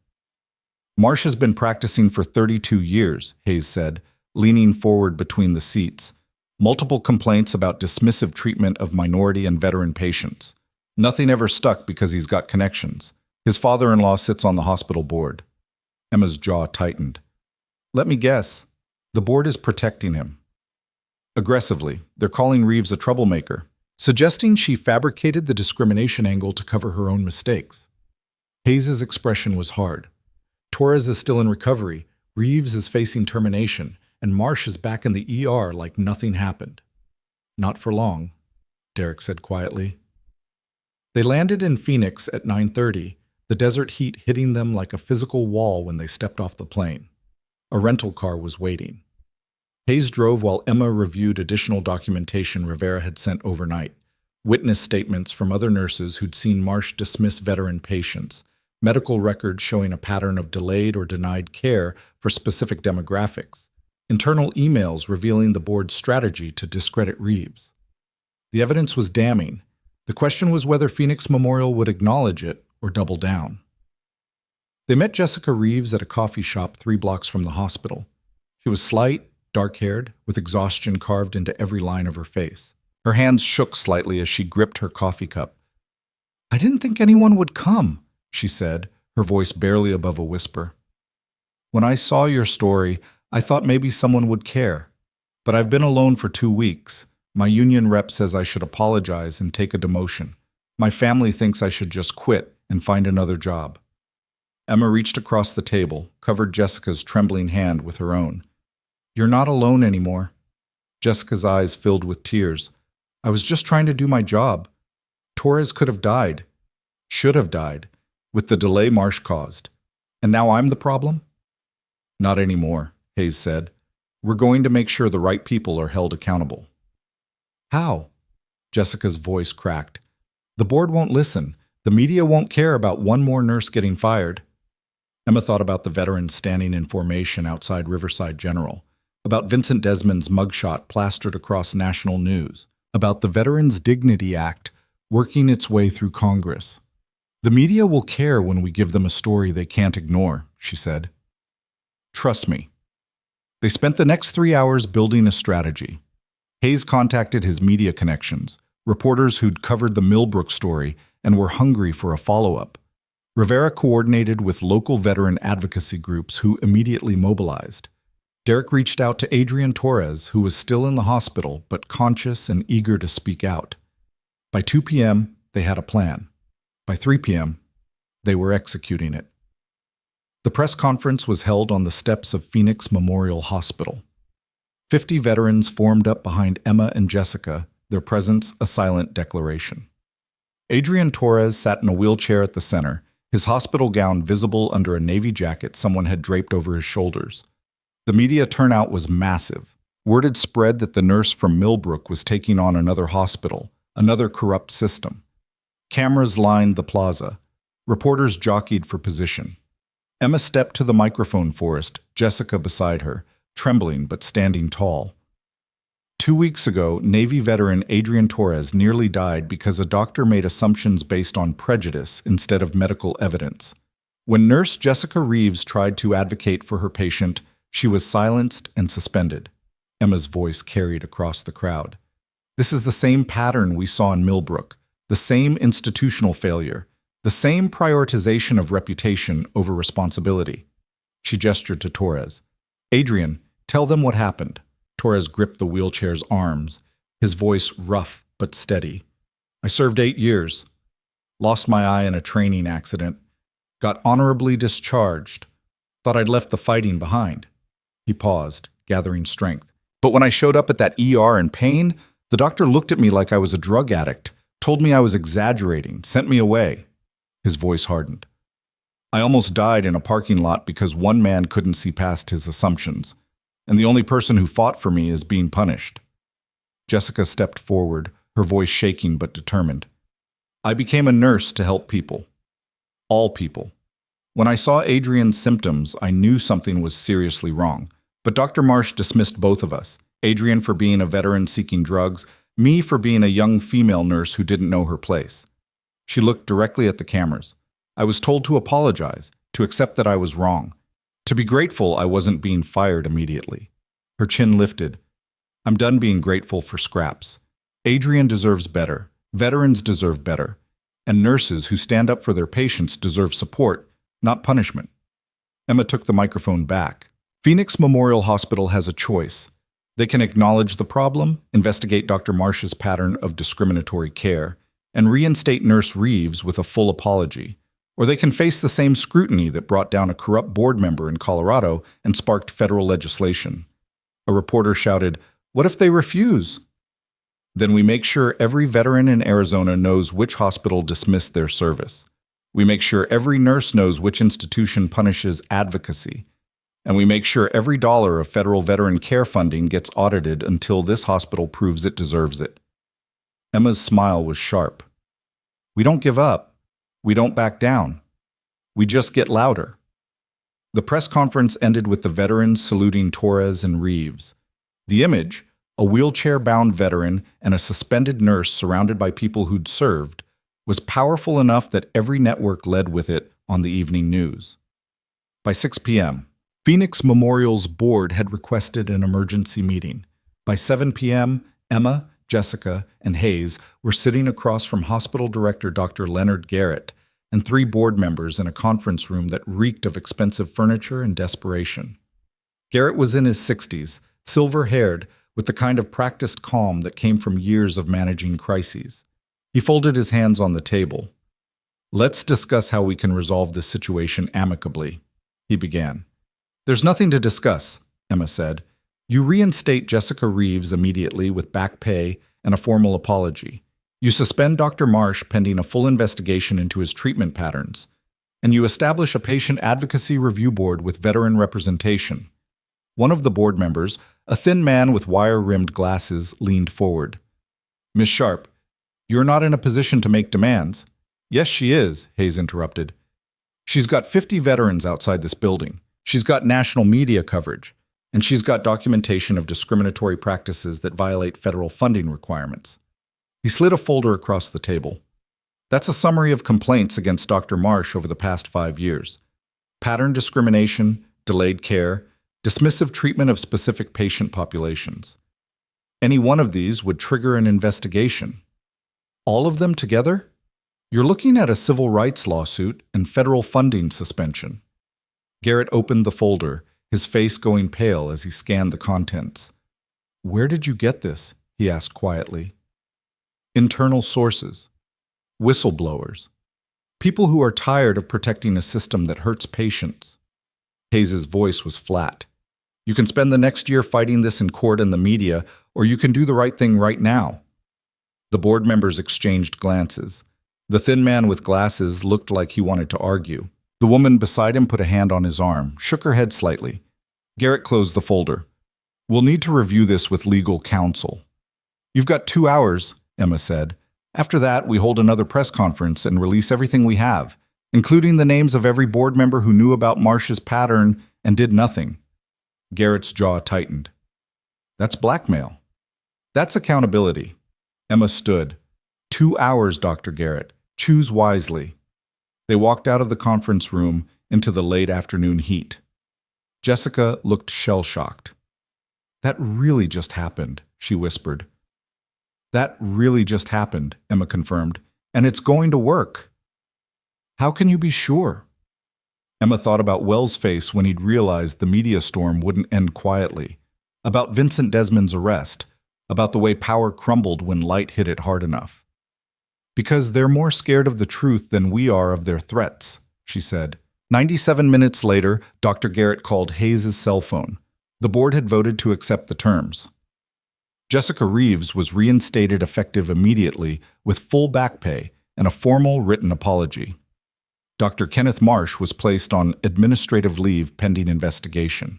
Marsh has been practicing for 32 years, Hayes said, leaning forward between the seats. Multiple complaints about dismissive treatment of minority and veteran patients. Nothing ever stuck because he's got connections. His father-in-law sits on the hospital board. Emma's jaw tightened. Let me guess. The board is protecting him. Aggressively, they're calling Reeves a troublemaker, suggesting she fabricated the discrimination angle to cover her own mistakes. Hayes' expression was hard. Torres is still in recovery, Reeves is facing termination, and Marsh is back in the ER like nothing happened. Not for long, Derek said quietly. They landed in Phoenix at 9:30, the desert heat hitting them like a physical wall when they stepped off the plane. A rental car was waiting. Hayes drove while Emma reviewed additional documentation Rivera had sent overnight, witness statements from other nurses who'd seen Marsh dismiss veteran patients, medical records showing a pattern of delayed or denied care for specific demographics, internal emails revealing the board's strategy to discredit Reeves. The evidence was damning. The question was whether Phoenix Memorial would acknowledge it or double down. They met Jessica Reeves at a coffee shop 3 blocks from the hospital. She was slight, dark-haired, with exhaustion carved into every line of her face. Her hands shook slightly as she gripped her coffee cup. "I didn't think anyone would come," she said, her voice barely above a whisper. "When I saw your story, I thought maybe someone would care. But I've been alone for 2 weeks. My union rep says I should apologize and take a demotion. My family thinks I should just quit and find another job." Emma reached across the table, covered Jessica's trembling hand with her own. "You're not alone anymore." Jessica's eyes filled with tears. "I was just trying to do my job. Torres could have died, should have died, with the delay Marsh caused. And now I'm the problem?" "Not anymore," Hayes said. "We're going to make sure the right people are held accountable." "How?" Jessica's voice cracked. "The board won't listen. The media won't care about one more nurse getting fired." Emma thought about the veterans standing in formation outside Riverside General, about Vincent Desmond's mugshot plastered across national news, about the Veterans Dignity Act working its way through Congress. "The media will care when we give them a story they can't ignore," she said. "Trust me." They spent the next 3 hours building a strategy. Hayes contacted his media connections, reporters who'd covered the Millbrook story and were hungry for a follow-up. Rivera coordinated with local veteran advocacy groups who immediately mobilized. Derek reached out to Adrian Torres, who was still in the hospital but conscious and eager to speak out. By 2 p.m., they had a plan. By 3 p.m., they were executing it. The press conference was held on the steps of Phoenix Memorial Hospital. 50 veterans formed up behind Emma and Jessica, their presence a silent declaration. Adrian Torres sat in a wheelchair at the center, his hospital gown visible under a navy jacket someone had draped over his shoulders. The media turnout was massive. Word had spread that the nurse from Millbrook was taking on another hospital, another corrupt system. Cameras lined the plaza. Reporters jockeyed for position. Emma stepped to the microphone forest, Jessica beside her, trembling but standing tall. 2 weeks ago, Navy veteran Adrian Torres nearly died because a doctor made assumptions based on prejudice instead of medical evidence. When nurse Jessica Reeves tried to advocate for her patient, she was silenced and suspended. Emma's voice carried across the crowd. This is the same pattern we saw in Millbrook, the same institutional failure, the same prioritization of reputation over responsibility. She gestured to Torres. "Adrian, tell them what happened." Torres gripped the wheelchair's arms, his voice rough but steady. "I served 8 years. Lost my eye in a training accident. Got honorably discharged. Thought I'd left the fighting behind." He paused, gathering strength. "But when I showed up at that ER in pain, the doctor looked at me like I was a drug addict, told me I was exaggerating, sent me away." His voice hardened. "I almost died in a parking lot because one man couldn't see past his assumptions. And the only person who fought for me is being punished." Jessica stepped forward, her voice shaking but determined. "I became a nurse to help people. All people. When I saw Adrian's symptoms, I knew something was seriously wrong. But Dr. Marsh dismissed both of us, Adrian for being a veteran seeking drugs, Me for being a young female nurse who didn't know her place. She looked directly at the cameras. I was told to apologize, to accept that I was wrong, to be grateful I wasn't being fired immediately. Her chin lifted. I'm done being grateful for scraps. Adrian deserves better. Veterans deserve better. And nurses who stand up for their patients deserve support, not punishment. Emma took the microphone back. Phoenix Memorial Hospital has a choice. They can acknowledge the problem, investigate Dr. Marsh's pattern of discriminatory care, and reinstate Nurse Reeves with a full apology. Or they can face the same scrutiny that brought down a corrupt board member in Colorado and sparked federal legislation. A reporter shouted, "What if they refuse?" Then we make sure every veteran in Arizona knows which hospital dismissed their service. We make sure every nurse knows which institution punishes advocacy. And we make sure every dollar of federal veteran care funding gets audited until this hospital proves it deserves it. Emma's smile was sharp. We don't give up. We don't back down. We just get louder. The press conference ended with the veterans saluting Torres and Reeves. The image, a wheelchair-bound veteran and a suspended nurse surrounded by people who'd served, was powerful enough that every network led with it on the evening news. By 6 p.m., Phoenix Memorial's board had requested an emergency meeting. By 7 p.m., Emma, Jessica, and Hayes were sitting across from hospital director Dr. Leonard Garrett and 3 board members in a conference room that reeked of expensive furniture and desperation. Garrett was in his 60s, silver-haired, with the kind of practiced calm that came from years of managing crises. He folded his hands on the table. "Let's discuss how we can resolve this situation amicably," he began. "There's nothing to discuss," Emma said. "You reinstate Jessica Reeves immediately with back pay and a formal apology. You suspend Dr. Marsh pending a full investigation into his treatment patterns. And you establish a patient advocacy review board with veteran representation." One of the board members, a thin man with wire-rimmed glasses, leaned forward. "Miss Sharp, you're not in a position to make demands." "Yes, she is," Hayes interrupted. "She's got 50 veterans outside this building. She's got national media coverage, and she's got documentation of discriminatory practices that violate federal funding requirements." He slid a folder across the table. "That's a summary of complaints against Dr. Marsh over the past 5 years. Pattern discrimination, delayed care, dismissive treatment of specific patient populations. Any one of these would trigger an investigation. All of them together? You're looking at a civil rights lawsuit and federal funding suspension." Garrett opened the folder, his face going pale as he scanned the contents. "Where did you get this?" he asked quietly. "Internal sources. Whistleblowers. People who are tired of protecting a system that hurts patients." Hayes' voice was flat. "You can spend the next year fighting this in court and the media, or you can do the right thing right now." The board members exchanged glances. The thin man with glasses looked like he wanted to argue. The woman beside him put a hand on his arm, shook her head slightly. Garrett closed the folder. "We'll need to review this with legal counsel." "You've got 2 hours," Emma said. "After that, we hold another press conference and release everything we have, including the names of every board member who knew about Marsh's pattern and did nothing." Garrett's jaw tightened. "That's blackmail." "That's accountability." Emma stood. 2 hours, Dr. Garrett. Choose wisely." They walked out of the conference room into the late afternoon heat. Jessica looked shell-shocked. "That really just happened," she whispered. "That really just happened," Emma confirmed. "And it's going to work." "How can you be sure?" Emma thought about Wells' face when he'd realized the media storm wouldn't end quietly, about Vincent Desmond's arrest, about the way power crumbled when light hit it hard enough. "Because they're more scared of the truth than we are of their threats," she said. 97 minutes later, Dr. Garrett called Hayes' cell phone. The board had voted to accept the terms. Jessica Reeves was reinstated effective immediately with full back pay and a formal written apology. Dr. Kenneth Marsh was placed on administrative leave pending investigation.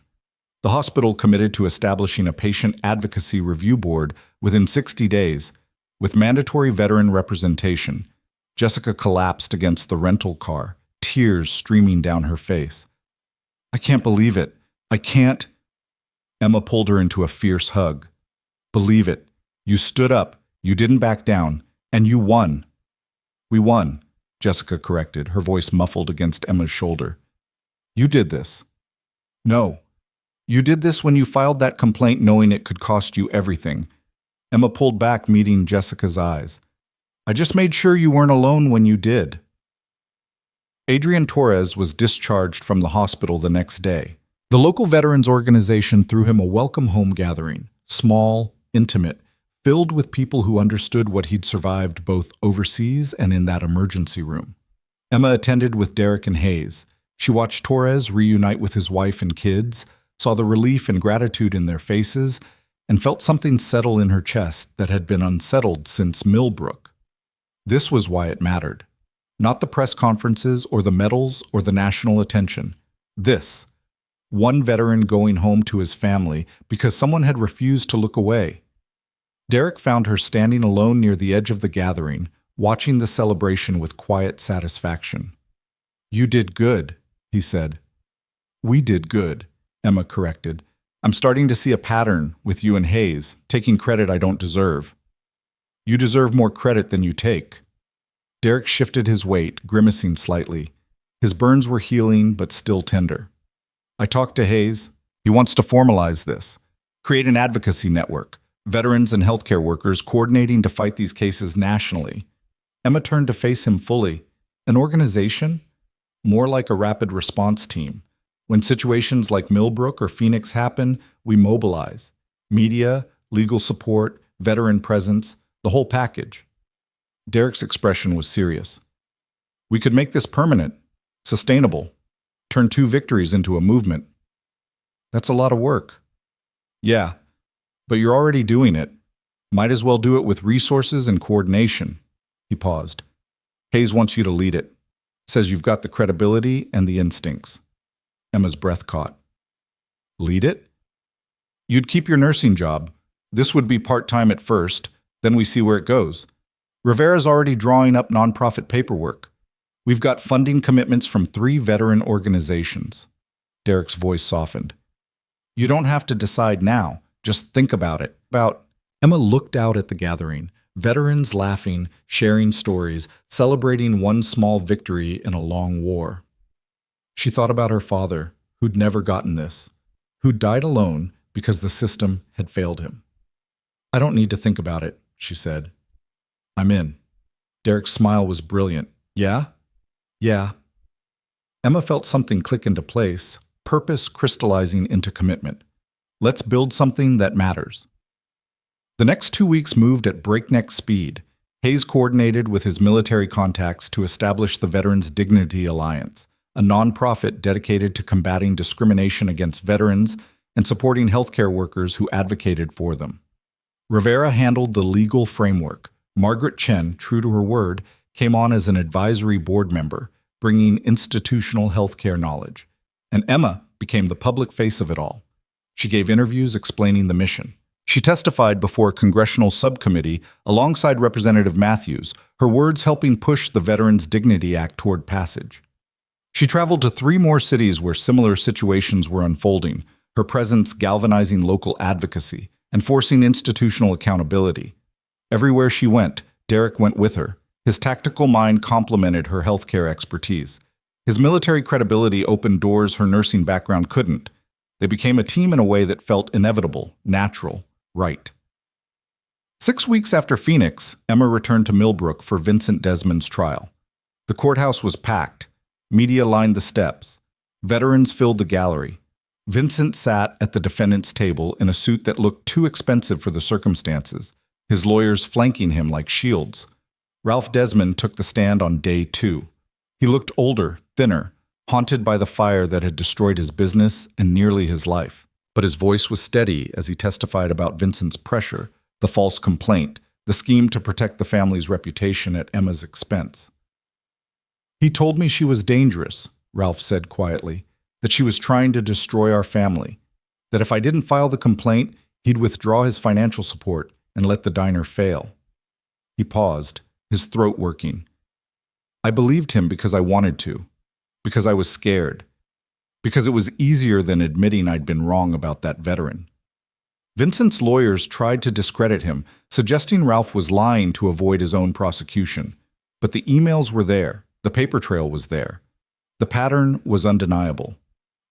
The hospital committed to establishing a patient advocacy review board within 60 days, with mandatory veteran representation. Jessica collapsed against the rental car, tears streaming down her face. "I can't believe it. I can't." Emma pulled her into a fierce hug. "Believe it. You stood up. You didn't back down, and you won. We won, Jessica corrected, her voice muffled against Emma's shoulder. You did this. No. You did this when you filed that complaint knowing it could cost you everything. Emma pulled back, meeting Jessica's eyes. I just made sure you weren't alone when you did. Adrian Torres was discharged from the hospital the next day. The local veterans organization threw him a welcome home gathering, small, intimate, filled with people who understood what he'd survived both overseas and in that emergency room. Emma attended with Derek and Hayes. She watched Torres reunite with his wife and kids, saw the relief and gratitude in their faces, and felt something settle in her chest that had been unsettled since Millbrook. This was why it mattered. Not the press conferences or the medals or the national attention. This. One veteran going home to his family because someone had refused to look away. Derek found her standing alone near the edge of the gathering, watching the celebration with quiet satisfaction. You did good, he said. We did good, Emma corrected. I'm starting to see a pattern with you and Hayes, taking credit I don't deserve. You deserve more credit than you take. Derek shifted his weight, grimacing slightly. His burns were healing, but still tender. I talked to Hayes. He wants to formalize this, create an advocacy network, veterans and healthcare workers coordinating to fight these cases nationally. Emma turned to face him fully. An organization? More like a rapid response team. When situations like Millbrook or Phoenix happen, we mobilize. Media, legal support, veteran presence, the whole package. Derek's expression was serious. We could make this permanent, sustainable, turn 2 victories into a movement. That's a lot of work. Yeah, but you're already doing it. Might as well do it with resources and coordination. He paused. Hayes wants you to lead it. Says you've got the credibility and the instincts. Emma's breath caught. Lead it? You'd keep your nursing job. This would be part-time at first, then we see where it goes. Rivera's already drawing up nonprofit paperwork. We've got funding commitments from 3 veteran organizations. Derek's voice softened. You don't have to decide now. Just think about it. Emma looked out at the gathering, veterans laughing, sharing stories, celebrating one small victory in a long war. She thought about her father, who'd never gotten this, who'd died alone because the system had failed him. I don't need to think about it, she said. I'm in. Derek's smile was brilliant. Yeah? Yeah. Emma felt something click into place, purpose crystallizing into commitment. Let's build something that matters. The next 2 weeks moved at breakneck speed. Hayes coordinated with his military contacts to establish the Veterans Dignity Alliance, a nonprofit dedicated to combating discrimination against veterans and supporting healthcare workers who advocated for them. Rivera handled the legal framework. Margaret Chen, true to her word, came on as an advisory board member, bringing institutional healthcare knowledge. And Emma became the public face of it all. She gave interviews explaining the mission. She testified before a congressional subcommittee alongside Representative Matthews, her words helping push the Veterans Dignity Act toward passage. She traveled to 3 more cities where similar situations were unfolding, her presence galvanizing local advocacy and forcing institutional accountability. Everywhere she went, Derek went with her. His tactical mind complemented her healthcare expertise. His military credibility opened doors her nursing background couldn't. They became a team in a way that felt inevitable, natural, right. 6 weeks after Phoenix, Emma returned to Millbrook for Vincent Desmond's trial. The courthouse was packed. Media lined the steps. Veterans filled the gallery. Vincent sat at the defendant's table in a suit that looked too expensive for the circumstances, his lawyers flanking him like shields. Ralph Desmond took the stand on day 2. He looked older, thinner, haunted by the fire that had destroyed his business and nearly his life. But his voice was steady as he testified about Vincent's pressure, the false complaint, the scheme to protect the family's reputation at Emma's expense. He told me she was dangerous, Ralph said quietly, that she was trying to destroy our family, that if I didn't file the complaint, he'd withdraw his financial support and let the diner fail. He paused, his throat working. I believed him because I wanted to, because I was scared, because it was easier than admitting I'd been wrong about that veteran. Vincent's lawyers tried to discredit him, suggesting Ralph was lying to avoid his own prosecution. But the emails were there. The paper trail was there. The pattern was undeniable.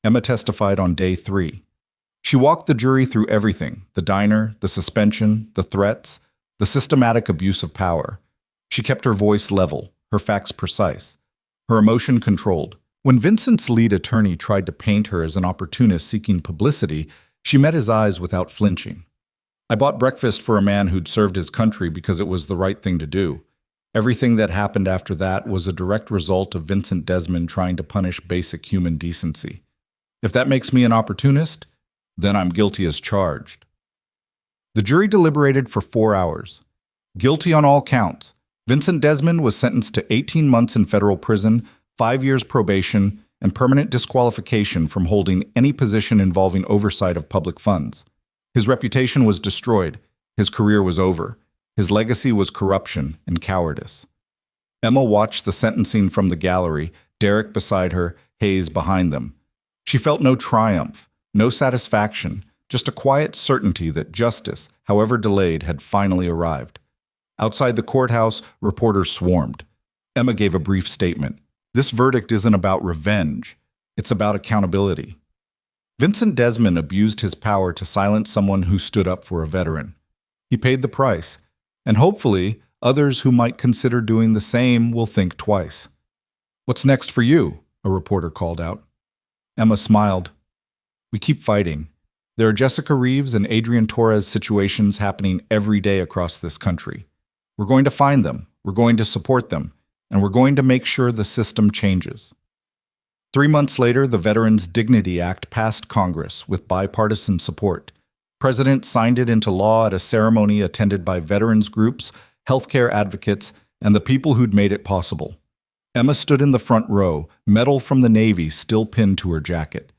Emma testified on day 3. She walked the jury through everything: the diner, the suspension, the threats, the systematic abuse of power. She kept her voice level, her facts precise, her emotion controlled. When Vincent's lead attorney tried to paint her as an opportunist seeking publicity, she met his eyes without flinching. "I bought breakfast for a man who'd served his country because it was the right thing to do. Everything that happened after that was a direct result of Vincent Desmond trying to punish basic human decency. If that makes me an opportunist, then I'm guilty as charged." The jury deliberated for 4 hours. Guilty on all counts, Vincent Desmond was sentenced to 18 months in federal prison, 5 years probation, and permanent disqualification from holding any position involving oversight of public funds. His reputation was destroyed. His career was over. His legacy was corruption and cowardice. Emma watched the sentencing from the gallery, Derek beside her, Hayes behind them. She felt no triumph, no satisfaction, just a quiet certainty that justice, however delayed, had finally arrived. Outside the courthouse, reporters swarmed. Emma gave a brief statement. "This verdict isn't about revenge. It's about accountability." Vincent Desmond abused his power to silence someone who stood up for a veteran. He paid the price, and hopefully, others who might consider doing the same will think twice. "What's next for you?" a reporter called out. Emma smiled. "We keep fighting. There are Jessica Reeves and Adrian Torres situations happening every day across this country. We're going to find them, we're going to support them, and we're going to make sure the system changes." 3 months later, the Veterans Dignity Act passed Congress with bipartisan support. The President signed it into law at a ceremony attended by veterans groups, healthcare advocates, and the people who'd made it possible. Emma stood in the front row, medal from the Navy still pinned to her jacket.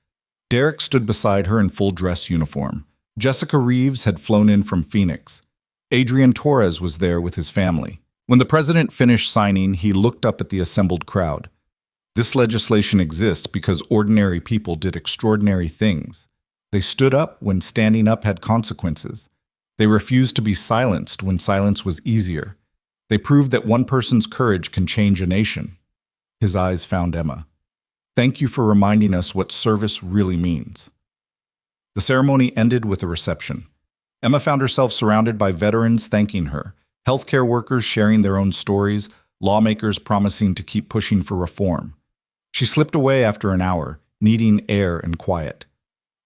Derek stood beside her in full dress uniform. Jessica Reeves had flown in from Phoenix. Adrian Torres was there with his family. When the president finished signing, he looked up at the assembled crowd. This legislation exists because ordinary people did extraordinary things. They stood up when standing up had consequences. They refused to be silenced when silence was easier. They proved that one person's courage can change a nation. His eyes found Emma. "Thank you for reminding us what service really means." The ceremony ended with a reception. Emma found herself surrounded by veterans thanking her, healthcare workers sharing their own stories, lawmakers promising to keep pushing for reform. She slipped away after an hour, needing air and quiet.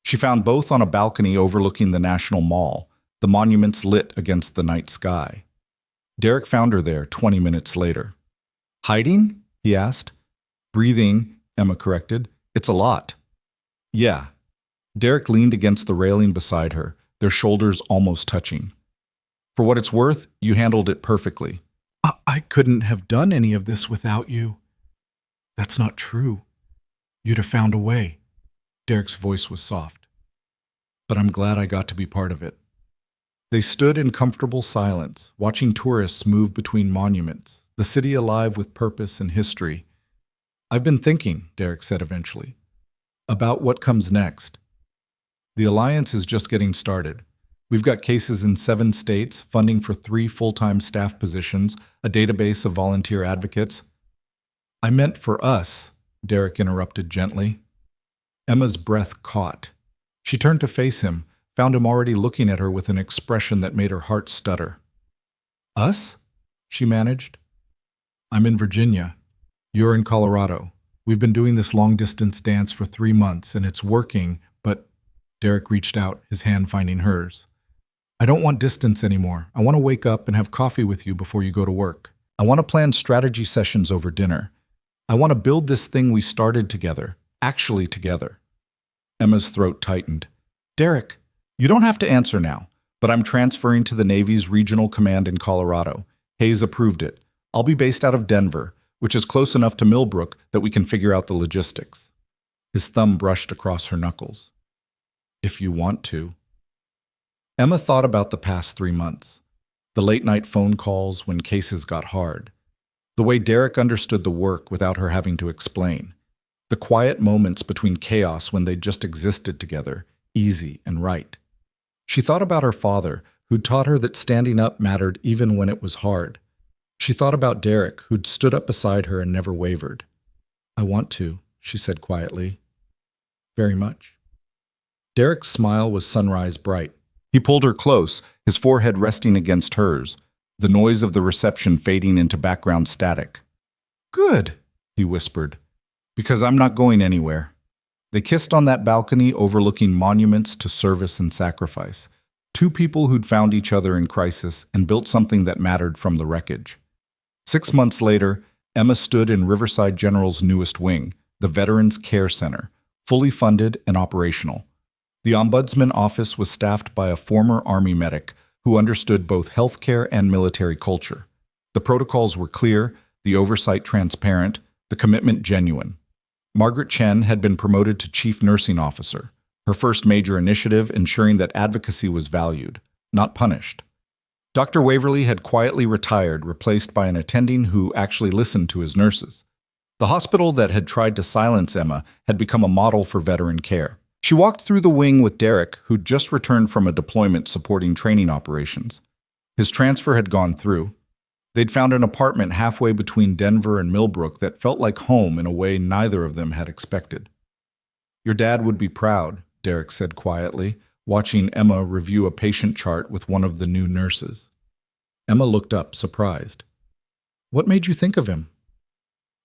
She found both on a balcony overlooking the National Mall, the monuments lit against the night sky. Derek found her there 20 minutes later. "Hiding?" he asked. "Breathing," Emma corrected. "It's a lot." "Yeah." Derek leaned against the railing beside her, their shoulders almost touching. "For what it's worth, you handled it perfectly." I couldn't have done any of this without you." "That's not true. You'd have found a way." Derek's voice was soft. "But I'm glad I got to be part of it." They stood in comfortable silence, watching tourists move between monuments, the city alive with purpose and history. "I've been thinking," Derek said eventually, "about what comes next. The Alliance is just getting started. We've got cases in 7 states, funding for 3 full-time staff positions, a database of volunteer advocates." "I meant for us," Derek interrupted gently. Emma's breath caught. She turned to face him, found him already looking at her with an expression that made her heart stutter. "Us?" she managed. "I'm in Virginia. You're in Colorado. We've been doing this long-distance dance for 3 months, and it's working, but—" Derek reached out, his hand finding hers. "I don't want distance anymore. I want to wake up and have coffee with you before you go to work. I want to plan strategy sessions over dinner. I want to build this thing we started together, actually together." Emma's throat tightened. "Derek, you don't have to answer now, but I'm transferring to the Navy's regional command in Colorado. Hayes approved it. I'll be based out of Denver, which is close enough to Millbrook that we can figure out the logistics." His thumb brushed across her knuckles. "If you want to." Emma thought about the past 3 months. The late-night phone calls when cases got hard. The way Derek understood the work without her having to explain. The quiet moments between chaos when they just existed together, easy and right. She thought about her father, who'd taught her that standing up mattered even when it was hard. She thought about Derek, who'd stood up beside her and never wavered. "I want to," she said quietly. "Very much." Derek's smile was sunrise bright. He pulled her close, his forehead resting against hers, the noise of the reception fading into background static. "Good," he whispered, "because I'm not going anywhere." They kissed on that balcony overlooking monuments to service and sacrifice, two people who'd found each other in crisis and built something that mattered from the wreckage. 6 months later, Emma stood in Riverside General's newest wing, the Veterans Care Center, fully funded and operational. The Ombudsman office was staffed by a former Army medic who understood both healthcare and military culture. The protocols were clear, the oversight transparent, the commitment genuine. Margaret Chen had been promoted to Chief Nursing Officer, her first major initiative ensuring that advocacy was valued, not punished. Dr. Waverly had quietly retired, replaced by an attending who actually listened to his nurses. The hospital that had tried to silence Emma had become a model for veteran care. She walked through the wing with Derek, who'd just returned from a deployment supporting training operations. His transfer had gone through. They'd found an apartment halfway between Denver and Millbrook that felt like home in a way neither of them had expected. "Your dad would be proud," Derek said quietly, watching Emma review a patient chart with one of the new nurses. Emma looked up, surprised. "What made you think of him?"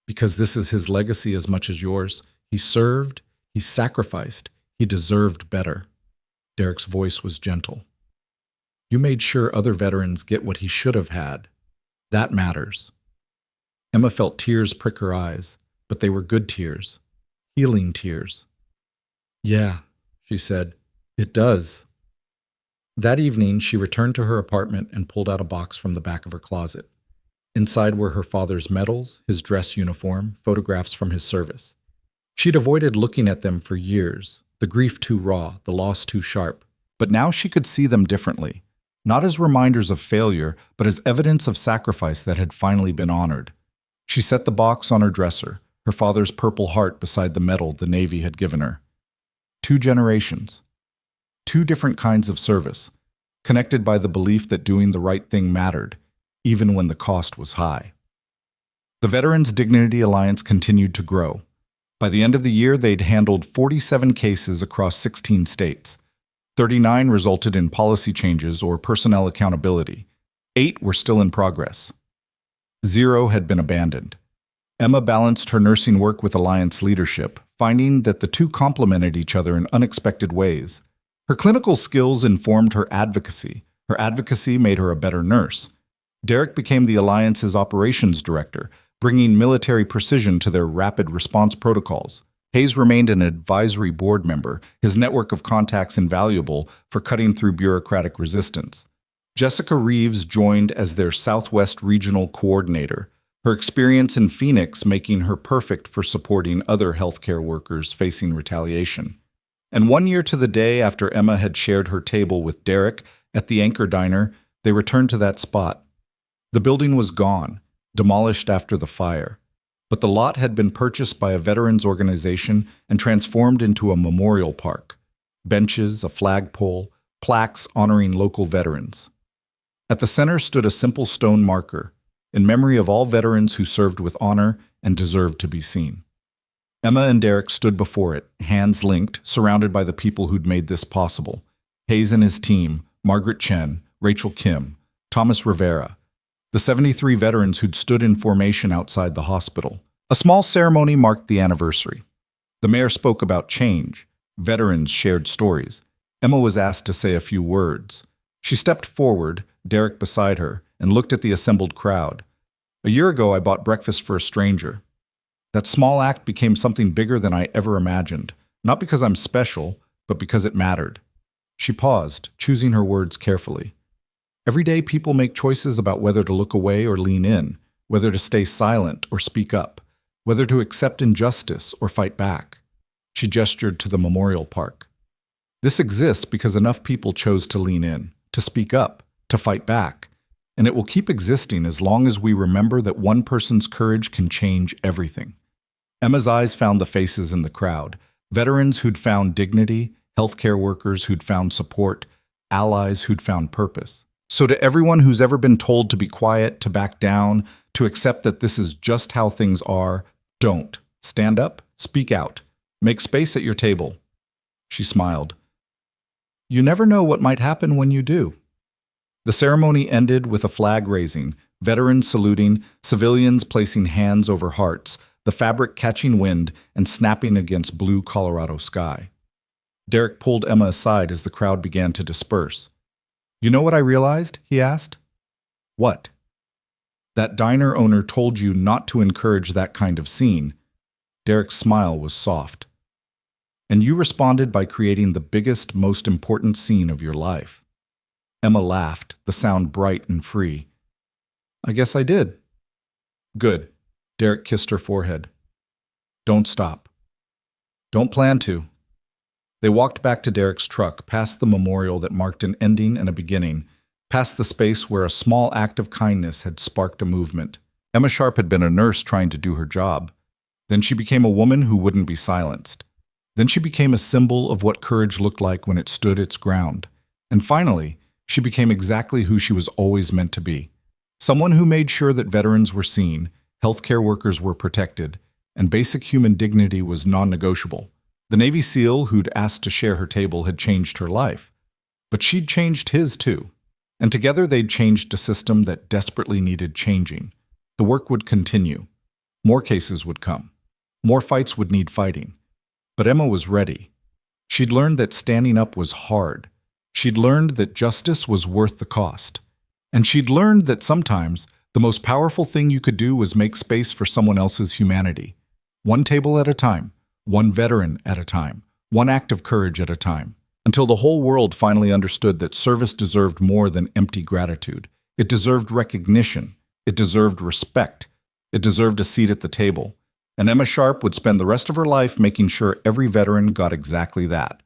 "Because this is his legacy as much as yours. He served, he sacrificed, he deserved better." Derek's voice was gentle. "You made sure other veterans get what he should have had. That matters." Emma felt tears prick her eyes, but they were good tears, healing tears. "Yeah," she said, "it does." That evening, she returned to her apartment and pulled out a box from the back of her closet. Inside were her father's medals, his dress uniform, photographs from his service. She'd avoided looking at them for years, the grief too raw, the loss too sharp. But now she could see them differently, not as reminders of failure, but as evidence of sacrifice that had finally been honored. She set the box on her dresser, her father's purple heart beside the medal the Navy had given her. 2 generations. 2 different kinds of service, connected by the belief that doing the right thing mattered, even when the cost was high. The Veterans Dignity Alliance continued to grow. By the end of the year, they'd handled 47 cases across 16 states. 39 resulted in policy changes or personnel accountability. 8 were still in progress. 0 had been abandoned. Emma balanced her nursing work with Alliance leadership, finding that the two complemented each other in unexpected ways. Her clinical skills informed her advocacy. Her advocacy made her a better nurse. Derek became the Alliance's operations director, bringing military precision to their rapid response protocols. Hayes remained an advisory board member, his network of contacts invaluable for cutting through bureaucratic resistance. Jessica Reeves joined as their Southwest Regional Coordinator, her experience in Phoenix making her perfect for supporting other healthcare workers facing retaliation. And 1 year to the day after Emma had shared her table with Derek at the Anchor Diner, they returned to that spot. The building was gone, demolished after the fire, but the lot had been purchased by a veterans organization and transformed into a memorial park. Benches, a flagpole, plaques honoring local veterans. At the center stood a simple stone marker, in memory of all veterans who served with honor and deserved to be seen. Emma and Derek stood before it, hands linked, surrounded by the people who'd made this possible. Hayes and his team, Margaret Chen, Rachel Kim, Thomas Rivera, the 73 veterans who'd stood in formation outside the hospital. A small ceremony marked the anniversary. The mayor spoke about change. Veterans shared stories. Emma was asked to say a few words. She stepped forward, Derek beside her, and looked at the assembled crowd. "A year ago, I bought breakfast for a stranger. That small act became something bigger than I ever imagined, not because I'm special, but because it mattered." She paused, choosing her words carefully. Every day people make choices about whether to look away or lean in, whether to stay silent or speak up, whether to accept injustice or fight back. She gestured to the memorial park. This exists because enough people chose to lean in, to speak up, to fight back, and it will keep existing as long as we remember that one person's courage can change everything. Emma's eyes found the faces in the crowd, veterans who'd found dignity, healthcare workers who'd found support, allies who'd found purpose. So to everyone who's ever been told to be quiet, to back down, to accept that this is just how things are, don't. Stand up, speak out, make space at your table. She smiled. You never know what might happen when you do. The ceremony ended with a flag raising, veterans saluting, civilians placing hands over hearts, the fabric catching wind and snapping against blue Colorado sky. Derek pulled Emma aside as the crowd began to disperse. You know what I realized? He asked. What? That diner owner told you not to encourage that kind of scene. Derek's smile was soft. And you responded by creating the biggest, most important scene of your life. Emma laughed, the sound bright and free. I guess I did. Good. Derek kissed her forehead. Don't stop. Don't plan to. They walked back to Derek's truck, past the memorial that marked an ending and a beginning, past the space where a small act of kindness had sparked a movement. Emma Sharp had been a nurse trying to do her job. Then she became a woman who wouldn't be silenced. Then she became a symbol of what courage looked like when it stood its ground. And finally, she became exactly who she was always meant to be. Someone who made sure that veterans were seen, healthcare workers were protected, and basic human dignity was non-negotiable. The Navy SEAL who'd asked to share her table had changed her life. But she'd changed his too. And together they'd changed a system that desperately needed changing. The work would continue. More cases would come. More fights would need fighting. But Emma was ready. She'd learned that standing up was hard. She'd learned that justice was worth the cost. And she'd learned that sometimes the most powerful thing you could do was make space for someone else's humanity. One table at a time, one veteran at a time, one act of courage at a time, until the whole world finally understood that service deserved more than empty gratitude. It deserved recognition. It deserved respect. It deserved a seat at the table. And Emma Sharp would spend the rest of her life making sure every veteran got exactly that.